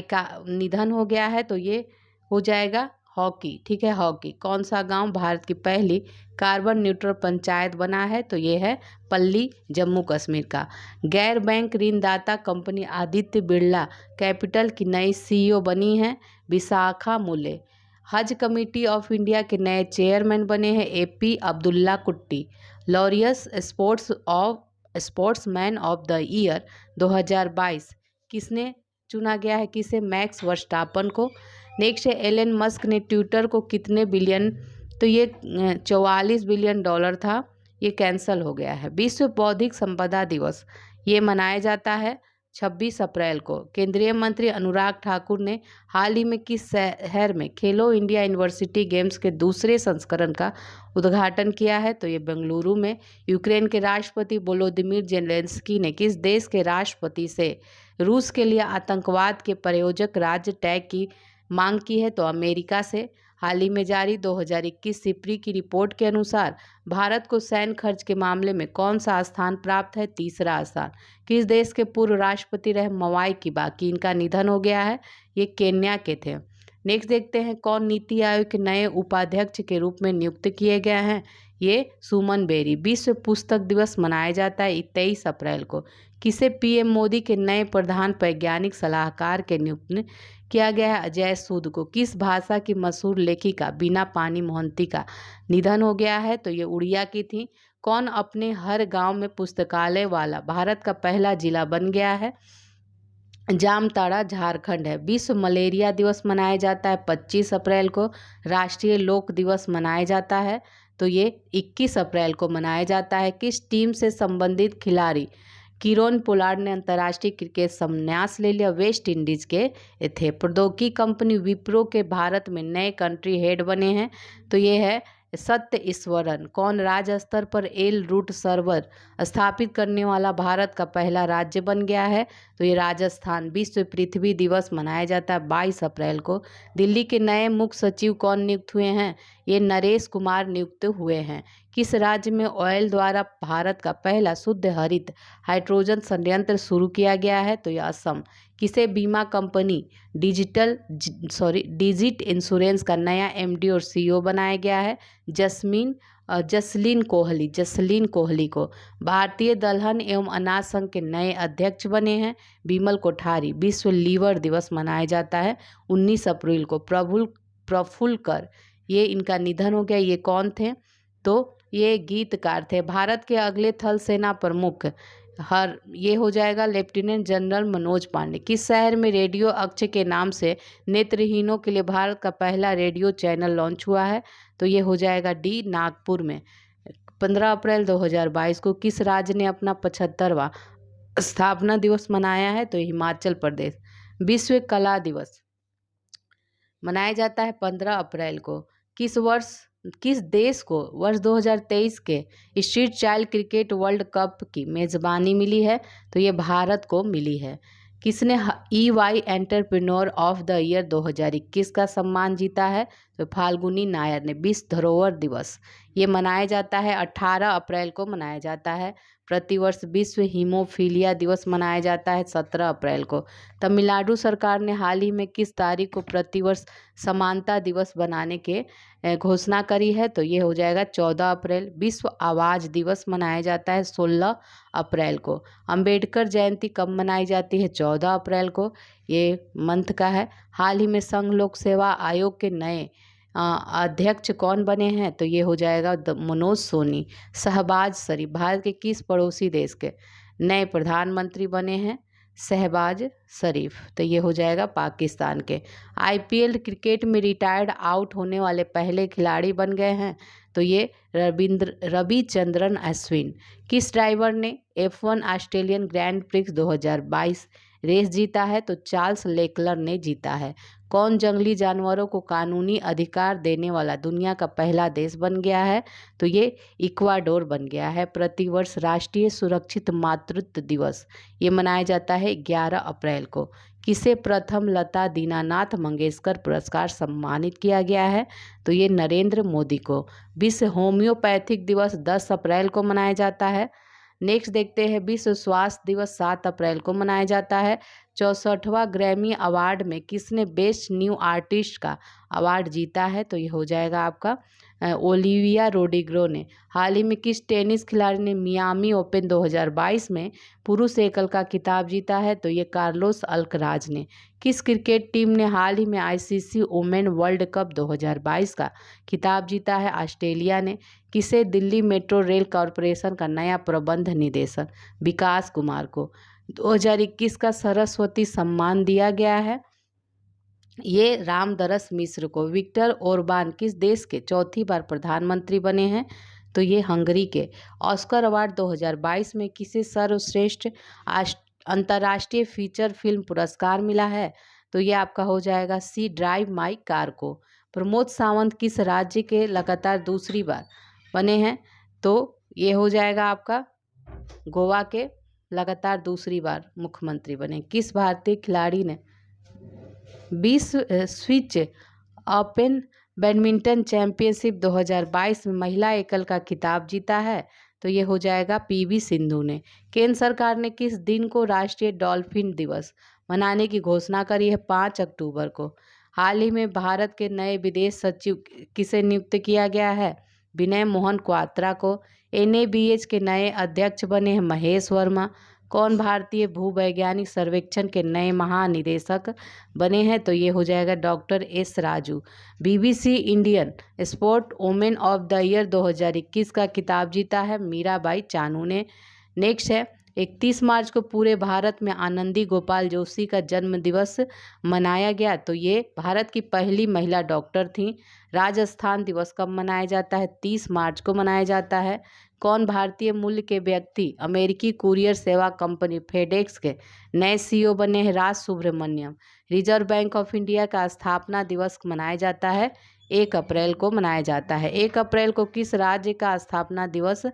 निधन हो गया है? तो ये हो जाएगा हॉकी। ठीक है, हॉकी। कौन सा गांव भारत की पहली कार्बन न्यूट्रल पंचायत बना है? तो ये है पल्ली, जम्मू कश्मीर का। गैर बैंक ऋणदाता कंपनी आदित्य बिरला कैपिटल की नई CEO बनी है विशाखा मुले। हज कमेटी ऑफ इंडिया के नए चेयरमैन बने हैं AP अब्दुल्ला कुट्टी। Laureus sportsman of the year 2022 किसने चुना गया है? किसे? मैक्स वर्स्टापन को। नेक्स्ट है, एलन मस्क ने ट्विटर को कितने बिलियन, तो ये $44 बिलियन था, ये कैंसिल हो गया है। विश्व बौद्धिक संपदा दिवस ये मनाया जाता है 26 अप्रैल को। केंद्रीय मंत्री अनुराग ठाकुर ने हाल ही में किस शहर में खेलो इंडिया यूनिवर्सिटी गेम्स के दूसरे संस्करण का उद्घाटन किया है? तो ये बेंगलुरु में। यूक्रेन के राष्ट्रपति वोलोदिमीर जेलेंस्की ने किस देश के राष्ट्रपति से रूस के लिए आतंकवाद के प्रायोजक राज्य टैग की मांग की है? तो अमेरिका से। हाल ही में जारी 2021 सिप्री की रिपोर्ट के अनुसार भारत को सैन्य खर्च के मामले में कौन सा स्थान प्राप्त है? तीसरा स्थान। किस देश के पूर्व राष्ट्रपति रहे मवाई किबाकी, इनका निधन हो गया है? ये केन्या के थे। नेक्स्ट देखते हैं, कौन नीति आयोग के नए उपाध्यक्ष के रूप में नियुक्त किए गए हैं? ये सुमन बेरी। विश्व पुस्तक दिवस मनाया जाता है 23 अप्रैल को। किसे पीएम मोदी के नए प्रधान वैज्ञानिक सलाहकार के नियुक्त किया गया है? अजय सूद को। किस भाषा की मशहूर लेखिका बीना पानी मोहंती का निधन हो गया है? तो ये उड़िया की थी। कौन अपने हर गांव में पुस्तकालय वाला भारत का पहला जिला बन गया है? जामताड़ा झारखंड है। विश्व मलेरिया दिवस मनाया जाता है 25 अप्रैल को। राष्ट्रीय लोक दिवस मनाया जाता है तो ये 21 अप्रैल को मनाया जाता है। किस टीम से संबंधित खिलाड़ी किरोन पोलार्ड ने अंतर्राष्ट्रीय क्रिकेट संन्यास ले लिया? वेस्ट इंडीज के थे। प्रौद्योगिकी कंपनी विप्रो के भारत में नए कंट्री हेड बने हैं तो ये है सत्य ईश्वरन। कौन राज्य स्तर पर एल रूट सर्वर स्थापित करने वाला भारत का पहला राज्य बन गया है? तो ये राजस्थान। विश्व पृथ्वी दिवस मनाया जाता है 22 अप्रैल को। दिल्ली के नए मुख्य सचिव कौन नियुक्त हुए हैं? ये नरेश कुमार नियुक्त हुए हैं। किस राज्य में ऑयल द्वारा भारत का पहला शुद्ध हरित हाइड्रोजन संयंत्र शुरू किया गया है? तो यह असम। किसे बीमा कंपनी डिजिट इंश्योरेंस का नया एमडी और सीईओ बनाया गया है? जसलीन कोहली को। भारतीय दलहन एवं अनाज संघ के नए अध्यक्ष बने हैं बिमल कोठारी। विश्व लीवर दिवस मनाया जाता है 19 अप्रैल को। प्रफुल्ल कर, ये इनका निधन हो गया। ये कौन थे? तो ये गीतकार थे। भारत के अगले थल सेना प्रमुख ये हो जाएगा लेफ्टिनेंट जनरल मनोज पांडे। किस शहर में रेडियो अक्ष के नाम से नेत्रहीनों के लिए भारत का पहला रेडियो चैनल लॉन्च हुआ है? तो ये हो जाएगा डी, नागपुर में। 15 अप्रैल 2022 को किस राज्य ने अपना 75वां स्थापना दिवस मनाया है? तो हिमाचल प्रदेश। विश्व कला दिवस मनाया जाता है 15 अप्रैल को। किस देश को वर्ष 2023 के street child cricket world cup की मेज़बानी मिली है? तो ये भारत को मिली है। किसने EY entrepreneur of the year 2021 का सम्मान जीता है? तो फाल्गुनी नायर ने। विश्व धरोहर दिवस ये मनाया जाता है 18 अप्रैल को मनाया जाता है प्रतिवर्ष। विश्व हीमोफीलिया दिवस मनाया जाता है 17 अप्रैल को। तमिलनाडु सरकार ने हाल ही में किस तारीख को प्रतिवर्ष समानता दिवस बनाने के घोषणा करी है? तो ये हो जाएगा 14 अप्रैल। विश्व आवाज़ दिवस मनाया जाता है 16 अप्रैल को। अंबेडकर जयंती कब मनाई जाती है? 14 अप्रैल को। ये मंथ का है। हाल ही में संघ लोक सेवा आयोग के नए अध्यक्ष कौन बने हैं? तो ये हो जाएगा मनोज सोनी। शहबाज शरीफ भारत के किस पड़ोसी देश के नए प्रधानमंत्री बने हैं? शहबाज शरीफ। तो ये हो जाएगा पाकिस्तान के। IPL क्रिकेट में रिटायर्ड आउट होने वाले पहले खिलाड़ी बन गए हैं तो ये रविचंद्रन अश्विन। किस ड्राइवर ने F1 Australian grand prix 2022 race जीता है? तो चार्ल्स लेक्लर ने जीता है। कौन जंगली जानवरों को कानूनी अधिकार देने वाला दुनिया का पहला देश बन गया है? तो ये इक्वाडोर बन गया है। प्रतिवर्ष राष्ट्रीय सुरक्षित मातृत्व दिवस ये मनाया जाता है 11 अप्रैल को। किसे प्रथम लता दीनानाथ मंगेशकर पुरस्कार सम्मानित किया गया है? तो ये नरेंद्र मोदी को। विश्व होम्योपैथिक दिवस 10 अप्रैल को मनाया जाता है। नेक्स्ट देखते हैं, विश्व स्वास्थ्य दिवस 7 अप्रैल को मनाया जाता है। 64वां ग्रैमी अवार्ड में किसने बेस्ट न्यू आर्टिस्ट का अवार्ड जीता है? तो ये हो जाएगा आपका ओलिविया रोड्रिगो ने। हाल ही में किस टेनिस खिलाड़ी ने मियामी ओपन 2022 में पुरुष एकल का खिताब जीता है? तो ये कार्लोस अल्कराज ने। किस क्रिकेट टीम ने हाल ही में ICC वुमेन वर्ल्ड कप 2022 का खिताब जीता है? ऑस्ट्रेलिया ने। किसे दिल्ली मेट्रो रेल कॉरपोरेशन का नया प्रबंध निदेशक विकास कुमार को 2021 का सरस्वती सम्मान दिया गया है? ये रामदरस मिश्र को। विक्टर ओरबान किस देश के चौथी बार प्रधानमंत्री बने हैं? तो ये हंगरी के। ऑस्कर अवार्ड 2022 में किसे सर्वश्रेष्ठ अंतर्राष्ट्रीय फीचर फिल्म पुरस्कार मिला है? तो ये आपका हो जाएगा सी ड्राइव माई कार को। प्रमोद सावंत किस राज्य के लगातार दूसरी बार बने हैं? तो ये हो जाएगा आपका गोवा के लगातार दूसरी बार मुख्यमंत्री बने। किस भारतीय खिलाड़ी ने स्विच ओपन बैडमिंटन चैंपियनशिप 2022 में महिला एकल का खिताब जीता है? तो ये हो जाएगा पीवी सिंधु ने। केंद्र सरकार ने किस दिन को राष्ट्रीय डॉल्फिन दिवस मनाने की घोषणा करी है? 5 अक्टूबर को। हाल ही में भारत के नए विदेश सचिव किसे नियुक्त किया गया है? विनय मोहन क्वात्रा को। NABH के नए अध्यक्ष बने हैं महेश वर्मा। कौन भारतीय भूवैज्ञानिक सर्वेक्षण के नए महानिदेशक बने हैं? तो ये हो जाएगा doctor S Raju. BBC Indian sport women of the year 2021 का खिताब जीता है मीराबाई चानू ने। नेक्स्ट है 31 मार्च को पूरे भारत में आनंदी गोपाल जोशी का जन्म दिवस मनाया गया। तो ये भारत की पहली महिला डॉक्टर थी। राजस्थान दिवस कब मनाया जाता है? 30 मार्च को मनाया जाता है। कौन भारतीय मूल के व्यक्ति अमेरिकी कुरियर सेवा कंपनी फेडेक्स के नए CEO बने हैं? Raj Subramaniam. Reserve Bank of India का स्थापना दिवस मनाया जाता है 1 अप्रैल को मनाया जाता है। 1 अप्रैल को किस राज्य का स्थापना दिवस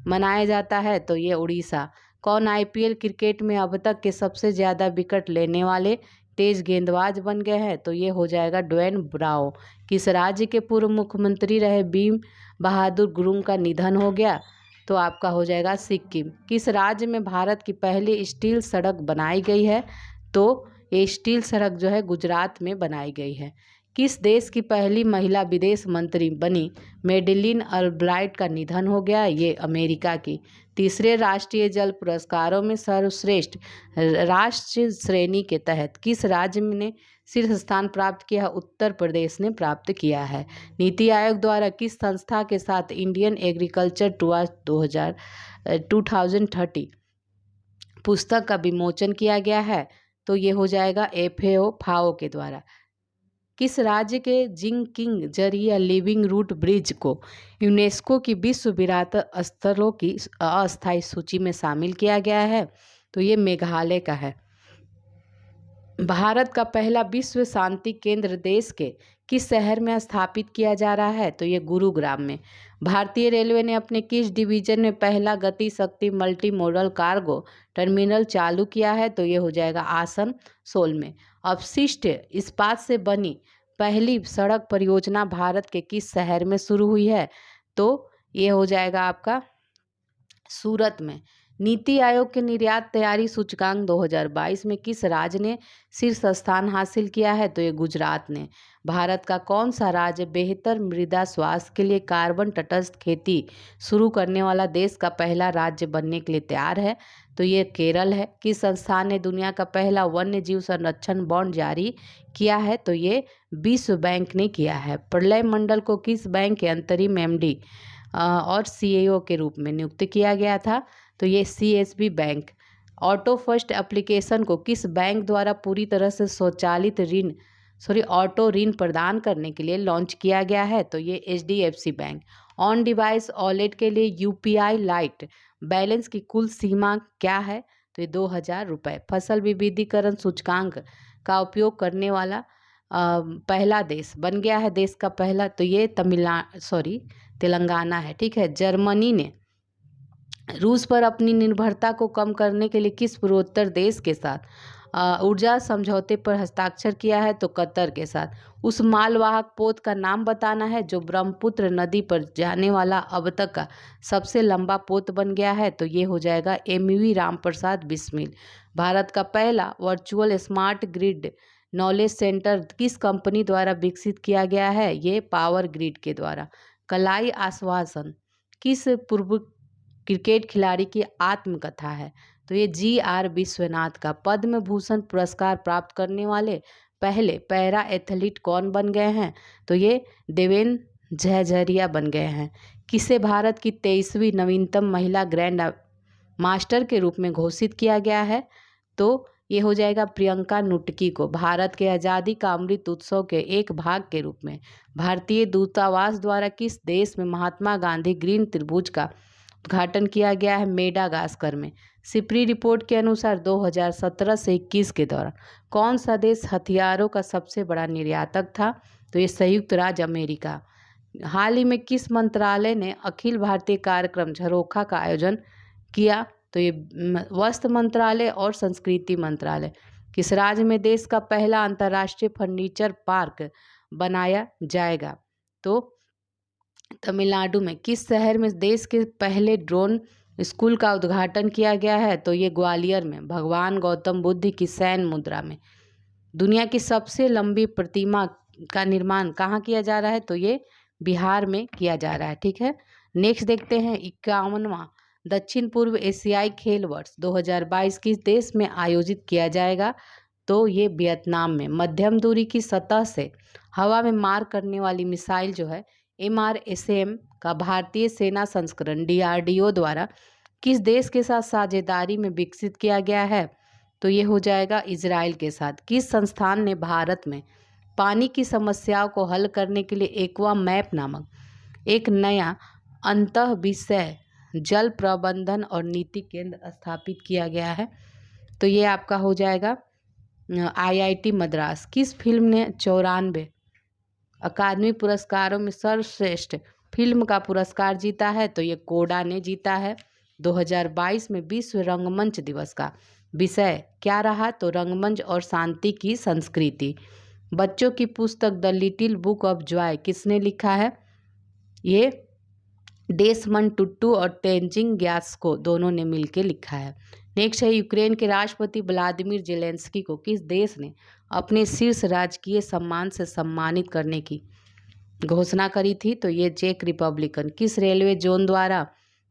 मनाया जाता है? तो ये उड़ीसा। कौन IPL क्रिकेट में अब तक के सबसे ज़्यादा विकेट लेने वाले तेज गेंदबाज बन गए हैं? तो ये हो जाएगा ड्वेन ब्रावो। किस राज्य के पूर्व मुख्यमंत्री रहे भीम बहादुर गुरुंग का निधन हो गया? तो आपका हो जाएगा सिक्किम। किस राज्य में भारत की पहली स्टील सड़क बनाई गई है? तो ये स्टील सड़क जो है गुजरात में बनाई गई है। किस देश की पहली महिला विदेश मंत्री बनी मेडेलिन अल्ब्राइट का निधन हो गया? ये अमेरिका की। तीसरे राष्ट्रीय जल पुरस्कारों में सर्वश्रेष्ठ राष्ट्र श्रेणी के तहत किस राज्य ने शीर्ष स्थान प्राप्त किया? उत्तर प्रदेश ने प्राप्त किया है। नीति आयोग द्वारा किस संस्था के साथ इंडियन एग्रीकल्चर टुवर्ड्स 2030 पुस्तक का विमोचन किया गया है? तो ये हो जाएगा FAO के द्वारा। किस राज्य के जिंगकिंग जरिया लिविंग रूट ब्रिज को यूनेस्को की विश्व विरासत स्थलों की अस्थायी सूची में शामिल किया गया है? तो ये मेघालय का है। भारत का पहला विश्व शांति केंद्र देश के किस शहर में स्थापित किया जा रहा है? तो ये गुरुग्राम में। भारतीय रेलवे ने अपने किस डिवीजन में पहला गति शक्ति मल्टी मॉडल कार्गो टर्मिनल चालू किया है? तो ये हो जाएगा आसनसोल में। अपशिष्ट इस्पात से बनी पहली सड़क परियोजना भारत के किस शहर में शुरू हुई है? तो ये हो जाएगा आपका सूरत में। नीति आयोग के निर्यात तैयारी सूचकांक 2022 में किस राज्य ने शीर्ष स्थान हासिल किया है? तो ये गुजरात ने। भारत का कौन सा राज्य बेहतर मृदा स्वास्थ्य के लिए कार्बन तटस्थ खेती शुरू करने वाला देश का पहला राज्य बनने के लिए तैयार है? तो ये केरल है। किस संस्थान ने दुनिया का पहला वन्य जीव संरक्षण बॉन्ड जारी किया है? तो ये विश्व बैंक ने किया है। प्रलय मंडल को किस बैंक के अंतरिम MD और CEO के रूप में नियुक्त किया गया था? तो ये CSB bank. Auto first application को किस बैंक द्वारा पूरी तरह से स्वचालित ऑटो ऋण प्रदान करने के लिए लॉन्च किया गया है? तो ये HDFC bank. On device wallet के लिए UPI लाइट बैलेंस की कुल सीमा क्या है? तो ये 2000 रुपये। फसल विविधीकरण सूचकांक का उपयोग करने वाला पहला देश बन गया है देश का पहला? तो ये तेलंगाना है। ठीक है। जर्मनी ने रूस पर अपनी निर्भरता को कम करने के लिए किस पूर्वोत्तर देश के साथ ऊर्जा समझौते पर हस्ताक्षर किया है? तो कतर के साथ। उस मालवाहक पोत का नाम बताना है जो ब्रह्मपुत्र नदी पर जाने वाला अब तक का सबसे लंबा पोत बन गया है? तो ये हो जाएगा MV रामप्रसाद बिस्मिल। भारत का पहला virtual smart grid knowledge centre किस कंपनी द्वारा विकसित किया गया है? ये पावर ग्रिड के द्वारा। कलाई आश्वासन किस पूर्व क्रिकेट खिलाड़ी की आत्मकथा है? तो ये GR विश्वनाथ का। पद्म भूषण पुरस्कार प्राप्त करने वाले पहले पैरा एथलीट कौन बन गए हैं? तो ये देवेन झरझरिया बन गए हैं। किसे भारत की 23वीं नवीनतम महिला ग्रैंड मास्टर के रूप में घोषित किया गया है? तो ये हो जाएगा प्रियंका नुटकी को। भारत के आज़ादी का अमृत उत्सव के एक भाग के रूप में भारतीय दूतावास द्वारा किस देश में महात्मा गांधी ग्रीन त्रिभुज का उद्घाटन किया गया है? मेडागास्कर में। सिपरी रिपोर्ट के अनुसार 2017 से 21 के दौरान कौन सा देश हथियारों का सबसे बड़ा निर्यातक था? तो ये संयुक्त राज्य अमेरिका। हाल ही में किस मंत्रालय ने अखिल भारतीय कार्यक्रम झरोखा का आयोजन किया? तो ये वस्त्र मंत्रालय और संस्कृति मंत्रालय। किस राज्य में देश का पहला अंतर्राष्ट्रीय फर्नीचर पार्क बनाया जाएगा? तो तमिलनाडु में। किस शहर में देश के पहले ड्रोन स्कूल का उद्घाटन किया गया है? तो ये ग्वालियर में। भगवान गौतम बुद्ध की सैन मुद्रा में। दुनिया की सबसे लंबी प्रतिमा का निर्माण कहाँ किया जा रहा है? तो ये बिहार में किया जा रहा है। ठीक है, नेक्स्ट देखते हैं 51वां दक्षिण पूर्व एशियाई खेल वर्ष 2022 किस देश में आयोजित किया जाएगा? तो ये वियतनाम में। मध्यम दूरी की सतह से हवा में मार करने वाली मिसाइल जो है MRSAM का भारतीय सेना संस्करण DRDO द्वारा किस देश के साथ साझेदारी में विकसित किया गया है? तो ये हो जाएगा इजराइल के साथ। किस संस्थान ने भारत में पानी की समस्याओं को हल करने के लिए एक्वा मैप नामक एक नया अंतः विषय जल प्रबंधन और नीति केंद्र स्थापित किया गया है? तो ये आपका हो जाएगा IIT मद्रास। किस फिल्म ने 94 अकादमी पुरस्कारों में सर्वश्रेष्ठ फिल्म का पुरस्कार जीता है? तो ये कोडा ने जीता है। 2022 में विश्व रंगमंच दिवस का विषय क्या रहा? तो रंगमंच और शांति की संस्कृति। बच्चों की पुस्तक the little book of Joy किसने लिखा है? ये डेसमंड टुटू और तेंजिंग ग्यास्को दोनों ने मिलकर लिखा है। नेक्स्ट है यूक्रेन के राष्ट्रपति व्लादिमीर जेलेंस्की को किस देश ने अपने शीर्ष राजकीय सम्मान से सम्मानित करने की घोषणा करी थी? तो ये चेक रिपब्लिकन। किस रेलवे जोन द्वारा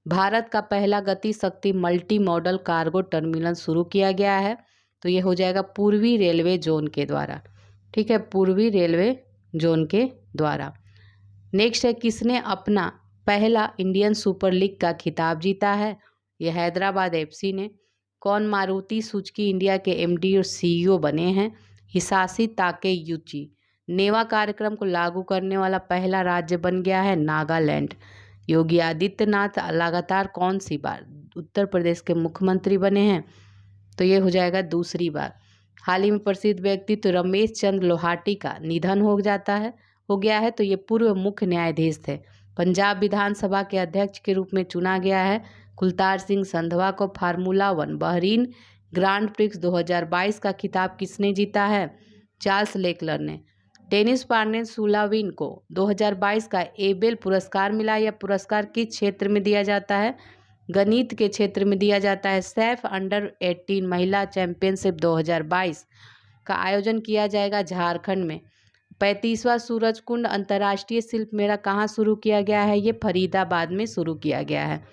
भारत का पहला गति शक्ति मल्टी मॉडल कार्गो टर्मिनल शुरू किया गया है? तो ये हो जाएगा पूर्वी रेलवे जोन के द्वारा। ठीक है, पूर्वी रेलवे जोन के द्वारा। नेक्स्ट है किसने अपना पहला इंडियन सुपर लीग का खिताब जीता है? यह हैदराबाद FC ने। कौन मारुति सुजुकी इंडिया के MD और CEO बने हैं? हिसाशी ताकेयुची। नेवा कार्यक्रम को लागू करने वाला पहला राज्य बन गया है नागालैंड। योगी आदित्यनाथ लगातार कौन सी बार उत्तर प्रदेश के मुख्यमंत्री बने हैं? तो ये हो जाएगा दूसरी बार। हाल ही में प्रसिद्ध व्यक्तित्व रमेश चंद्र लोहाटी का निधन हो गया है। तो ये पूर्व मुख्य न्यायाधीश थे। पंजाब विधानसभा के अध्यक्ष के रूप में चुना गया है कुलतार सिंह संधवा को। फार्मूला 1 बहरीन ग्रांड प्रिक्स 2022 का खिताब किसने जीता है? चार्ल्स लेक्लर ने। टेनिस पार्टनर सुलाविन को 2022 का एबेल पुरस्कार मिला। यह पुरस्कार किस क्षेत्र में दिया जाता है? गणित के क्षेत्र में दिया जाता है। सैफ अंडर 18 महिला चैंपियनशिप 2022 का आयोजन किया जाएगा झारखंड में। 35वां सूरजकुंड अंतर्राष्ट्रीय शिल्प मेला कहाँ शुरू किया गया है? ये फरीदाबाद में शुरू किया गया है।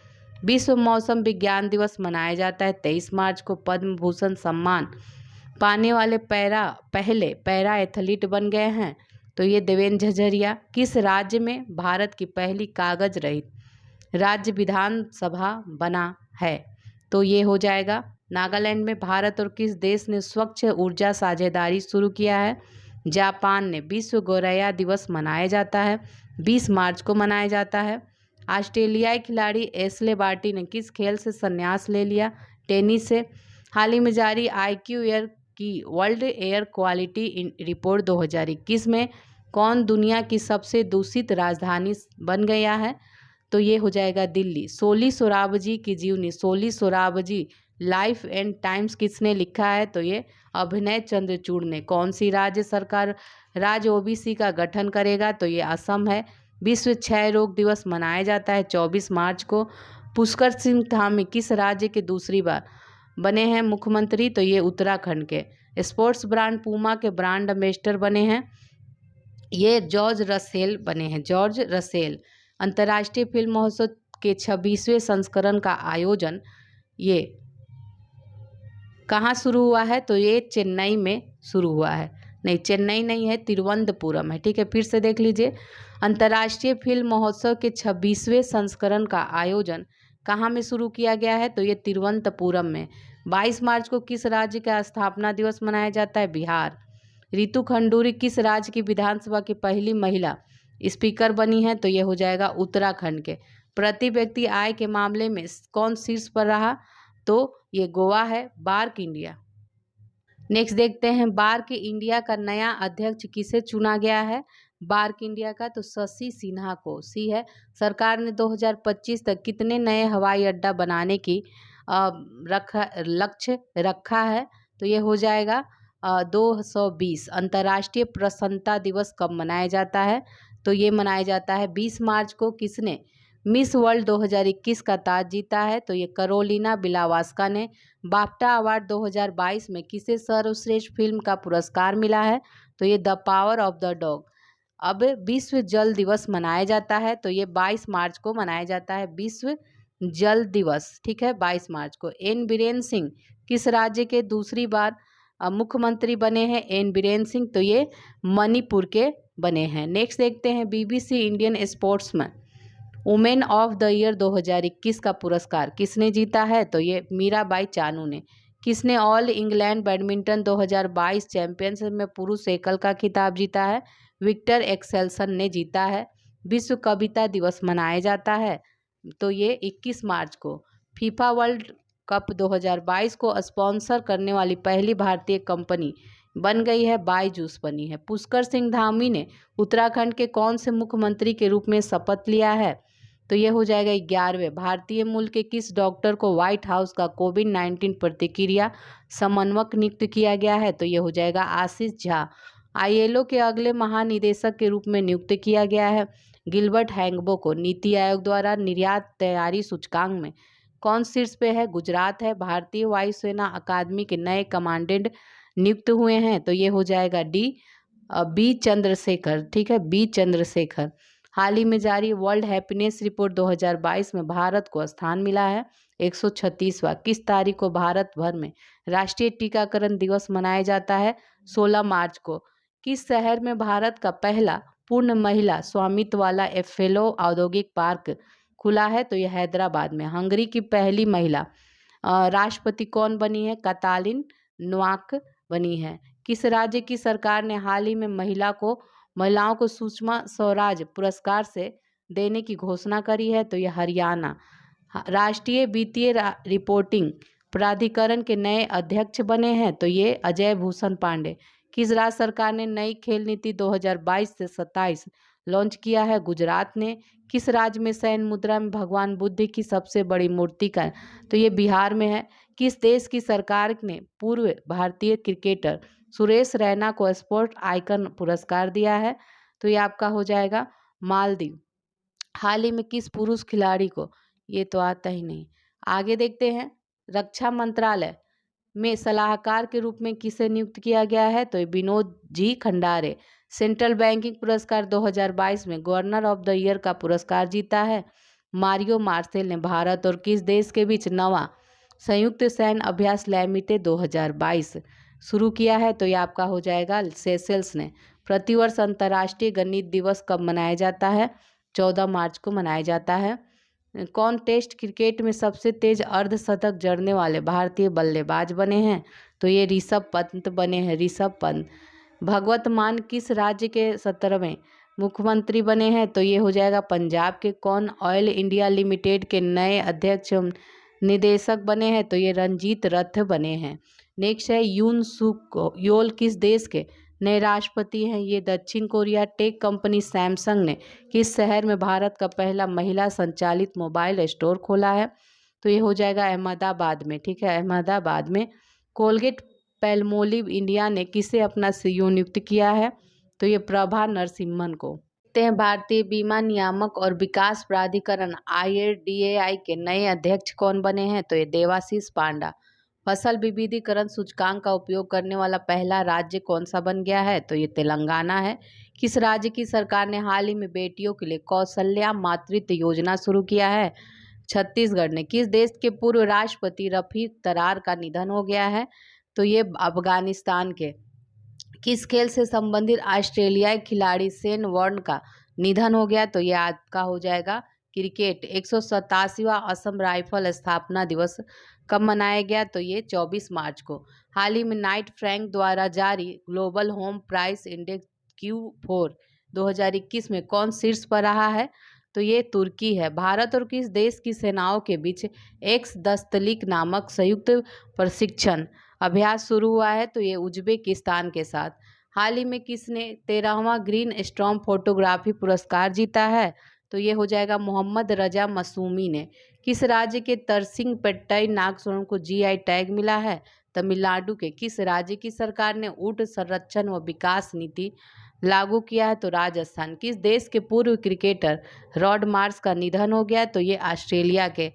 विश्व मौसम विज्ञान दिवस मनाया जाता है 23 मार्च को। पद्म भूषण सम्मान पाने वाले पहले पैरा एथलीट बन गए हैं। तो ये देवेंद्र झझरिया। किस राज्य में भारत की पहली कागज रहित राज्य विधानसभा बना है? तो ये हो जाएगा नागालैंड में। भारत और किस देश ने स्वच्छ ऊर्जा साझेदारी शुरू किया है? जापान ने। विश्व गौरैया दिवस मनाया जाता है 20 मार्च को मनाया जाता है। ऑस्ट्रेलियाई खिलाड़ी एशले बार्टी ने किस खेल से संन्यास ले लिया? टेनिस से। हाल ही में जारी IQ एयर की वर्ल्ड एयर क्वालिटी रिपोर्ट 2021 में कौन दुनिया की सबसे दूषित राजधानी बन गया है? तो ये हो जाएगा दिल्ली। सोली सोराबजी की जीवनी Soli Sorabjee life and times किसने लिखा है? तो ये अभिनय चंद्रचूड़ ने। कौन सी राज्य सरकार राज्य OBC का गठन करेगा? तो ये असम है। विश्व क्षय रोग दिवस मनाया जाता है 24 मार्च को। पुष्कर सिंह धामी किस राज्य के दूसरी बार बने हैं मुख्यमंत्री? तो ये उत्तराखंड के। स्पोर्ट्स ब्रांड पूमा के ब्रांड एम्बेसडर बने हैं ये जॉर्ज रसेल बने हैं। George Russell. अंतर्राष्ट्रीय फिल्म महोत्सव के 26वें संस्करण का आयोजन ये कहाँ शुरू हुआ है? तो ये चेन्नई में शुरू हुआ है। नहीं, चेन्नई नहीं है, तिरुवनंतपुरम है। ठीक है, फिर से देख लीजिए। अंतर्राष्ट्रीय फिल्म महोत्सव के 26वें संस्करण का आयोजन कहाँ में शुरू किया गया है? तो ये तिरुवनंतपुरम में। 22 मार्च को किस राज्य का स्थापना दिवस मनाया जाता है? बिहार। रितु खंडूरी किस राज्य की विधानसभा की पहली महिला स्पीकर बनी है? तो ये हो जाएगा उत्तराखंड के। प्रति व्यक्ति आय के मामले में कौन शीर्ष पर रहा? तो ये गोवा है। BARC India. नेक्स्ट देखते हैं बार्क इंडिया का नया अध्यक्ष किसे चुना गया है। बार्क इंडिया का तो शशि सिन्हा को। सी है। सरकार ने 2025 तक कितने नए हवाई अड्डा बनाने की लक्ष्य रखा है। तो ये हो जाएगा 220। अंतर्राष्ट्रीय प्रसन्नता दिवस कब मनाया जाता है। तो ये मनाया जाता है 20 मार्च को। किसने मिस वर्ल्ड 2021 का ताज जीता है। तो ये करोलिना बिलावास्का ने। बाफ्टा अवार्ड 2022 में किसे सर्वश्रेष्ठ फिल्म का पुरस्कार मिला है। तो ये the power of the dog. अब विश्व जल दिवस मनाया जाता है। तो ये 22 मार्च को मनाया जाता है विश्व जल दिवस। ठीक है, 22 मार्च को। एन बीरेन सिंह किस राज्य के दूसरी बार मुख्यमंत्री बने हैं। एन बीरेन सिंह तो ये मणिपुर के बने हैं। नेक्स्ट देखते हैं BBC Indian sportsman women of the year 2021 का पुरस्कार किसने जीता है। तो ये मीराबाई चानू ने। किसने ऑल इंग्लैंड बैडमिंटन 2022 चैंपियनशिप में पुरुष एकल का खिताब जीता है। विक्टर एक्सेल्सन ने जीता है। विश्व कविता दिवस मनाया जाता है। तो ये 21 मार्च को। फीफा वर्ल्ड कप 2022 को स्पॉन्सर करने वाली पहली भारतीय कंपनी बन गई है। बायजूस बनी है। पुष्कर सिंह धामी ने उत्तराखंड के कौन से मुख्यमंत्री के रूप में शपथ लिया है। तो ये हो जाएगा 11वें। भारतीय मूल के किस डॉक्टर को व्हाइट हाउस का कोविड-19 प्रतिक्रिया समन्वयक नियुक्त किया गया है। तो ये हो जाएगा आशीष झा। आईएलओ के अगले महानिदेशक के रूप में नियुक्त किया गया है गिलबर्ट हैंगबो को। नीति आयोग द्वारा निर्यात तैयारी सूचकांक में कौन शीर्ष पे है। गुजरात है। भारतीय वायुसेना अकादमी के नए कमांडेंट नियुक्त हुए हैं। तो ये हो जाएगा बी चंद्रशेखर। ठीक है, बी चंद्रशेखर। हाल ही में जारी वर्ल्ड हैप्पीनेस रिपोर्ट 2022 में भारत को स्थान मिला है 136वां। किस तारीख को भारत भर में राष्ट्रीय टीकाकरण दिवस मनाया जाता है। 16 मार्च को। किस शहर में भारत का पहला पूर्ण महिला स्वामित्व वाला एफएलओ औद्योगिक पार्क खुला है। तो यह हैदराबाद में। हंगरी की पहली महिला राष्ट्रपति कौन बनी है। कातालिन नोवाक बनी है। किस राज्य की सरकार ने हाल ही में महिलाओं को सुषमा स्वराज पुरस्कार से देने की घोषणा करी है। तो यह हरियाणा। राष्ट्रीय वित्तीय रिपोर्टिंग प्राधिकरण के नए अध्यक्ष बने हैं। तो ये अजय भूषण पांडे। किस राज्य सरकार ने नई खेल नीति 2022 से 27 लॉन्च किया है। गुजरात ने। किस राज्य में सैन्य मुद्रा में भगवान बुद्ध की सबसे बड़ी मूर्ति का। तो ये बिहार में है। किस देश की सरकार ने पूर्व भारतीय क्रिकेटर सुरेश रैना को स्पोर्ट आइकन पुरस्कार दिया है। तो ये आपका हो जाएगा मालदीव। हाल ही में किस पुरुष खिलाड़ी को, ये तो आता ही नहीं। आगे देखते हैं रक्षा मंत्रालय में सलाहकार के रूप में किसे नियुक्त किया गया है। तो विनोद जी खंडारे। सेंट्रल बैंकिंग पुरस्कार 2022 में गवर्नर ऑफ द ईयर का पुरस्कार जीता है मारियो मार्सेल ने। भारत और किस देश के बीच नवा संयुक्त सैन्य अभ्यास लैमिटे 2022 शुरू किया है। तो ये आपका हो जाएगा सेशेल्स ने। प्रतिवर्ष अंतर्राष्ट्रीय गणित दिवस कब मनाया जाता है। 14 मार्च को मनाया जाता है। कौन टेस्ट क्रिकेट में सबसे तेज अर्धशतक जड़ने वाले भारतीय बल्लेबाज बने हैं। तो ये ऋषभ पंत बने हैं। ऋषभ पंत। भगवत मान किस राज्य के 17वें मुख्यमंत्री बने हैं। तो ये हो जाएगा पंजाब के। कौन ऑयल इंडिया लिमिटेड के नए अध्यक्ष निदेशक बने हैं। तो ये रंजीत रथ बने हैं। नेक्स्ट है यून सुक योल किस देश के नए राष्ट्रपति हैं। ये दक्षिण कोरिया। टेक कंपनी सैमसंग ने किस शहर में भारत का पहला महिला संचालित मोबाइल स्टोर खोला है। तो ये हो जाएगा अहमदाबाद में। ठीक है, अहमदाबाद में। कोलगेट पैल्मोलिव इंडिया ने किसे अपना सीईओ नियुक्त किया है। तो ये प्रभा नरसिम्हन को। देखते हैं भारतीय बीमा नियामक और विकास प्राधिकरण IRDAI के नए अध्यक्ष कौन बने हैं। तो ये देवाशीष पांडा। फसल विविधीकरण सूचकांक का उपयोग करने वाला पहला राज्य कौन सा बन गया है। तो ये तेलंगाना है। किस राज्य की सरकार ने हाल ही में बेटियों के लिए कौशल्या मातृत्व योजना शुरू किया है। छत्तीसगढ़ ने। किस देश के पूर्व राष्ट्रपति रफीक तरार का निधन हो गया है। तो ये अफगानिस्तान के। किस खेल से संबंधित ऑस्ट्रेलियाई खिलाड़ी शेन वॉर्न का निधन हो गया। तो ये आपका हो जाएगा क्रिकेट। 187वां असम राइफल स्थापना दिवस कब मनाया गया। तो ये 24 मार्च को। हाल ही में नाइट फ्रैंक द्वारा जारी global home price index Q4 2021 में कौन शीर्ष पर रहा है। तो तो ये तुर्की है। भारत और किस देश की सेनाओं के बीच एक्स दस्तलिक नामक संयुक्त प्रशिक्षण अभ्यास शुरू हुआ है? तो ये उज्बेकिस्तान के साथ। हाल ही में किसने 13वां ग्रीन स्टॉर्म फोटोग्राफी पुरस्कार जीता है? तो ये हो जाएगा मोहम्मद रजा मसूमी ने। किस राज्य के तरसिंग पेट्टाई नागस्वरम को जीआई टैग मिला है? तमिलनाडु के। किस राज्य की सरकार ने ऊंट संरक्षण व विकास नीति लागू किया है? तो राजस्थान। किस देश के पूर्व क्रिकेटर रॉड मार्श का निधन हो गया है? तो ये ऑस्ट्रेलिया के।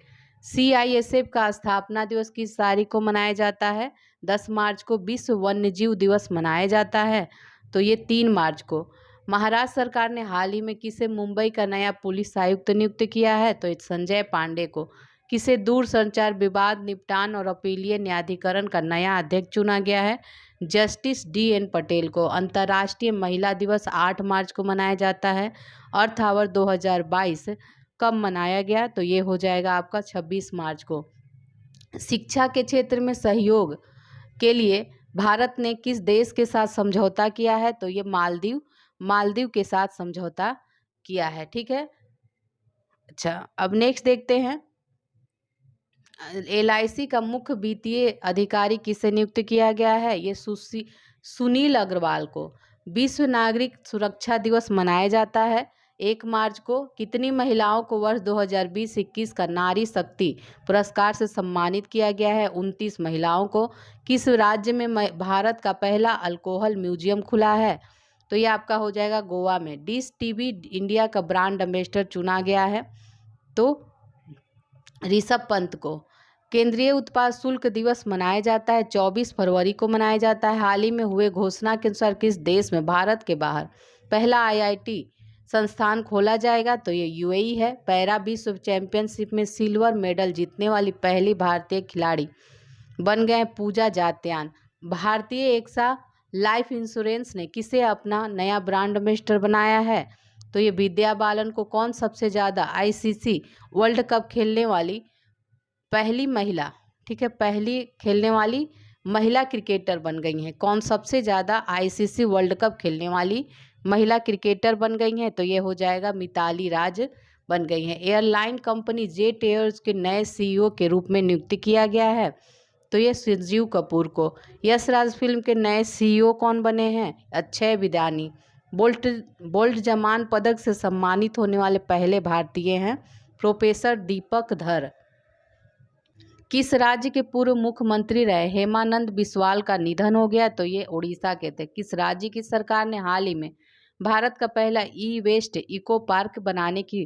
CISF का स्थापना दिवस किस तारीख को मनाया जाता है? 10 मार्च को। विश्व वन्यजीव दिवस मनाया जाता है? तो ये 3 मार्च को। महाराष्ट्र सरकार ने हाल ही में किसे मुंबई का नया पुलिस आयुक्त नियुक्त किया है? तो संजय पांडे को। किसे दूरसंचार विवाद निपटान और अपीलीय न्यायाधिकरण का नया अध्यक्ष चुना गया है? जस्टिस DN पटेल को। अंतर्राष्ट्रीय महिला दिवस 8 मार्च को मनाया जाता है। अर्थ आवर 2022 कब मनाया गया? तो ये हो जाएगा आपका 26 मार्च को। शिक्षा के क्षेत्र में सहयोग के लिए भारत ने किस देश के साथ समझौता किया है? तो ये मालदीव के साथ समझौता किया है। ठीक है। अच्छा, अब नेक्स्ट देखते हैं। LIC का मुख्य वित्तीय अधिकारी किसे नियुक्त किया गया है? ये सुनील अग्रवाल को। विश्व नागरिक सुरक्षा दिवस मनाया जाता है 1 मार्च को। कितनी महिलाओं को वर्ष 2020-21 का नारी शक्ति पुरस्कार से सम्मानित किया गया है? 29 महिलाओं को। किस राज्य में भारत का पहला अल्कोहल म्यूजियम खुला है? तो ये आपका हो जाएगा गोवा में। डिश टीवी इंडिया का ब्रांड एम्बेसडर चुना गया है तो ऋषभ पंत को। केंद्रीय उत्पाद शुल्क दिवस मनाया जाता है 24 फरवरी को मनाया जाता है। हाल ही में हुए घोषणा के अनुसार किस देश में भारत के बाहर पहला IIT संस्थान खोला जाएगा? तो ये UAE है। पैरा विश्व चैंपियनशिप में सिल्वर मेडल जीतने वाली पहली भारतीय खिलाड़ी बन गए पूजा जात्यान। भारतीय एक्सा लाइफ इंश्योरेंस ने किसे अपना नया ब्रांड एम्बेसडर बनाया है? तो ये विद्या बालन को। कौन सबसे ज़्यादा ICC वर्ल्ड कप खेलने वाली पहली महिला, ठीक है, पहली खेलने वाली महिला क्रिकेटर बन गई हैं? कौन सबसे ज़्यादा ICC वर्ल्ड कप खेलने वाली महिला क्रिकेटर बन गई हैं? तो ये हो जाएगा मिताली राज बन गई हैं। एयरलाइन कंपनी जेट एयर्स के नए CEO के रूप में नियुक्त किया गया है? तो ये संजीव कपूर को। यश राज फिल्म के नए CEO कौन बने हैं? अक्षय विद्यानी। बोल्ट जमान पदक से सम्मानित होने वाले पहले भारतीय हैं प्रोफेसर दीपक धर। किस राज्य के पूर्व मुख्यमंत्री रहे हेमानंद बिस्वाल का निधन हो गया? तो ये उड़ीसा के थे। किस राज्य की सरकार ने हाल ही में भारत का पहला ई-वेस्ट इको पार्क बनाने की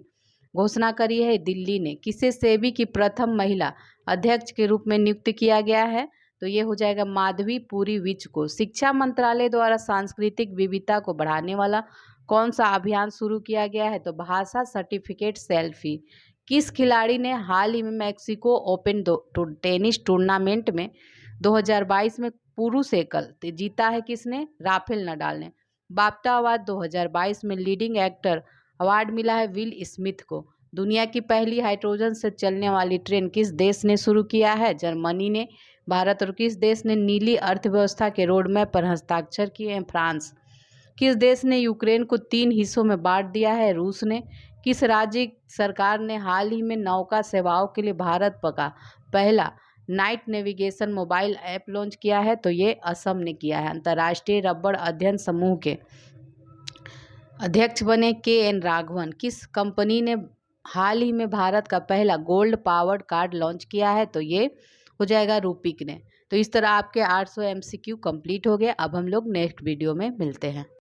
घोषणा करी है? दिल्ली ने। किसे सेबी की प्रथम महिला अध्यक्ष के रूप में नियुक्त किया गया है? तो ये हो जाएगा माधवी पुरी विच को। शिक्षा मंत्रालय द्वारा सांस्कृतिक विविधता को बढ़ाने वाला कौन सा अभियान शुरू किया गया है? तो भाषा सर्टिफिकेट सेल्फी। किस खिलाड़ी ने हाल ही में मैक्सिको ओपन टेनिस टूर्नामेंट में 2022 में पुरुष एकल जीता है? किसने? राफेल नडाल ने। बाफ्टा अवार्ड 2022 में लीडिंग एक्टर अवार्ड मिला है विल स्मिथ को। दुनिया की पहली हाइड्रोजन से चलने वाली ट्रेन किस देश ने शुरू किया है? जर्मनी ने। भारत और किस देश ने नीली अर्थव्यवस्था के रोड मैप पर हस्ताक्षर किए हैं? फ्रांस। किस देश ने यूक्रेन को 3 हिस्सों में बांट दिया है? रूस ने। किस राज्य सरकार ने हाल ही में नौका सेवाओं के लिए भारत का पहला night navigation mobile app launch किया है? तो ये असम ने किया है। अंतर्राष्ट्रीय रबड़ अध्ययन समूह के अध्यक्ष बने KN राघवन। किस कंपनी ने हाल ही में भारत का पहला गोल्ड पावर्ड कार्ड लॉन्च किया है? तो ये हो जाएगा रूपिक ने। तो इस तरह आपके 800 MCQ कंप्लीट हो गए। अब हम लोग नेक्स्ट वीडियो में मिलते हैं।